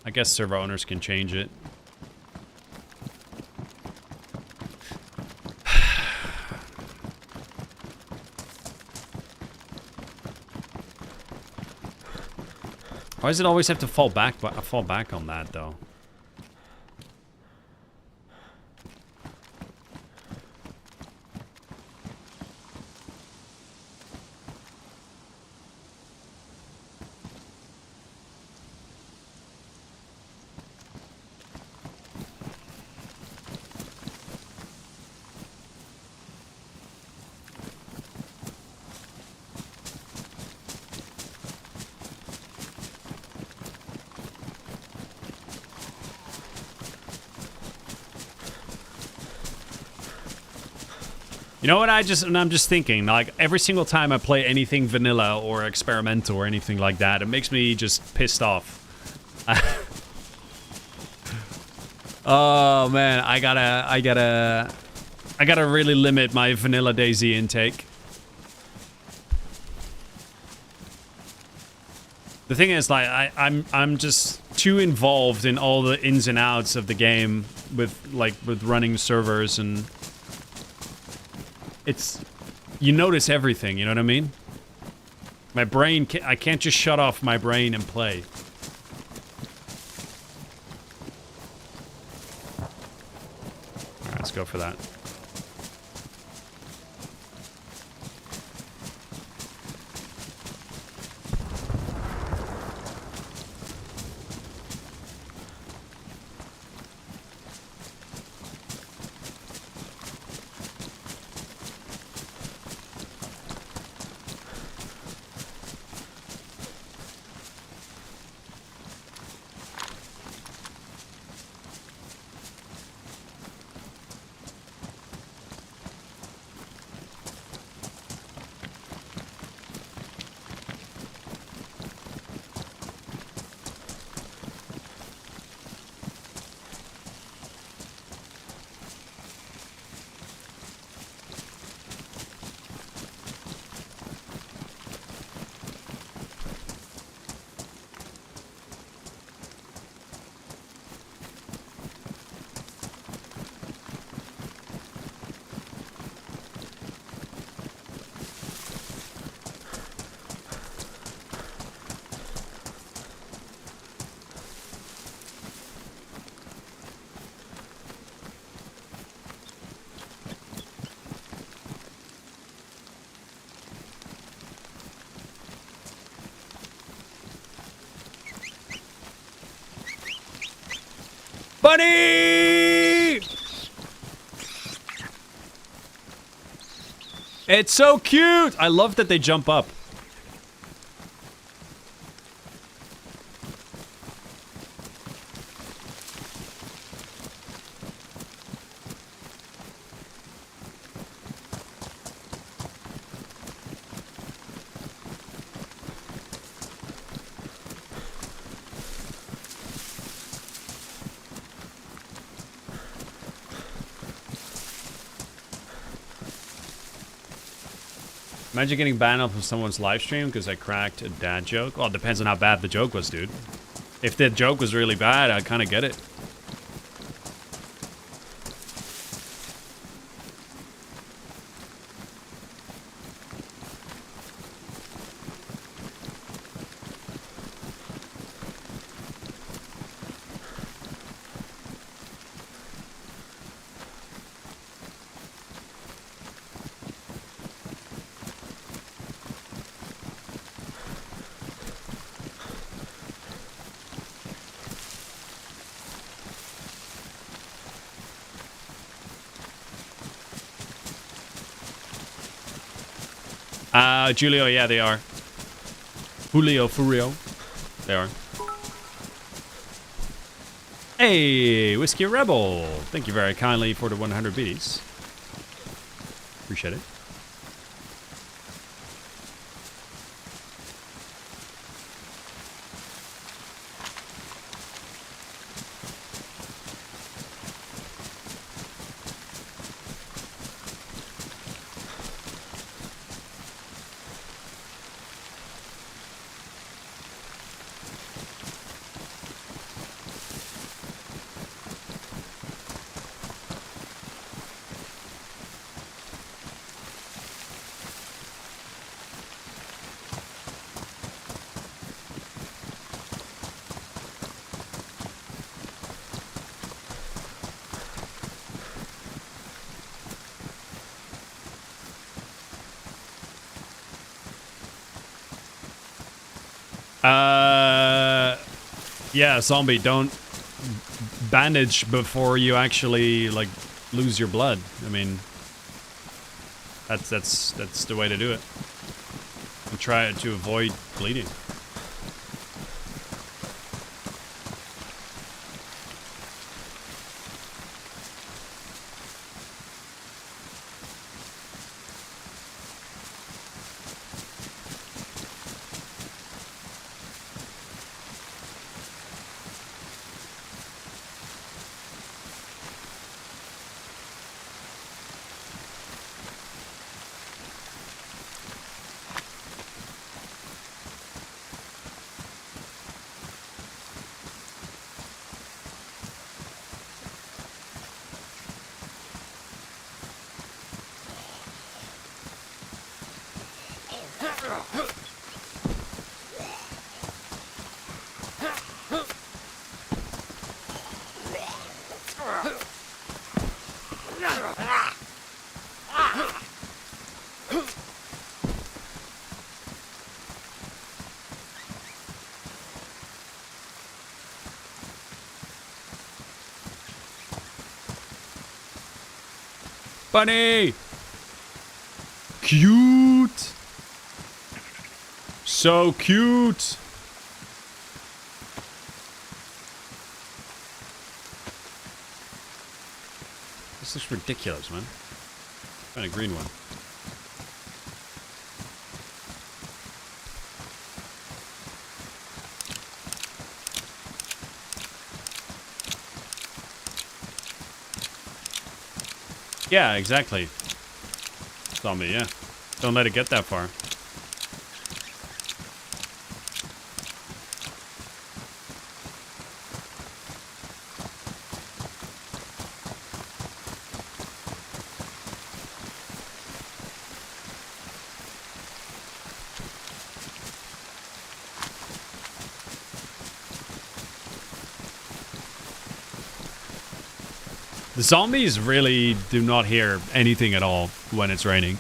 I guess server owners can change it. Why does it always have to fall back on that though? You know what? I'm just thinking, like, every single time I play anything vanilla or experimental or anything like that, it makes me just pissed off. Oh man, I gotta really limit my vanilla DayZ intake. The thing is, like, I'm just too involved in all the ins and outs of the game with running servers, and you notice everything, you know what I mean? My brain, I can't just shut off my brain and play. Alright, let's go for that. Bunny! It's so cute! I love that they jump up. Imagine getting banned off of someone's live stream because I cracked a dad joke. Well, it depends on how bad the joke was, dude. If the joke was really bad, I kind of get it. Julio, yeah, they are. Julio, Furio. They are. Hey, Whiskey Rebel. Thank you very kindly for the 100 biddies. Appreciate it. Yeah, zombie, don't bandage before you actually, like, lose your blood. I mean, that's the way to do it. And try to avoid bleeding. Bunny! Cute! So cute! This looks ridiculous, man. Find a green one. Yeah, exactly. Zombie, yeah. Don't let it get that far. The zombies really do not hear anything at all when it's raining.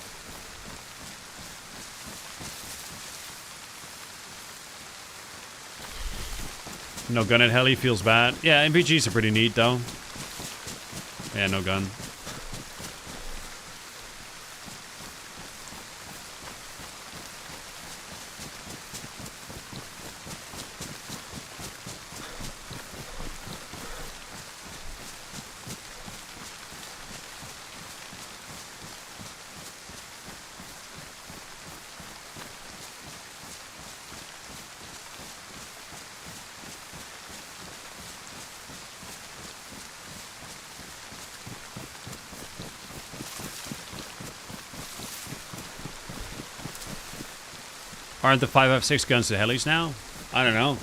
No gun at heli feels bad. Yeah, MPGs are pretty neat though. Yeah, no gun. Aren't the 5.56 guns the helis now? I don't know.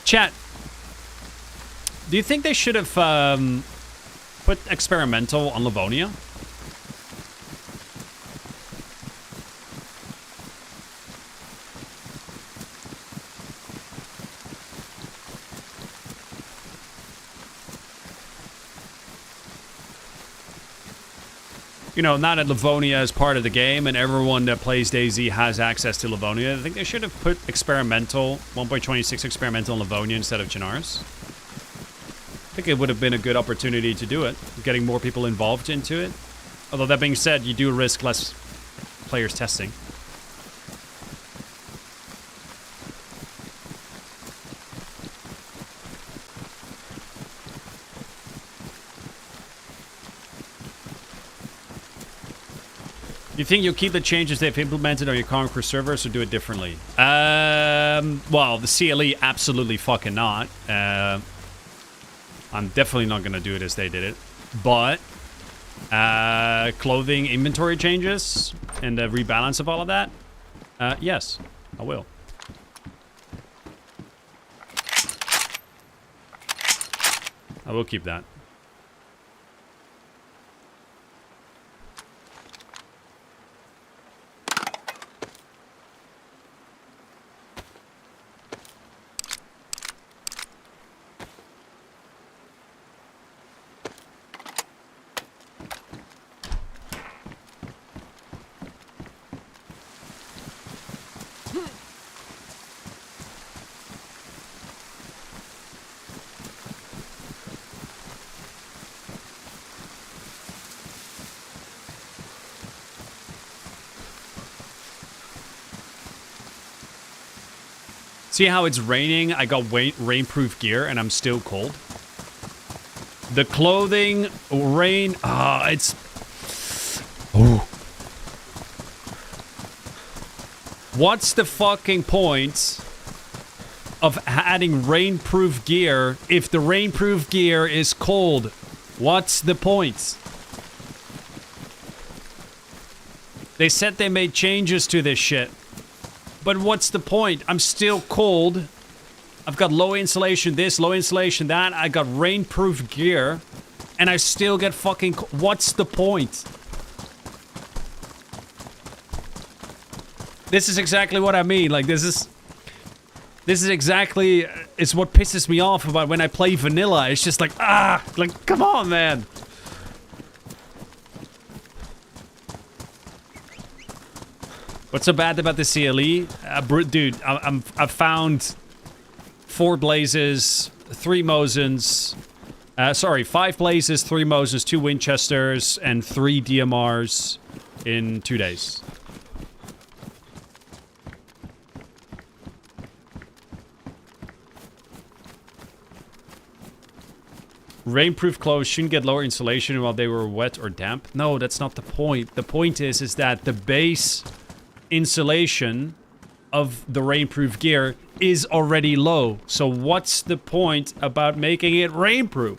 Chat, do you think they should have put experimental on Livonia? You know, now that Livonia is part of the game and everyone that plays DayZ has access to Livonia, I think they should have put experimental, 1.26 experimental in Livonia instead of Chernarus. I think it would have been a good opportunity to do it, getting more people involved into it. Although that being said, you do risk less players testing. You think you'll keep the changes they've implemented on your Conqueror servers or do it differently? Well, the CLE, absolutely fucking not. I'm definitely not going to do it as they did it. But clothing inventory changes and the rebalance of all of that, yes, I will. I will keep that. See how it's raining? I got rainproof gear and I'm still cold. The clothing, rain, it's... Oh. What's the fucking point of adding rainproof gear if the rainproof gear is cold? What's the point? They said they made changes to this shit. But what's the point? I'm still cold. I've got low insulation this, low insulation that. I got rainproof gear. And I still get fucking... What's the point? This is exactly what I mean. Like, this is exactly... It's what pisses me off about when I play vanilla. It's just like, like, come on, man. What's so bad about the CLE? Dude, I've found 4 blazes, 3 Mosins... sorry, 5 blazes, 3 Mosins, 2 Winchesters, and 3 DMRs in 2 days. Rainproof clothes shouldn't get lower insulation while they were wet or damp. No, that's not the point. The point is that the base insulation of the rainproof gear is already low. So what's the point about making it rainproof?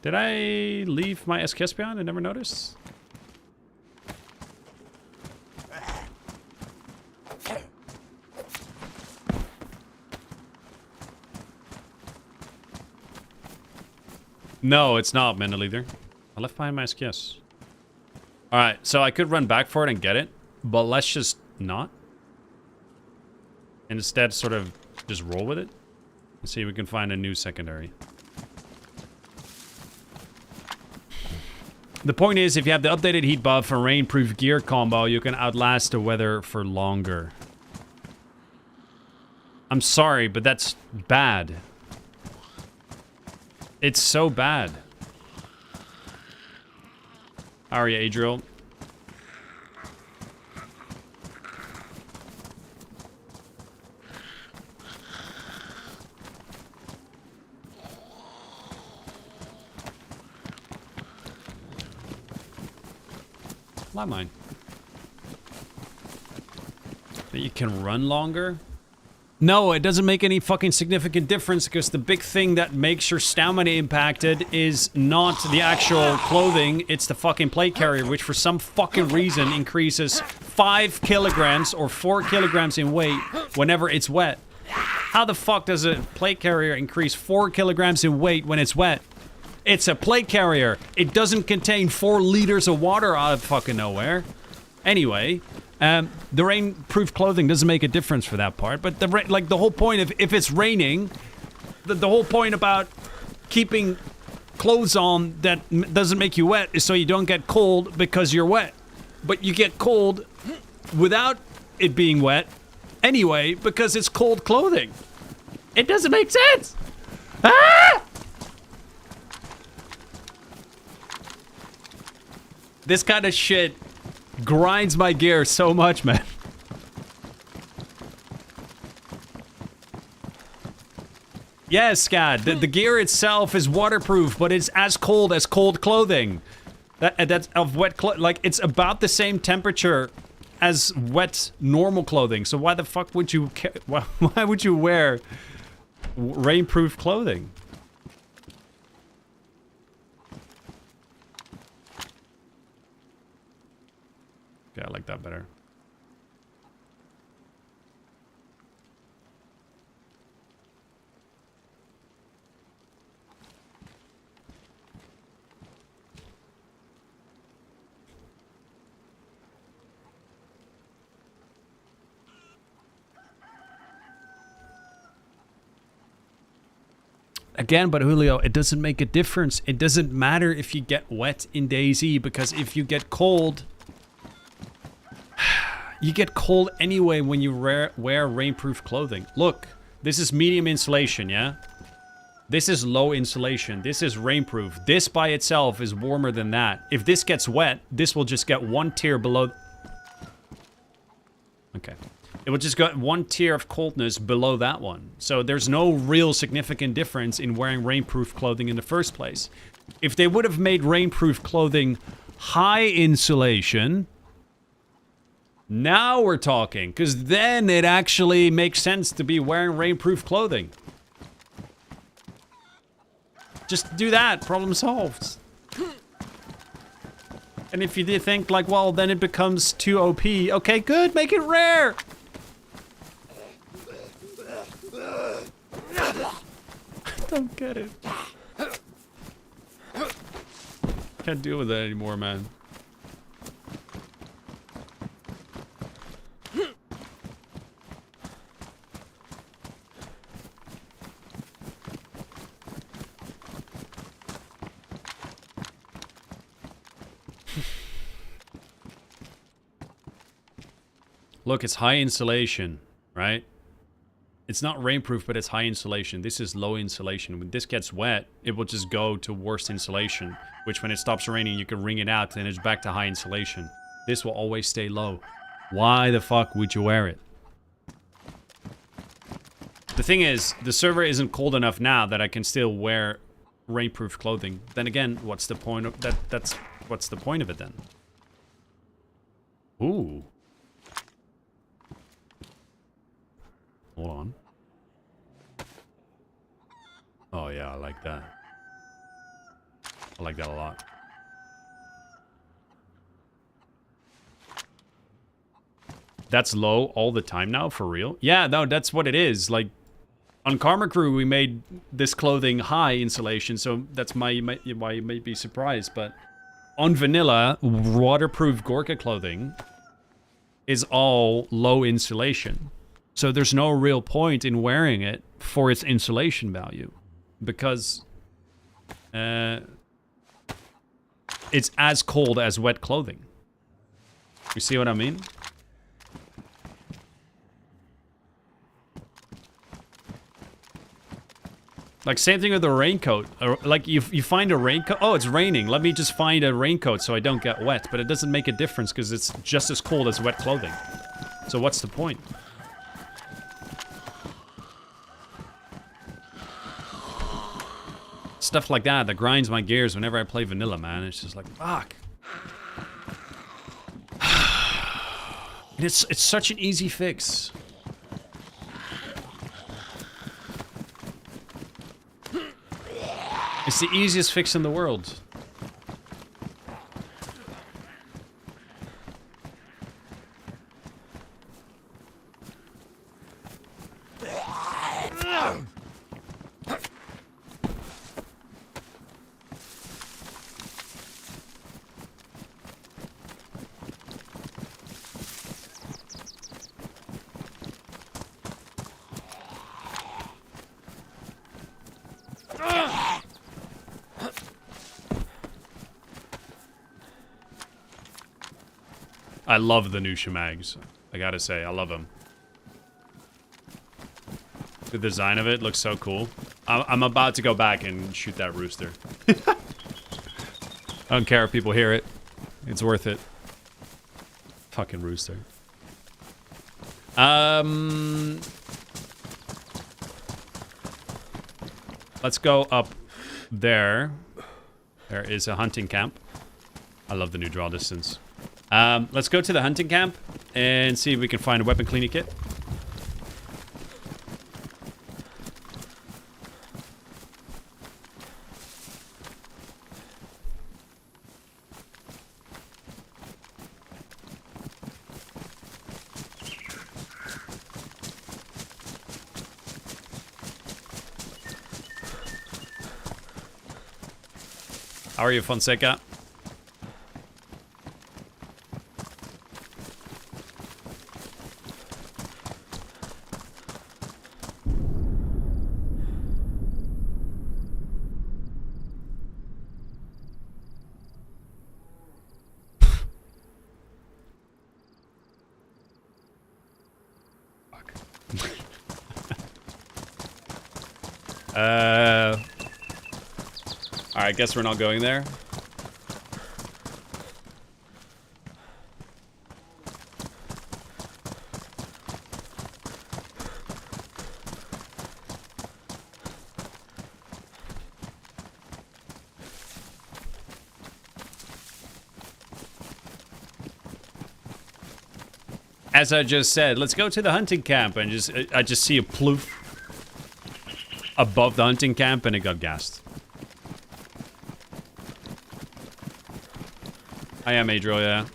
Did I leave my SKS behind and never noticed? No, it's not Mental Leader. I left behind my SKS. Alright, so I could run back for it and get it, but let's just not. And instead sort of just roll with it. And see if we can find a new secondary. The point is, if you have the updated heat buff and rainproof gear combo, you can outlast the weather for longer. I'm sorry, but that's bad. It's so bad. How are you, Adriel? Landmine. That you can run longer? No, it doesn't make any fucking significant difference because the big thing that makes your stamina impacted is not the actual clothing, it's the fucking plate carrier, which for some fucking reason increases 5 kilograms or 4 kilograms in weight whenever it's wet. How the fuck does a plate carrier increase 4 kilograms in weight when it's wet? It's a plate carrier. It doesn't contain 4 liters of water out of fucking nowhere. Anyway, the rainproof clothing doesn't make a difference for that part. But the whole point of if it's raining, the whole point about keeping clothes on that doesn't make you wet is so you don't get cold because you're wet. But you get cold without it being wet anyway because it's cold clothing. It doesn't make sense. Ah! This kind of shit grinds my gear so much, man. Yes, Scott, the gear itself is waterproof, but it's as cold clothing. That's of wet clothing. Like, it's about the same temperature as wet normal clothing. So why the fuck would you why would you wear rainproof clothing? Yeah, I like that better. Again, but Julio, it doesn't make a difference. It doesn't matter if you get wet in DayZ, because if you get cold... You get cold anyway when you wear rainproof clothing. Look, this is medium insulation, yeah? This is low insulation. This is rainproof. This by itself is warmer than that. If this gets wet, this will just get 1 tier below... Okay. It will just got one tier of coldness below that one. So there's no real significant difference in wearing rainproof clothing in the first place. If they would have made rainproof clothing high insulation, now we're talking. Because then it actually makes sense to be wearing rainproof clothing. Just do that. Problem solved. And if you did think like, well, then it becomes too OP. Okay, good. Make it rare. I don't get it. Can't deal with that anymore, man. Look, it's high insulation, right? It's not rainproof, but it's high insulation. This is low insulation. When this gets wet, it will just go to worst insulation, which when it stops raining, you can wring it out, and it's back to high insulation. This will always stay low. Why the fuck would you wear it? The thing is, the server isn't cold enough now that I can still wear rainproof clothing. Then again, what's the point of that? What's the point of it then? Ooh. Hold on. Oh yeah, I like that. I like that a lot. That's low all the time now, for real? Yeah, no, that's what it is. Like, on Karma Crew, we made this clothing high insulation, so that's why you may be surprised. But on vanilla, waterproof Gorka clothing is all low insulation. So there's no real point in wearing it for its insulation value. Because it's as cold as wet clothing. You see what I mean? Like, same thing with the raincoat. Or, like, you find a raincoat. Oh, it's raining. Let me just find a raincoat so I don't get wet. But it doesn't make a difference because it's just as cold as wet clothing. So what's the point? Stuff like that grinds my gears whenever I play vanilla, man. It's just like, fuck. And it's such an easy fix. It's the easiest fix in the world. I love the new shemags. I gotta say, I love them. The design of it looks so cool. I'm about to go back and shoot that rooster. I don't care if people hear it. It's worth it. Fucking rooster. Let's go up there. There is a hunting camp. I love the new draw distance. Let's go to the hunting camp and see if we can find a weapon cleaning kit. How are you, Fonseca? Alright, I guess we're not going there. as I just said, let's go to the hunting camp, and I just see a ploof above the hunting camp, and it got gassed. I am Adriel, yeah.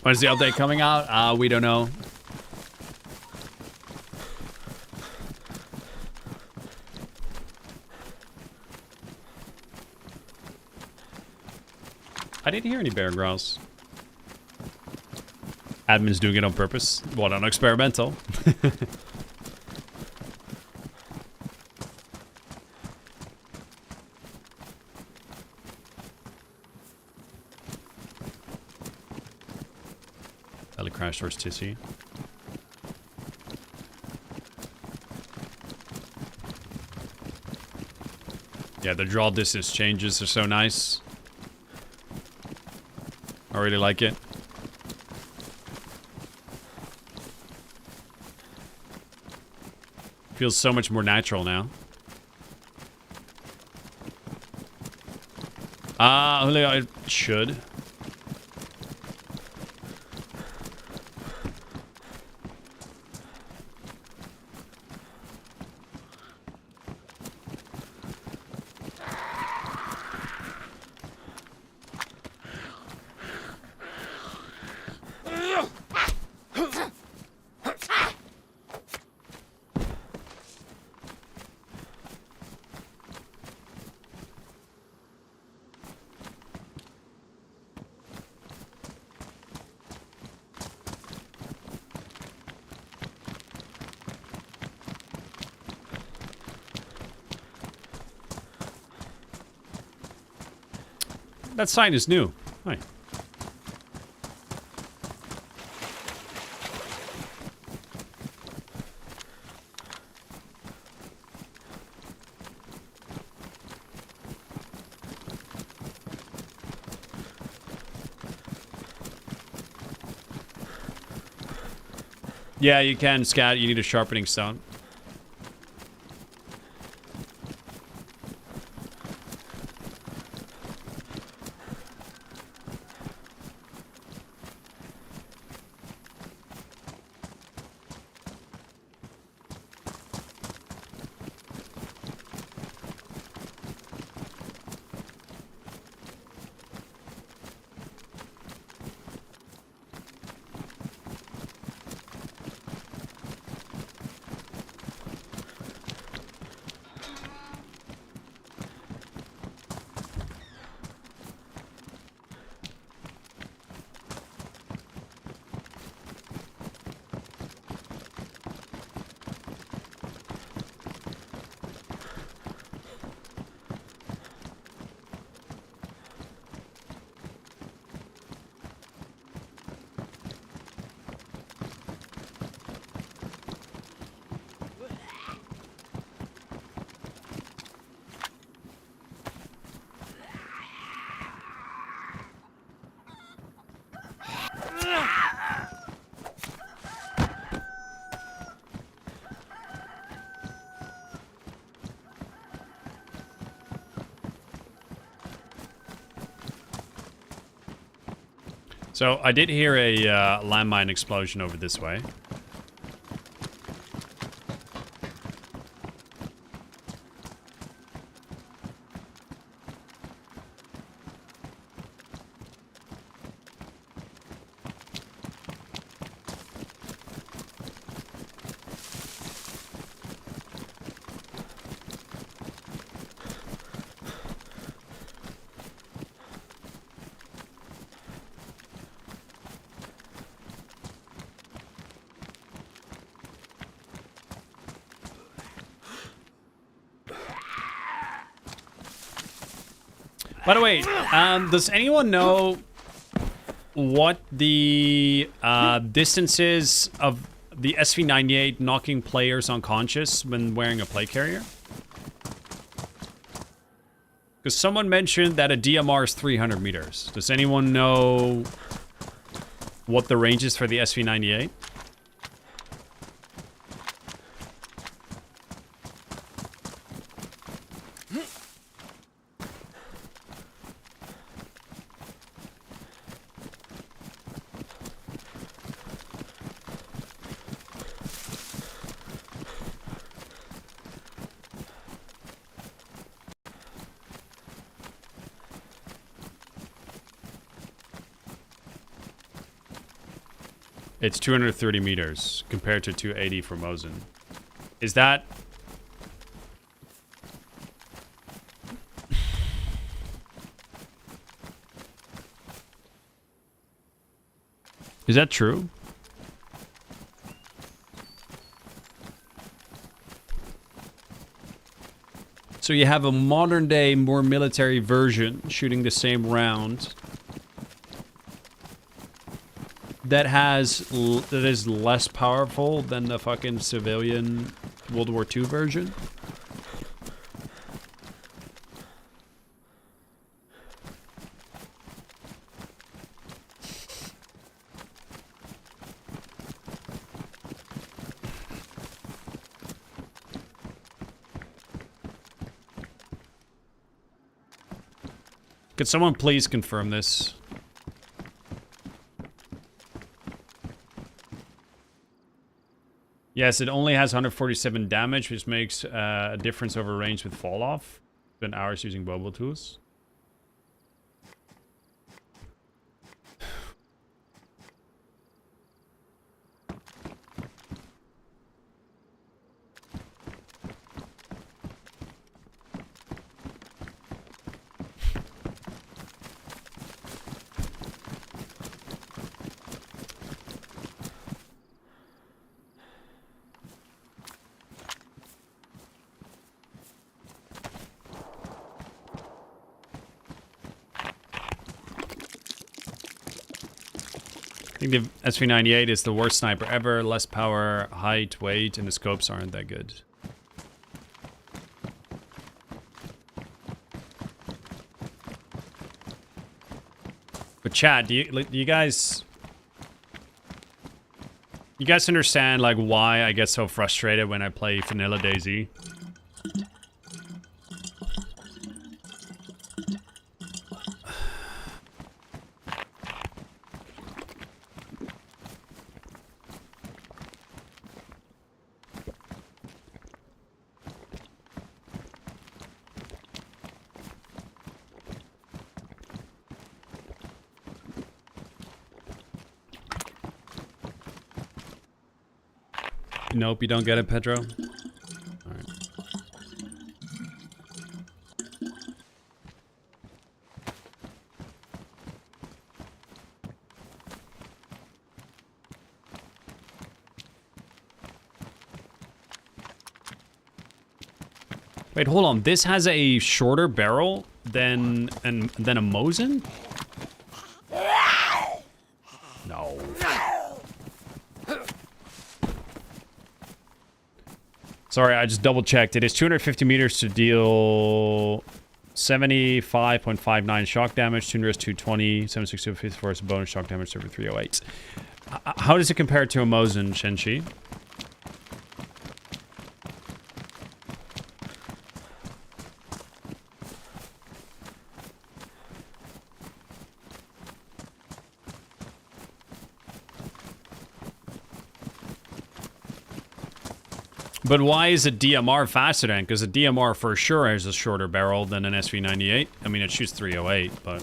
When's the update coming out? We don't know. I didn't hear any bear growls. Admin's doing it on purpose. What, on experimental? Belly crash towards Tissy. Yeah, the draw distance changes are so nice. I really like it. Feels so much more natural now. Julio, it should. That sign is new. Hi. Yeah, you can scat. You need a sharpening stone. So I did hear a landmine explosion over this way. By the way, does anyone know what the distance is of the SV98 knocking players unconscious when wearing a plate carrier? Because someone mentioned that a DMR is 300 meters. Does anyone know what the range is for the SV98? It's 230 meters compared to 280 for Mosin. Is that... Is that true? So you have a modern day, more military version shooting the same round that is less powerful than the fucking civilian World War II version. Could someone please confirm this? Yes, it only has 147 damage, which makes a difference over range with fall off than ours using mobile tools. I think the SV98 is the worst sniper ever. Less power, height, weight, and the scopes aren't that good. But chat, do you guys understand like why I get so frustrated when I play vanilla DayZ? Nope, you don't get it, Pedro? Alright. Wait, hold on. This has a shorter barrel than a Mosin? No. Sorry, I just double checked. It is 250 meters to deal 75.59 shock damage. Tuner is 220, 76254 is bonus shock damage over 308. How does it compare to a Mosin, Shenshi? But why is a DMR faster then? Because a DMR for sure has a shorter barrel than an SV98. I mean, it shoots 308, but...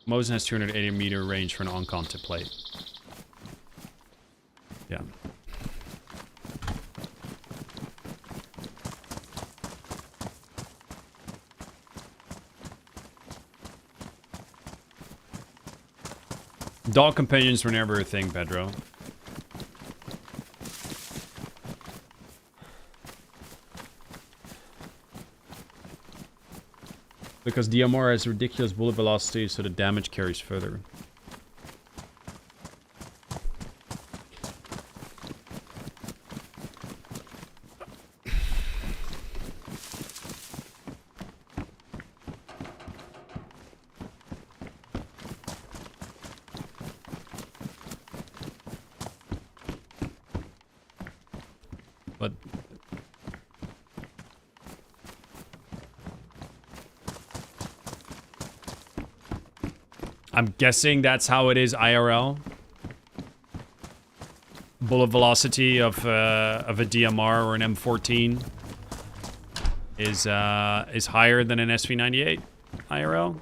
Mosin has 280 meter range for an on-content plate. Yeah. Dog companions were never a thing, Pedro. Because DMR has ridiculous bullet velocity, so the damage carries further. But I'm guessing that's how it is IRL. Bullet velocity of a DMR or an M14 is higher than an SV98 IRL.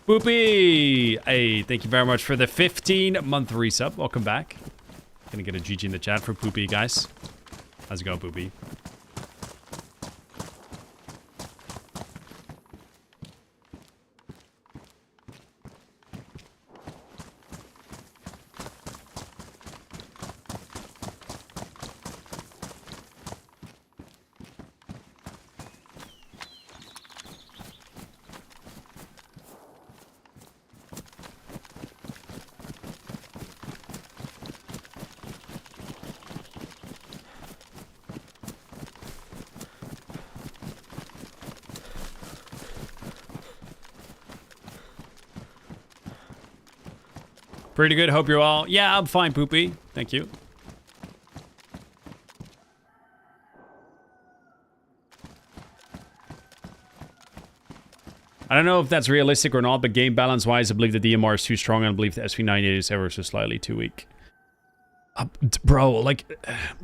Boopy! Hey, thank you very much for the 15-month resub. Welcome back. Gonna get a GG in the chat for Poopy, guys. How's it going, Poopy? Pretty good. Hope you're all. Yeah, I'm fine, Poopy. Thank you. I don't know if that's realistic or not, but game balance wise, I believe the DMR is too strong, and I believe the SV98 is ever so slightly too weak. Bro, like,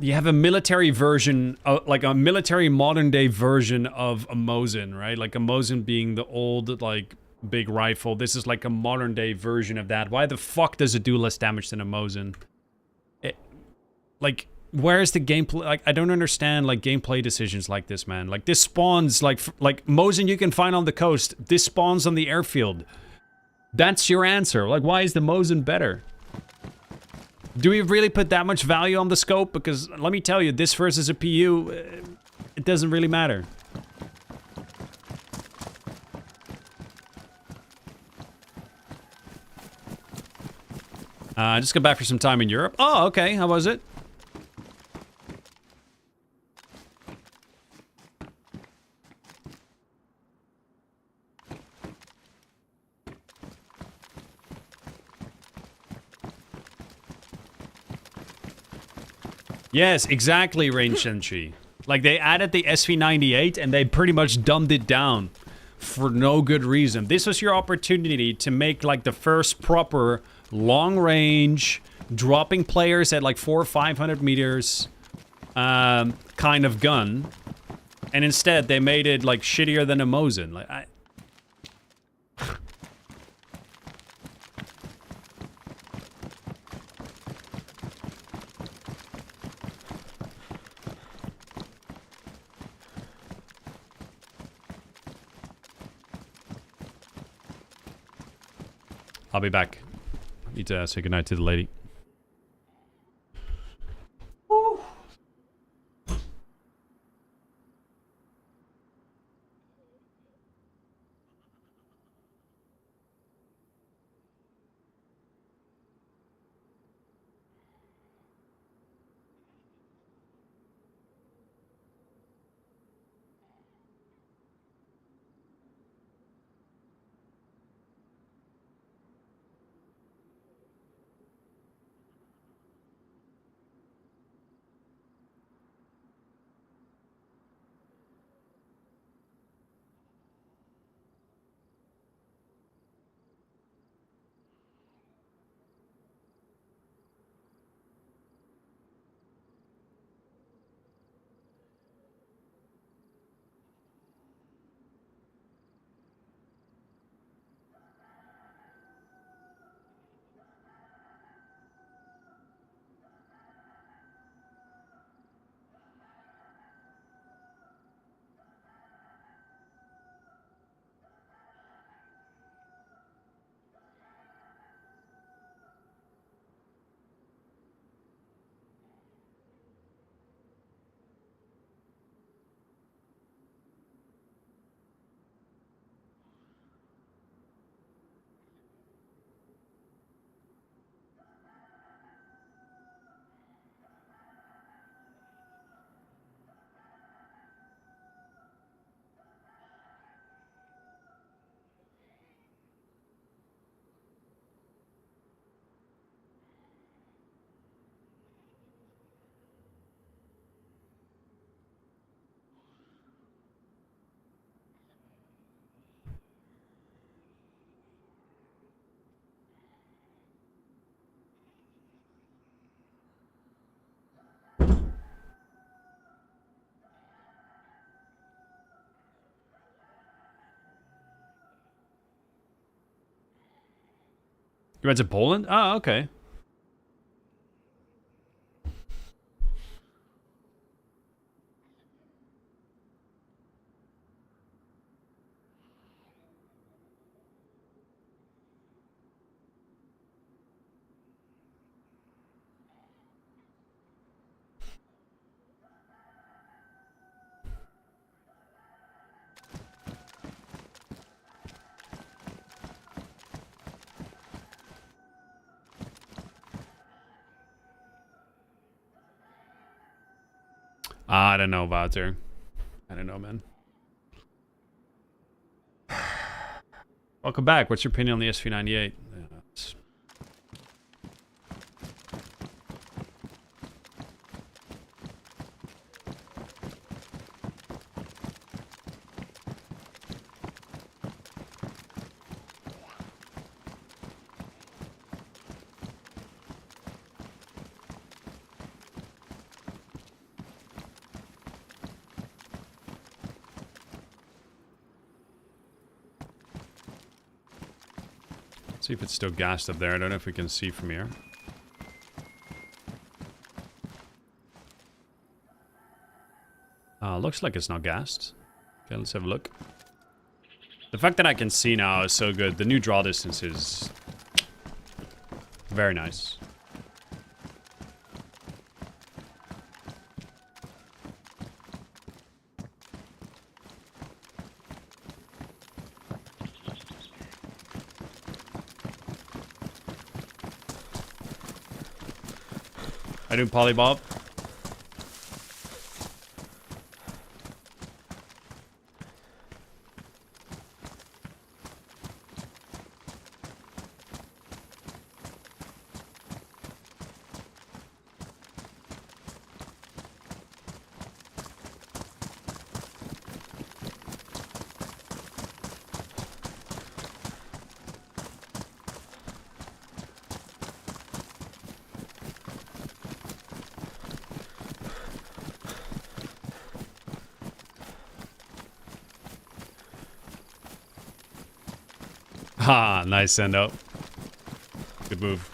you have a military version, like a military modern day version of a Mosin, right? Like a Mosin being the old, like, big rifle. This is like a modern day version of that. Why the fuck does it do less damage than a Mosin? Like, where is the gameplay? Like, I don't understand, like, gameplay decisions like this, man. Like, this spawns, like Mosin you can find on the coast. This spawns on the airfield. That's your answer. Like, why is the Mosin better? Do we really put that much value on the scope? Because, let me tell you, this versus a PU, it doesn't really matter. I just got back for some time in Europe. Oh, okay. How was it? Yes, exactly, Rain Shenchi. Like, they added the SV98 and they pretty much dumbed it down for no good reason. This was your opportunity to make, like, the first proper long range, dropping players at like 400 or 500 meters kind of gun. And instead, they made it, like, shittier than a Mosin. Like, I'll be back. Need to say goodnight to the lady. You went to Poland? Oh, okay. I don't know, Wouter. I don't know, man. Welcome back. What's your opinion on the SV98? See if it's still gassed up there. I don't know if we can see from here. Looks like it's not gassed. Okay, let's have a look. The fact that I can see now is so good. The new draw distance is very nice. I do Polybob. Ha, nice send up. Good move.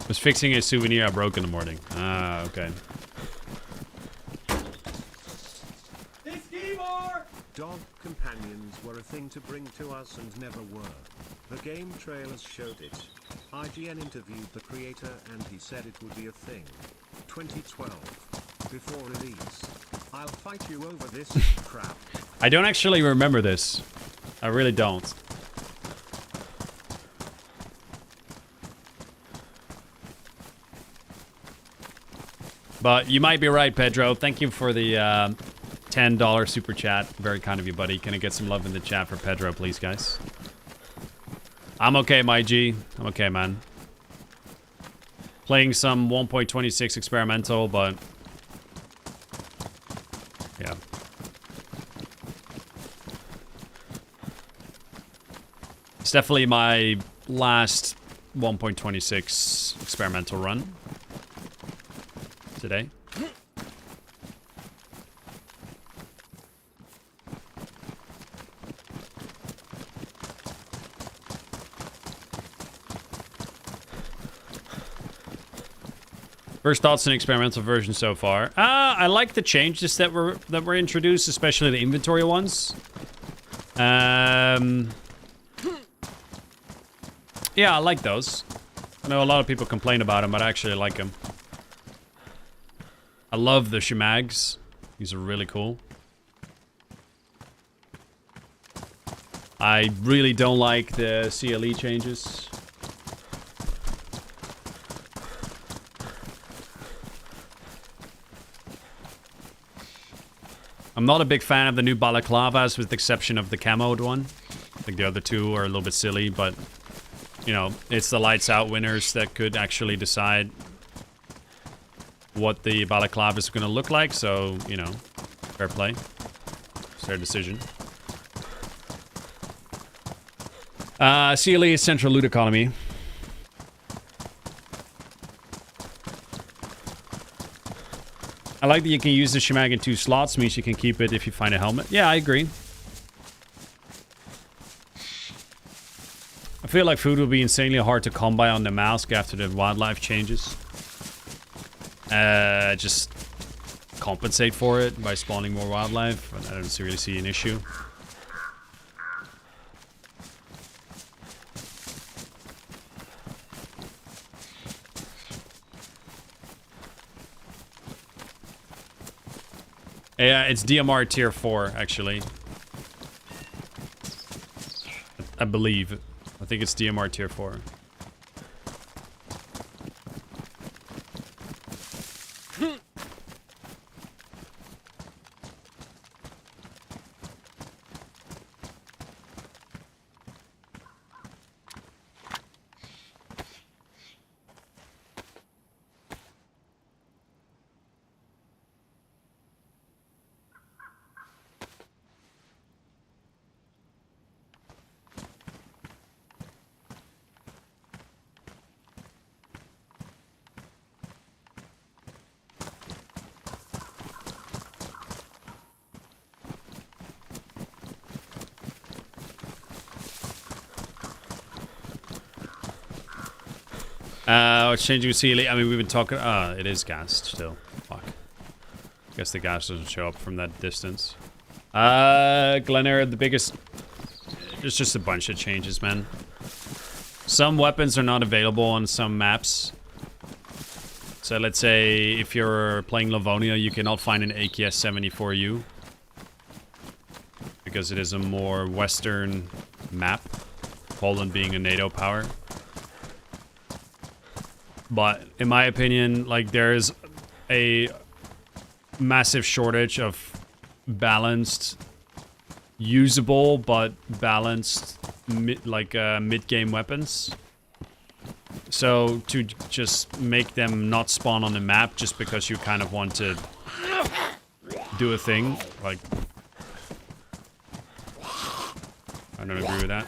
Was fixing a souvenir I broke in the morning. Ah, okay. Dog companions were a thing to bring to us and never were. The game trailers showed it. IGN interviewed the creator and he said it would be a thing. 2012. Before release. I'll fight you over this crap. I don't actually remember this. I really don't. But you might be right, Pedro. Thank you for the $10 super chat. Very kind of you, buddy. Can I get some love in the chat for Pedro, please, guys? I'm okay, my G. I'm okay, man. Playing some 1.26 experimental, but... yeah. It's definitely my last 1.26 experimental run. Today. First thoughts on experimental version so far. I like the changes that were introduced, especially the inventory ones. Yeah, I like those. I know a lot of people complain about them, but I actually like them. I love the shemags. These are really cool. I really don't like the CLE changes. I'm not a big fan of the new balaclavas, with the exception of the camoed one. I think the other two are a little bit silly, but, you know, it's the lights out winners that could actually decide what the balaclava is going to look like, so, you know, fair play. It's their decision. CLE is central loot economy. I like that you can use the shemag in 2 slots, means you can keep it if you find a helmet. Yeah, I agree. I feel like food will be insanely hard to come by on the mask after the wildlife changes. Just compensate for it by spawning more wildlife. I don't really see an issue. Yeah, it's DMR tier 4, actually. I believe. I think it's DMR tier 4. It's changing with CLE. I mean, we've been talking... it is gassed still. Fuck. Guess the gas doesn't show up from that distance. Glenair, the biggest... There's just a bunch of changes, man. Some weapons are not available on some maps. So let's say if you're playing Livonia, you cannot find an AKS-74U. Because it is a more western map. Poland being a NATO power. But in my opinion, like, there's a massive shortage of balanced, usable but balanced mid-game weapons. So to just make them not spawn on the map just because you kind of want to do a thing, like, I don't agree with that.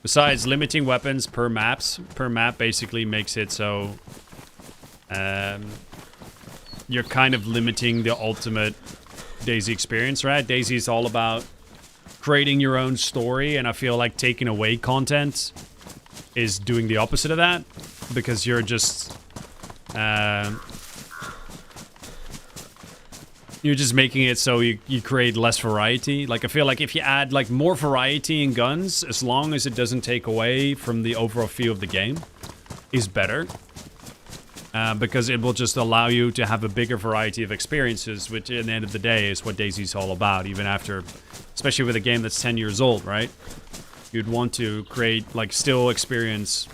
Besides, limiting weapons per map basically makes it so you're kind of limiting the ultimate DayZ experience, right? DayZ is all about creating your own story, and I feel like taking away content is doing the opposite of that, because you're just making it so you create less variety. Like, I feel like if you add, like, more variety in guns, as long as it doesn't take away from the overall feel of the game, is better. Because it will just allow you to have a bigger variety of experiences, which, at the end of the day, is what DayZ's all about, even after... Especially with a game that's 10 years old, right? You'd want to create, like, still experience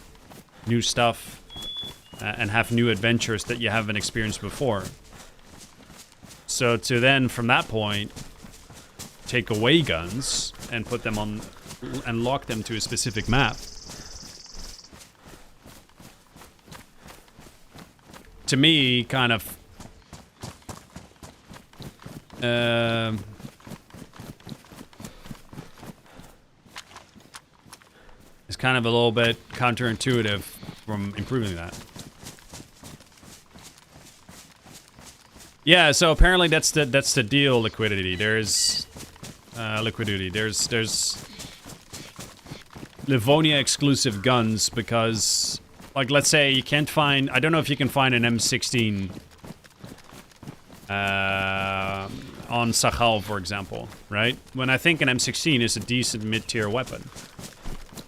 new stuff and have new adventures that you haven't experienced before. So to then, from that point, take away guns and put them on and lock them to a specific map. To me, kind of it's kind of a little bit counterintuitive from improving that. Yeah, so apparently that's the deal. Liquidity. There's Livonia exclusive guns, because like, let's say you can't find... I don't know if you can find an M16 on Sakhal, for example, right? When I think an M16 is a decent mid-tier weapon.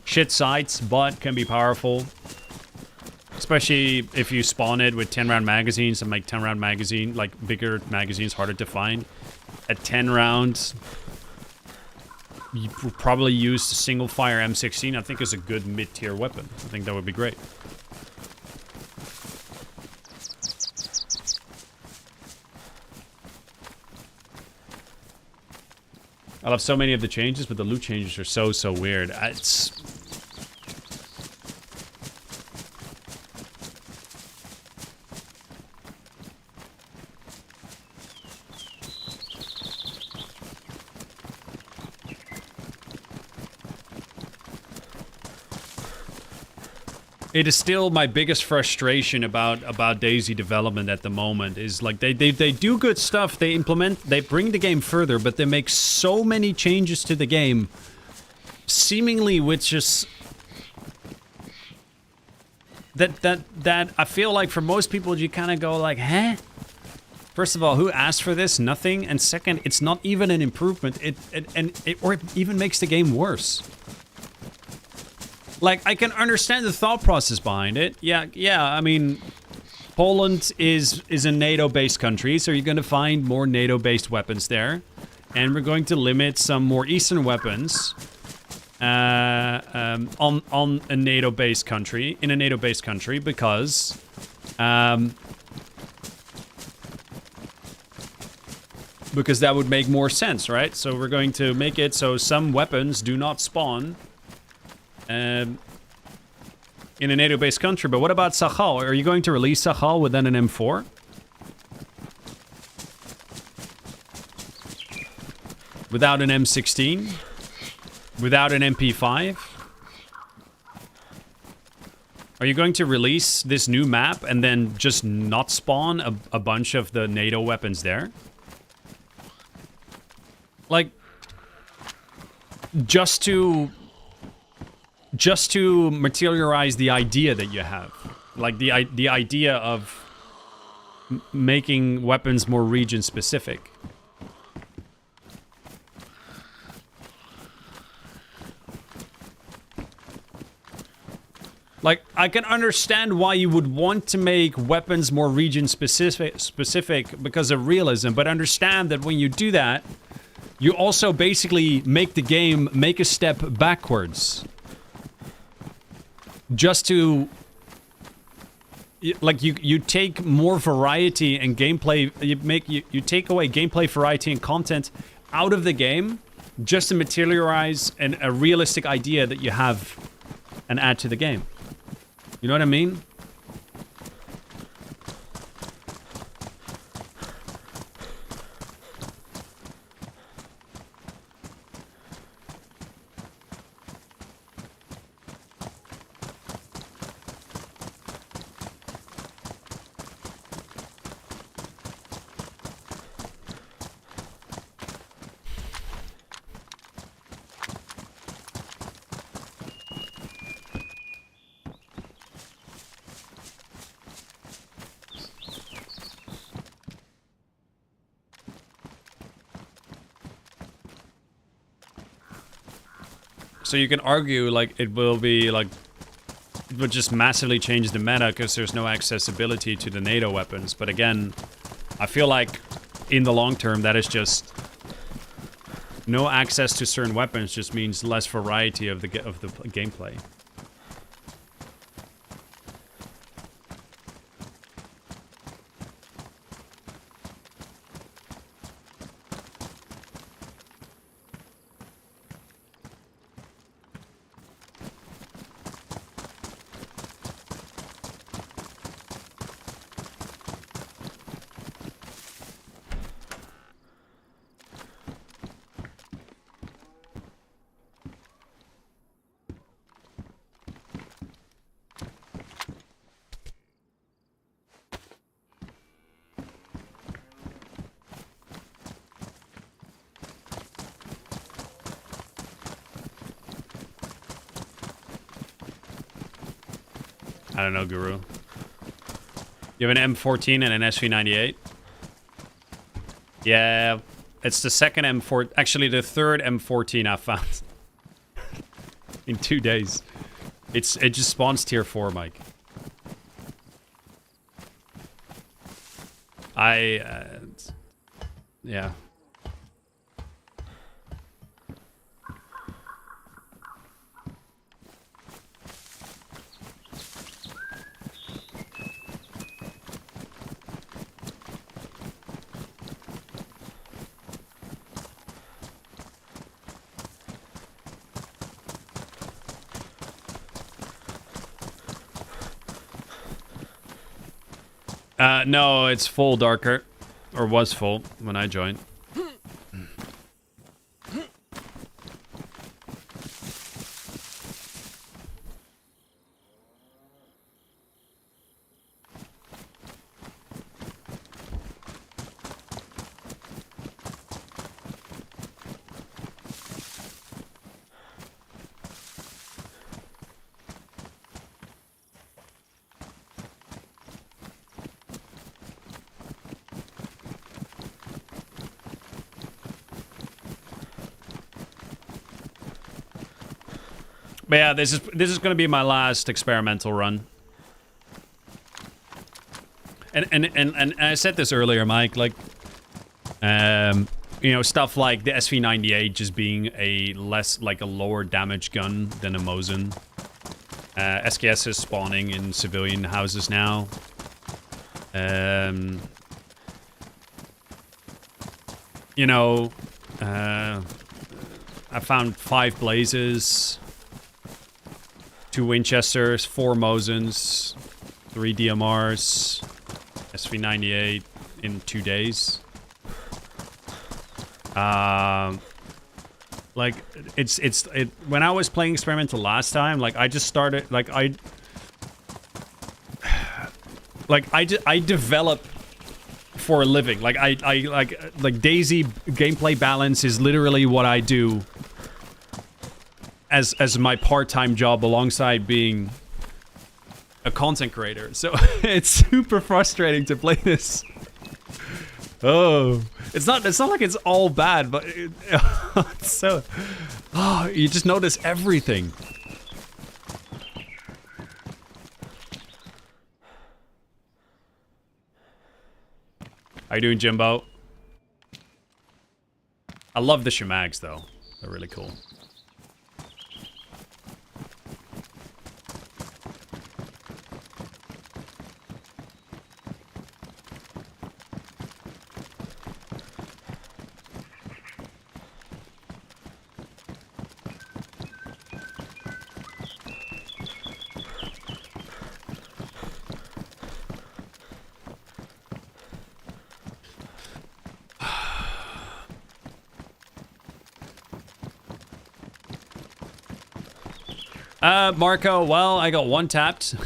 Shit sights, but can be powerful. Especially if you spawn it with 10-round magazines and make 10-round magazine, like bigger magazines, harder to find. At 10 rounds, you probably use the single-fire M16, I think is a good mid-tier weapon. I think that would be great. I love so many of the changes, but the loot changes are so weird. It's... It is still my biggest frustration about DayZ development at the moment is like they do good stuff, they bring the game further, but they make so many changes to the game, seemingly with just that I feel like for most people you kind of go like, huh? First of all, who asked for this? Nothing. And second, it's not even an improvement. It even makes the game worse. Like, I can understand the thought process behind it. Yeah, I mean, Poland is a NATO-based country, so you're going to find more NATO-based weapons there. And we're going to limit some more Eastern weapons on a NATO-based country, in a NATO-based country, because that would make more sense, right? So we're going to make it so some weapons do not spawn in a NATO-based country. But what about Sakhal? Are you going to release Sakhal within an M4? Without an M16? Without an MP5? Are you going to release this new map and then just not spawn a bunch of the NATO weapons there? Like, just to materialize the idea that you have, like the idea of making weapons more region specific. Like, I can understand why you would want to make weapons more region specific because of realism, but understand that when you do that, you also basically make the game make a step backwards. Just to, like, you take more variety and gameplay, you take away gameplay variety and content out of the game just to materialize a realistic idea that you have and add to the game. You know what I mean? So you can argue, like, it will be, like, it would just massively change the meta because there's no accessibility to the NATO weapons. But again, I feel like in the long term, that is just no access to certain weapons just means less variety of the gameplay. I don't know, Guru. You have an M14 and an SV98? Yeah, it's the second M4... Actually, the third M14 I found. In 2 days. It just spawns tier 4, Mike. Yeah. No, it's full, Darker. Or was full when I joined. But yeah, this is gonna be my last experimental run. And I said this earlier, Mike, like you know, stuff like the SV98 just being a lower damage gun than a Mosin. SKS is spawning in civilian houses now. You know, I found 5 Blazes, 2 Winchesters, 4 Mosins, 3 DMRs, SV98 in 2 days. Like when I was playing experimental last time, like I just started, I develop for a living. Like like DayZ gameplay balance is literally what I do as my part-time job alongside being a content creator. So it's super frustrating to play this. Oh, it's not like it's all bad, but it's so you just notice everything. How you doing, Jimbo? I love the Shemags though. They're really cool. Marco, well, I got 1 tapped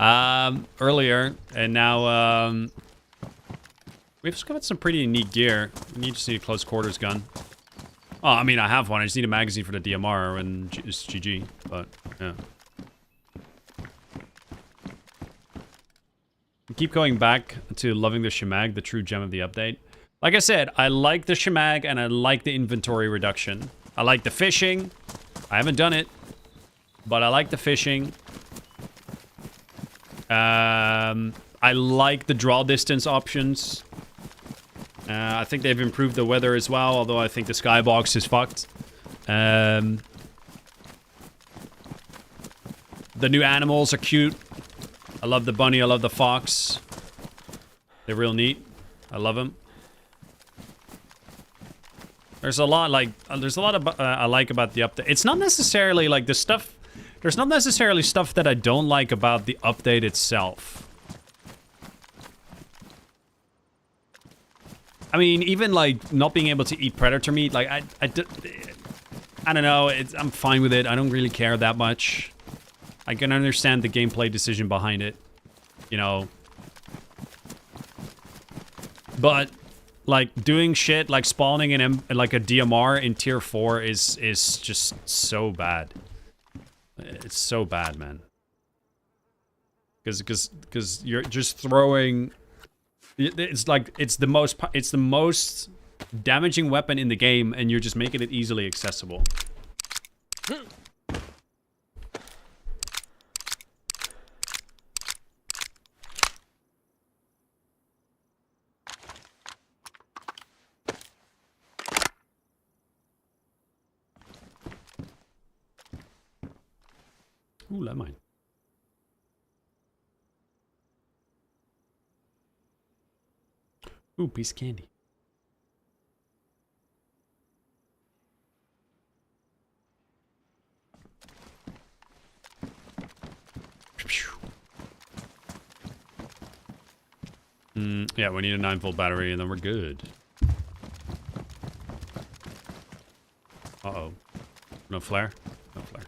earlier, and now we've just got some pretty neat gear. We just need a close quarters gun. Oh, I mean, I have one. I just need a magazine for the DMR, and it's GG. But yeah, I keep going back to loving the Shemag, the true gem of the update. Like I said, I like the Shemag, and I like the inventory reduction. I like the fishing. I haven't done it, but I like the fishing. I like the draw distance options. I think they've improved the weather as well, although I think the skybox is fucked. The new animals are cute. I love the bunny, I love the fox. They're real neat. I love them. There's a lot of I like about the update. It's not necessarily like the stuff. There's not necessarily stuff that I don't like about the update itself. I mean, even like not being able to eat predator meat, like I don't know. I'm fine with it. I don't really care that much. I can understand the gameplay decision behind it, you know. But like doing shit like spawning like a DMR in tier 4 is just so bad. It's so bad, man. Because you're just throwing. It's like it's the most damaging weapon in the game, and you're just making it easily accessible. Ooh, lemon. Ooh, piece of candy. Yeah, we need a 9-volt battery and then we're good. Uh-oh. No flare? No flare.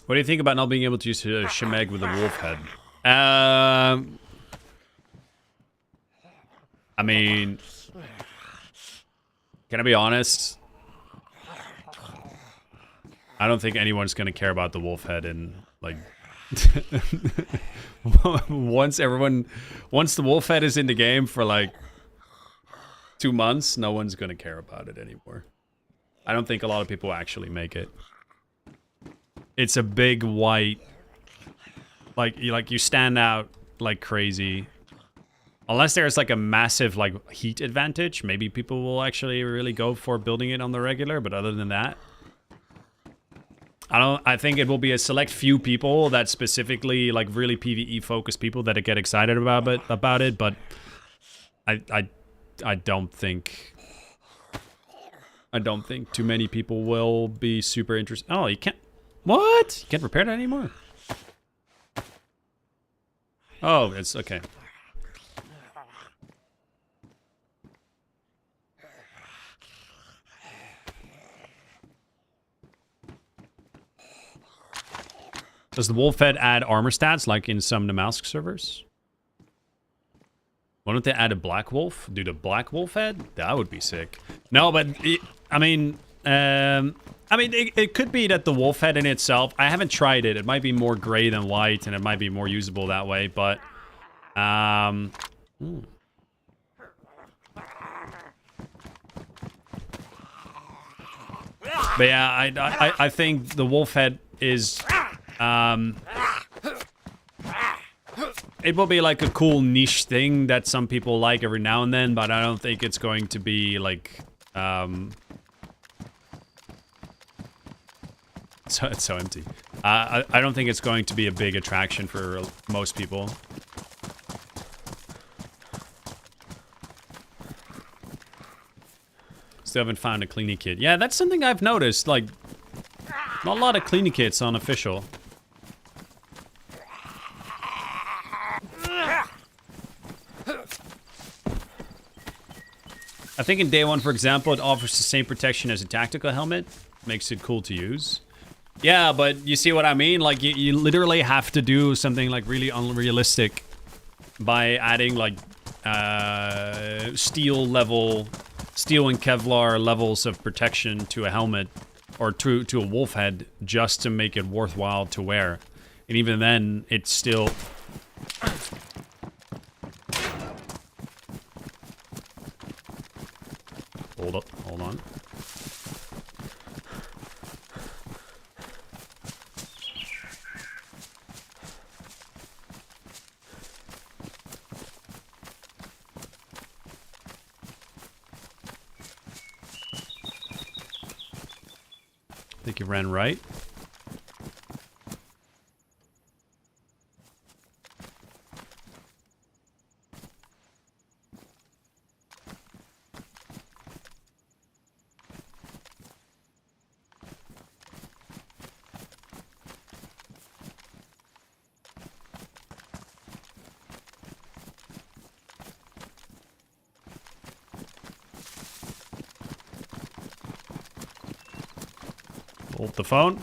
What do you think about not being able to use a shemeg with a wolf head? I mean, can I be honest? I don't think anyone's gonna care about the wolf head in like once the wolf head is in the game for like 2 months, no one's gonna care about it anymore. I don't think a lot of people actually make it. It's a big white, like you stand out like crazy. Unless there's like a massive like heat advantage, maybe people will actually really go for building it on the regular. But other than that, I think it will be a select few people that specifically like really PvE focused people that get excited about it. But I don't think too many people will be super interested. Oh, you can't. What? You can't repair that anymore? Oh, it's okay. Does the wolf head add armor stats like in some Namalsk servers? Why don't they add a black wolf? Dude, a black wolf head? That would be sick. No, but it could be that the wolf head in itself, I haven't tried it. It might be more gray than white, and it might be more usable that way, but... But yeah, I think the wolf head is... it will be like a cool niche thing that some people like every now and then, but I don't think it's going to be like... So it's so empty. I don't think it's going to be a big attraction for most people. Still haven't found a cleaning kit. Yeah, that's something I've noticed. Like, not a lot of cleaning kits on official. I think in day one, for example, it offers the same protection as a tactical helmet. Makes it cool to use. Yeah, but you see what I mean? Like, you literally have to do something, like, really unrealistic by adding, like, steel and Kevlar levels of protection to a helmet or to a wolf head just to make it worthwhile to wear. And even then, it's still... Hold up, hold on. I think you ran right. Hold the phone.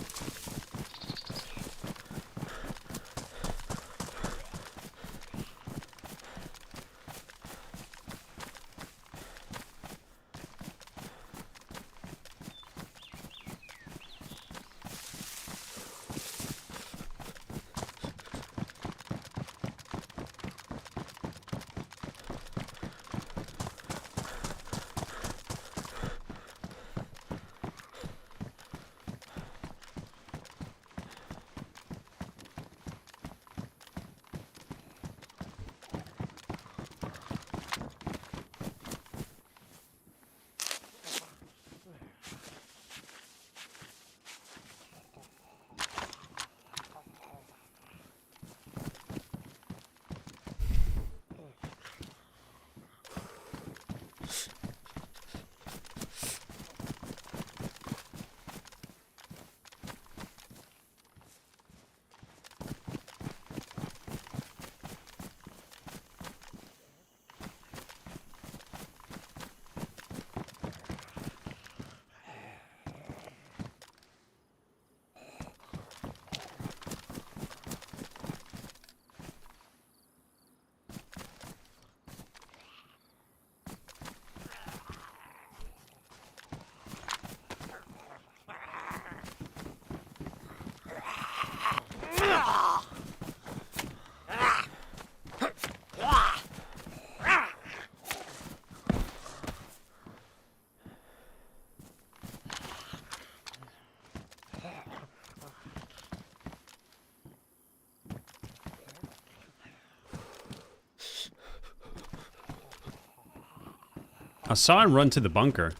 I saw him run to the bunker.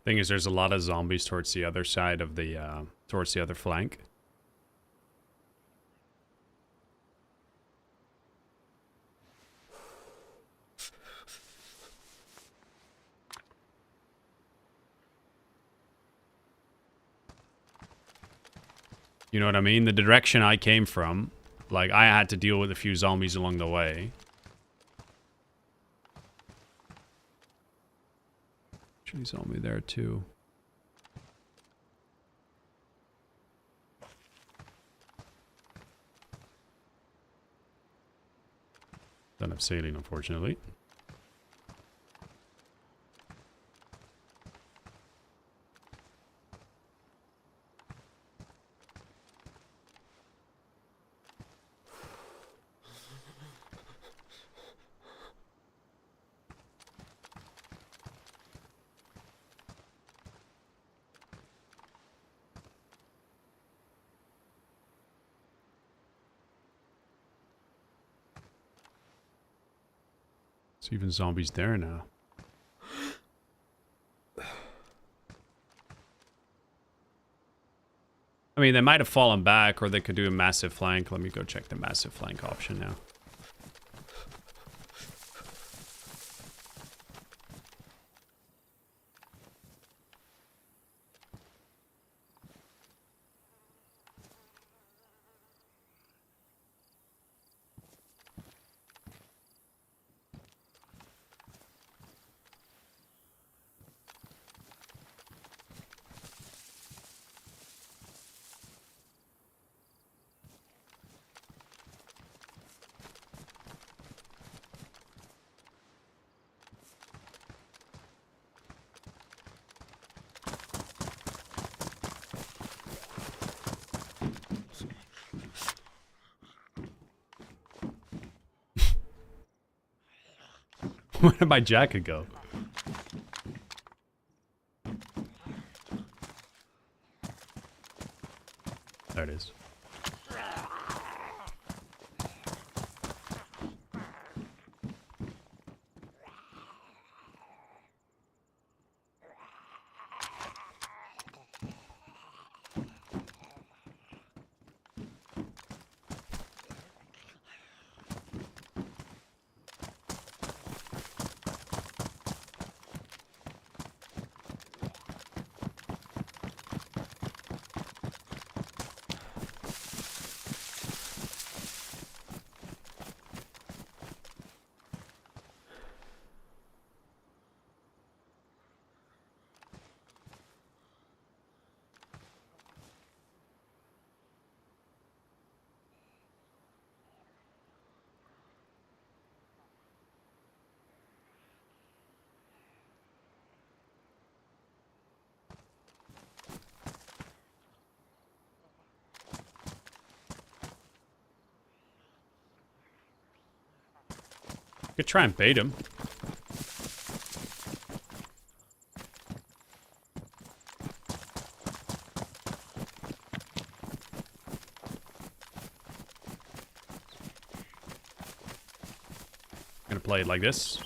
Thing is, there's a lot of zombies towards the other side of the, towards the other flank. You know what I mean? The direction I came from, like, I had to deal with a few zombies along the way. Actually, zombie there too. Don't have sailing, unfortunately. There's even zombies there now. I mean, they might have fallen back, or they could do a massive flank. Let me go check the massive flank option now. Where did my jacket go? There it is. Could try and bait him. Gonna play it like this.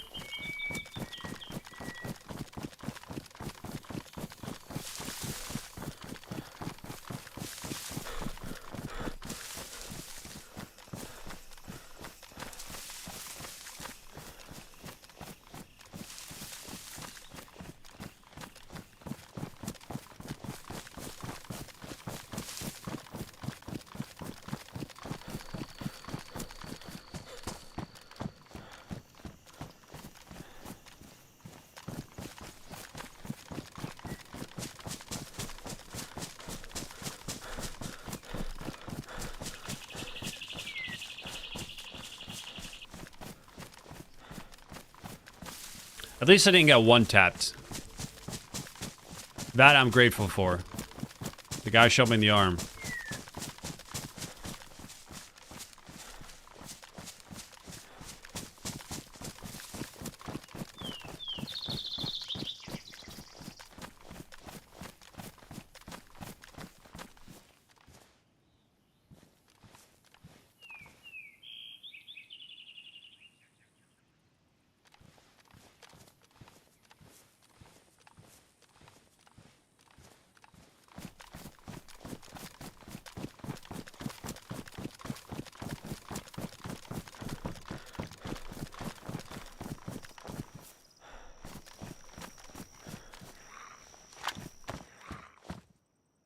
At least I didn't get one tapped. That I'm grateful for. The guy shot me in the arm.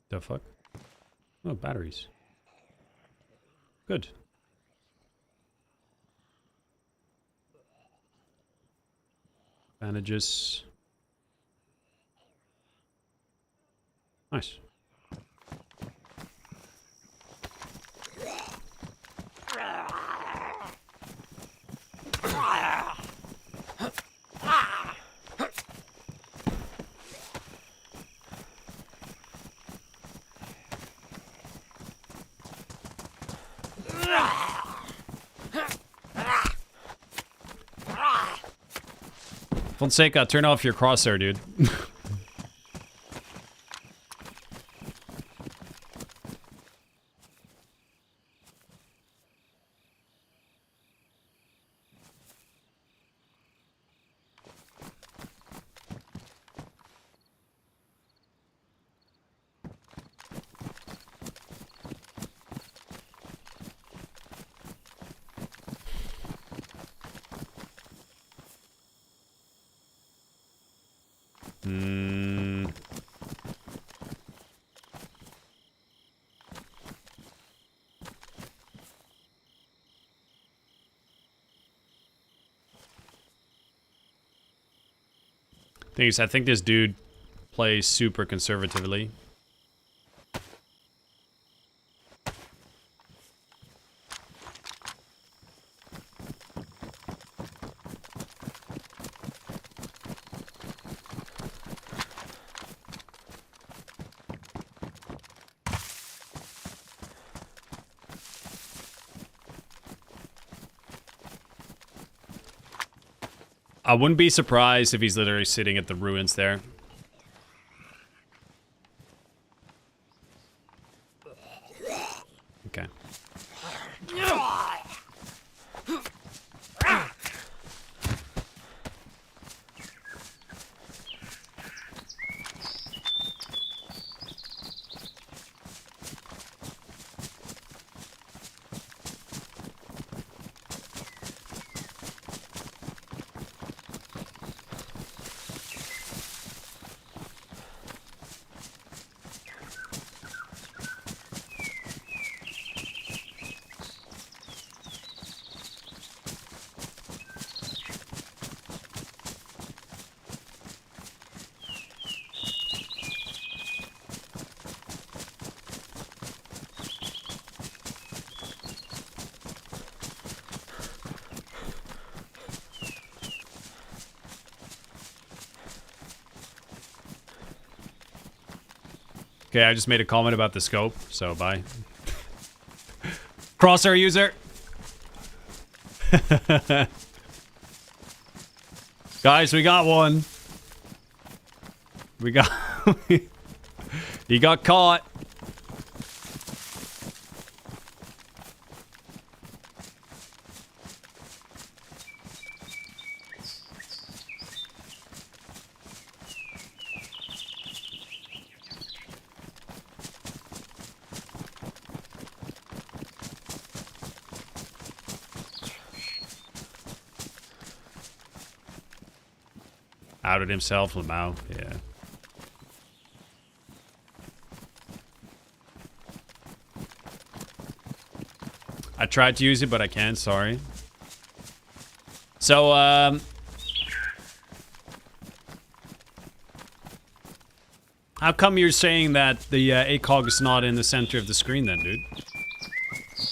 The fuck? Oh, batteries. Good. Bandages. Nice. Fonseca, turn off your crosshair, dude. Thing is, I think this dude plays super conservatively. I wouldn't be surprised if he's literally sitting at the ruins there. Okay. Okay, I just made a comment about the scope, so bye. Crosshair user! Guys, we got one. We got... He got caught. Outed himself, Lamau. Yeah. I tried to use it, but I can't. Sorry. So, how come you're saying that the ACOG is not in the center of the screen then, dude?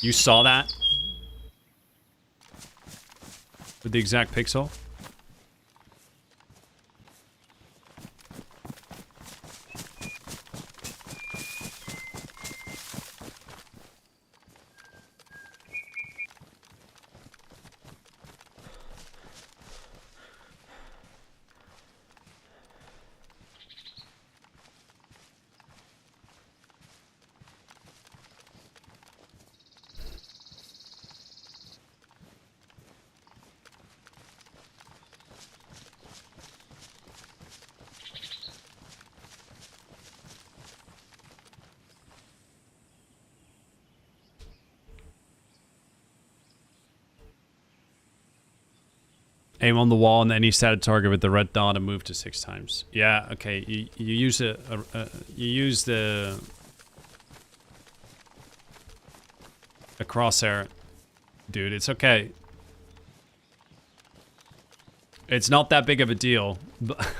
You saw that? With the exact pixel? Aim on the wall and then you set a target with the red dot and move to 6 times. Yeah, okay. You use you use the crosshair, dude. It's okay. It's not that big of a deal. But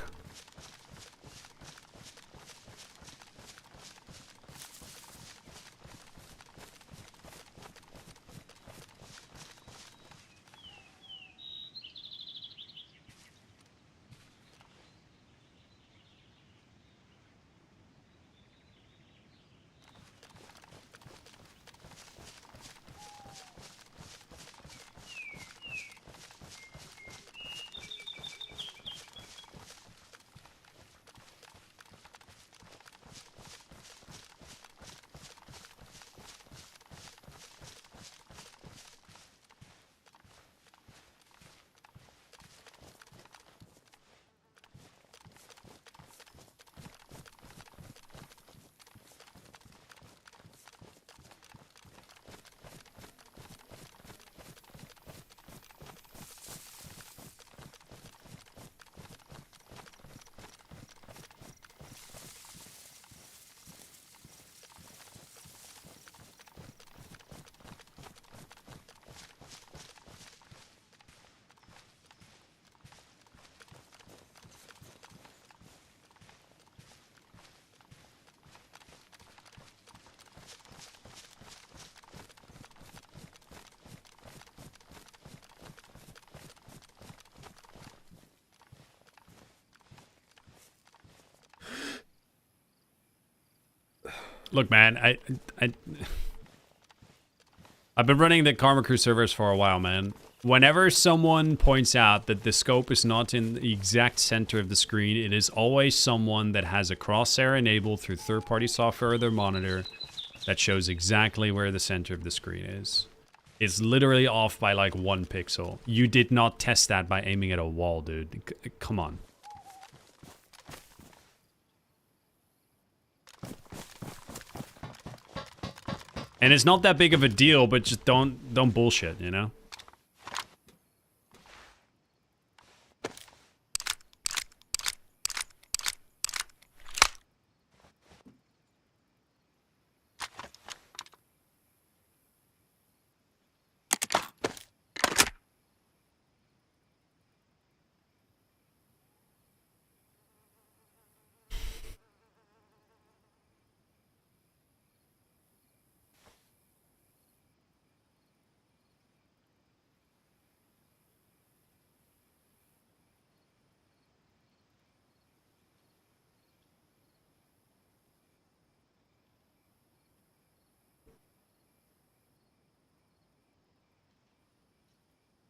Look, man, I've been running the Karma Crew servers for a while, man. Whenever someone points out that the scope is not in the exact center of the screen, it is always someone that has a crosshair enabled through third-party software or their monitor that shows exactly where the center of the screen is. It's literally off by like 1 pixel. You did not test that by aiming at a wall, dude. Come on. And it's not that big of a deal, but just don't bullshit, you know?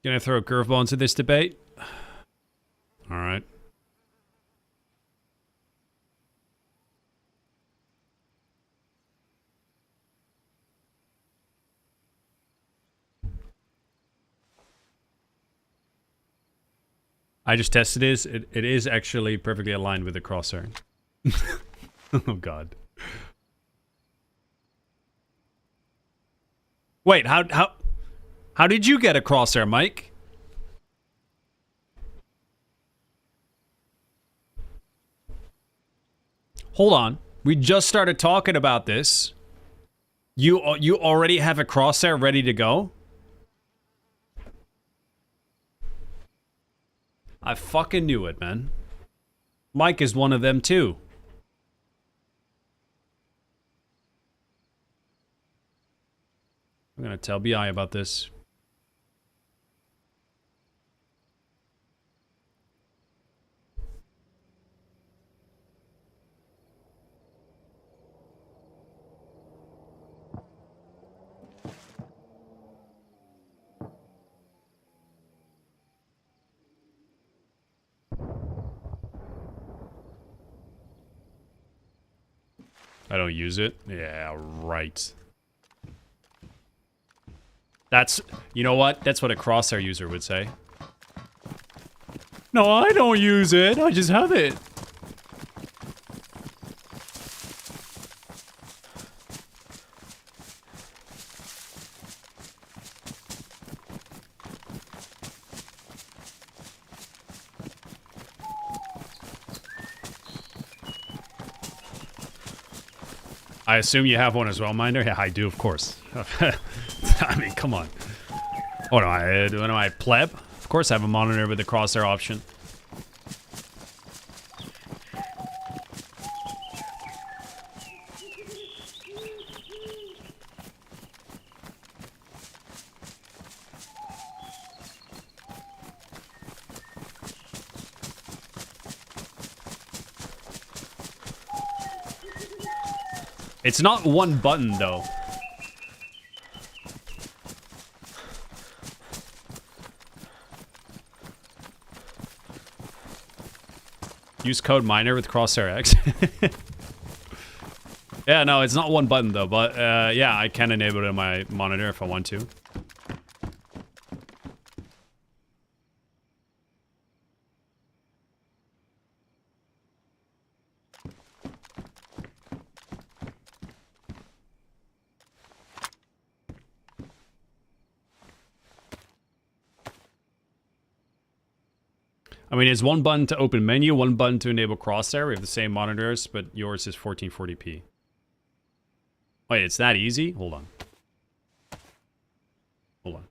Gonna throw a curveball into this debate? Alright. I just tested this. It is actually perfectly aligned with the crosshair. Oh god. Wait, how did you get a crosshair, Mike? Hold on. We just started talking about this. You already have a crosshair ready to go? I fucking knew it, man. Mike is one of them too. I'm gonna tell BI about this. I don't use it? Yeah, right. That's, you know what? That's what a crosshair user would say. No, I don't use it. I just have it. I assume you have one as well, Minder? Yeah, I do, of course. I mean, come on. What am I, pleb? Of course I have a monitor with the crosshair option. It's not one button, though. Use code miner with crosshair X. Yeah, no, it's not one button, though. But, yeah, I can enable it on my monitor if I want to. I mean, it's one button to open menu, one button to enable crosshair. We have the same monitors, but yours is 1440p. Wait, it's that easy? Hold on. Hold on.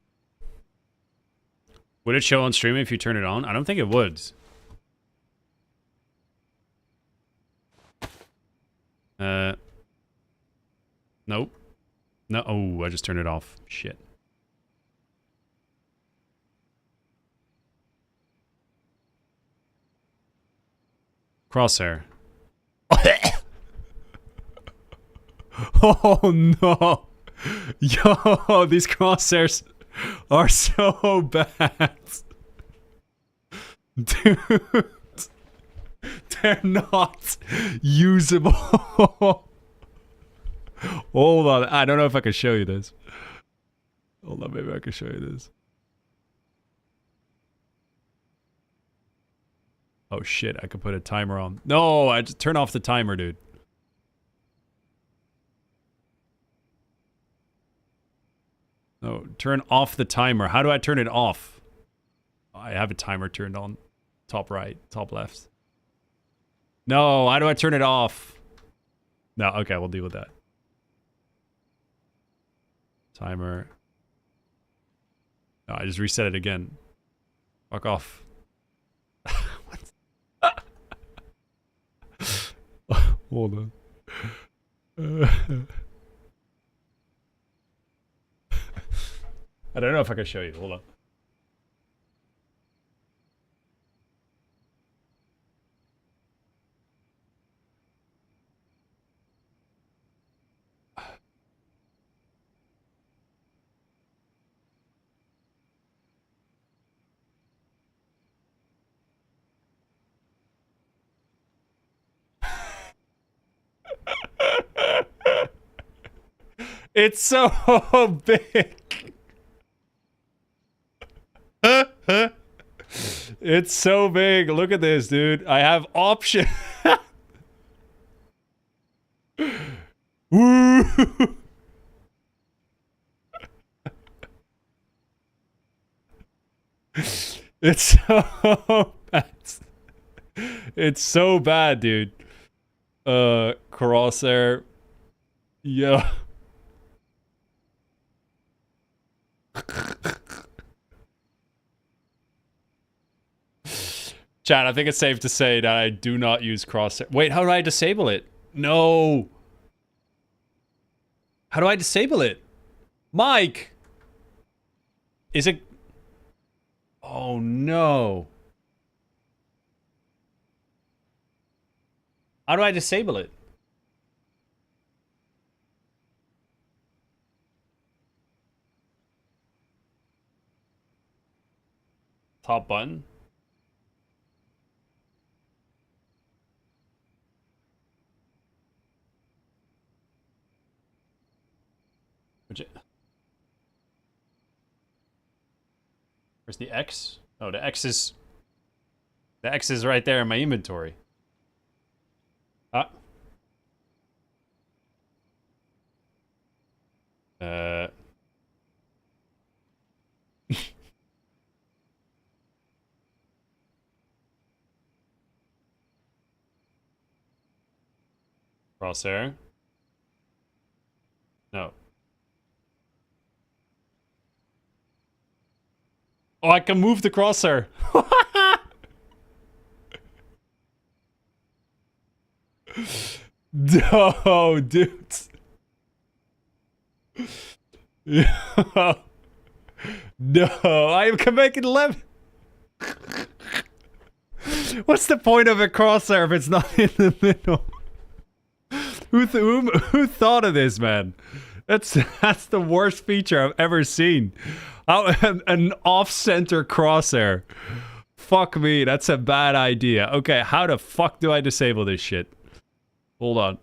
Would it show on stream if you turn it on? I don't think it would. Nope. No. Oh, I just turned it off. Shit. Crosshair. Oh no. Yo, these crosshairs are so bad. Dude. They're not usable. Hold on. I don't know if I can show you this. Hold on, maybe I can show you this. Oh shit, I could put a timer on. No, I just turn off the timer, dude. No, turn off the timer. How do I turn it off? I have a timer turned on. Top right, top left. No, how do I turn it off? No, okay, we'll deal with that. Timer. No, I just reset it again. Fuck off. Hold on. I don't know if I can show you. Hold on. It's so big. It's so big. Look at this, dude. I have option. Woo! It's so bad. It's so bad, dude. Crosshair. Yeah. Chat, I think it's safe to say that I do not use crosshair. Wait, how do I disable it? No. How do I disable it? Mike! Is it... Oh, no. How do I disable it? Top button? Where's the X? Oh, the X is right there in my inventory. Ah. Crosshair. No. Oh, I can move the crosshair. No, dude. No, I can make it 11. What's the point of a crosshair if it's not in the middle? Who thought of this, man? That's the worst feature I've ever seen. An off-center crosshair. Fuck me, that's a bad idea. Okay, how the fuck do I disable this shit? Hold on.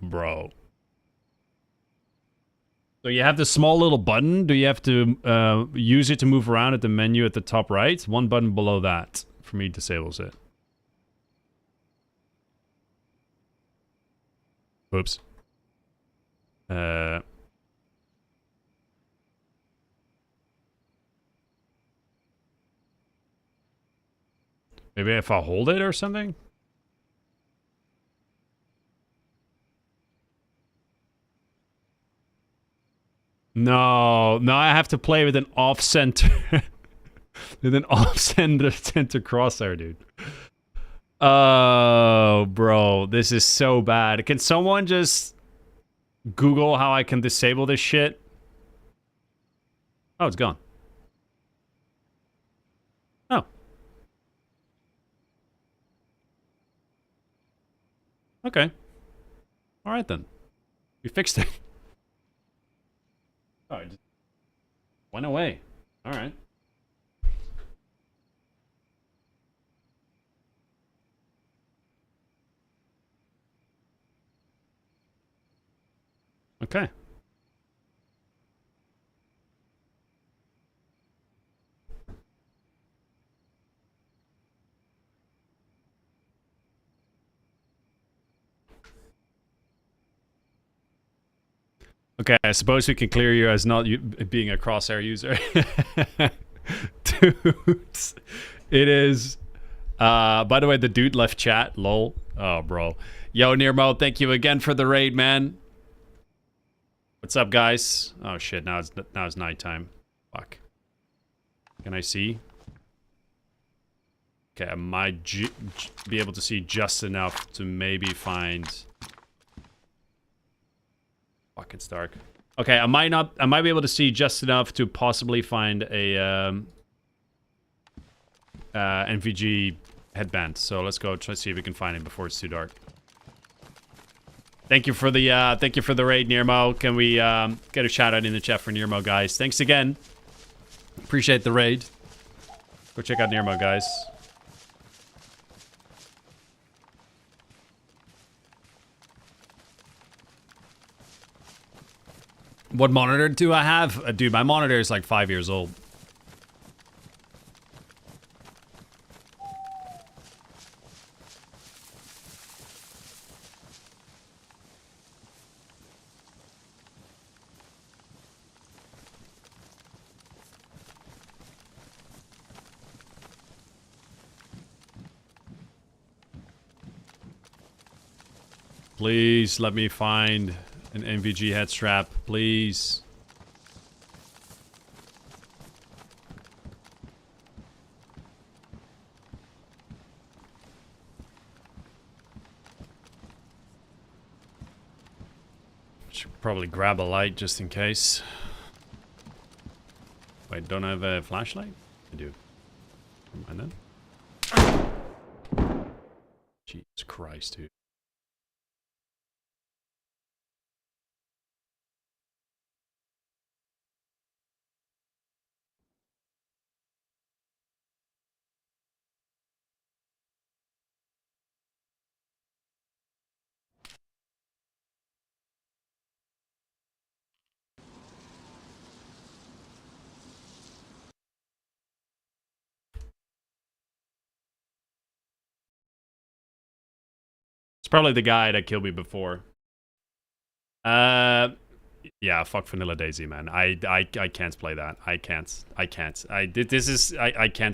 Bro. So you have this small little button. Do you have to use it to move around at the menu at the top right? One button below that for me disables it. Oops. Maybe if I hold it or something? No, I have to play with an off-center. With an off-center crosshair, dude. Oh, bro, this is so bad. Can someone just Google how I can disable this shit? Oh, it's gone. Oh. Okay. All right, then. We fixed it. Oh, it just went away. All right. Okay. Okay, I suppose we can clear you as not being a crosshair user. Dudes, it is. By the way, the dude left chat. Lol. Oh, bro. Yo, Nirmo, thank you again for the raid, man. What's up, guys? Oh shit! Now it's nighttime. Fuck. Can I see? Okay, I might be able to see just enough to maybe find. Fuck, it's dark. Okay, I might be able to see just enough to possibly find a NVG headband. So let's go try to see if we can find it before it's too dark. Thank you for the raid, Nirmo. Can we get a shout out in the chat for Nirmo, guys? Thanks again. Appreciate the raid. Go check out Nirmo, guys. What monitor do I have? Dude, my monitor is like 5 years old. Please let me find an NVG head strap, please. Should probably grab a light just in case. Wait, don't I have a flashlight? I do. Never mind then. Jesus Christ, dude. Probably the guy that killed me before. Yeah, fuck Vanilla Daisy, man. I can't play that. I can't. I can't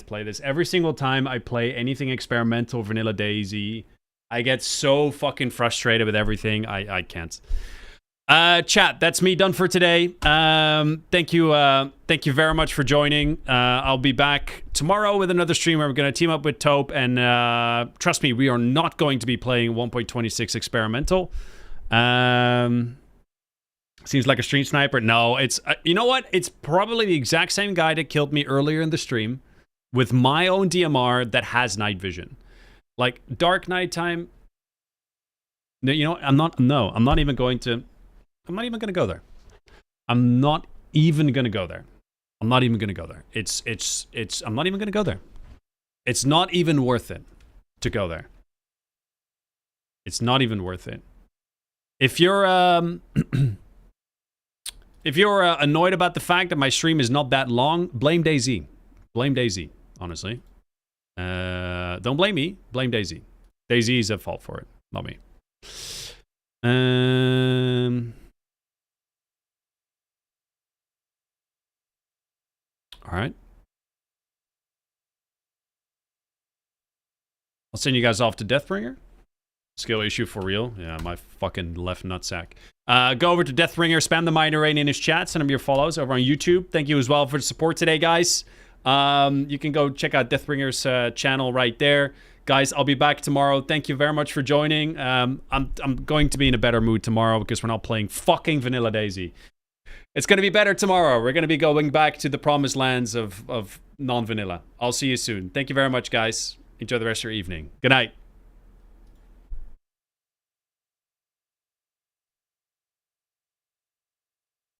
play this. Every single time I play anything experimental Vanilla Daisy, I get so fucking frustrated with everything. I can't. Chat, that's me done for today. Thank you very much for joining. I'll be back tomorrow with another stream where we're going to team up with Taupe, and trust me, we are not going to be playing 1.26 experimental. Seems like a stream sniper. No, it's you know what? It's probably the exact same guy that killed me earlier in the stream with my own DMR that has night vision. Like dark nighttime. No, you know, I'm not even going to go there. I'm not even going to go there. I'm not even going to go there. I'm not even going to go there. It's not even worth it to go there. It's not even worth it. If you're annoyed about the fact that my stream is not that long, blame DayZ. Blame DayZ, honestly. Don't blame me. Blame DayZ. DayZ is at fault for it, not me. All right. I'll send you guys off to Deathbringer. Skill issue for real. Yeah, my fucking left nutsack. Go over to Deathbringer, spam the minor rain in his chat, send him your follows over on YouTube. Thank you as well for the support today, guys. You can go check out Deathbringer's channel right there. guys, I'll be back tomorrow. Thank you very much for joining. I'm going to be in a better mood tomorrow because we're not playing fucking Vanilla DayZ. It's going to be better tomorrow. We're going to be going back to the promised lands of non-vanilla. I'll see you soon. Thank you very much, guys. Enjoy the rest of your evening. Good night.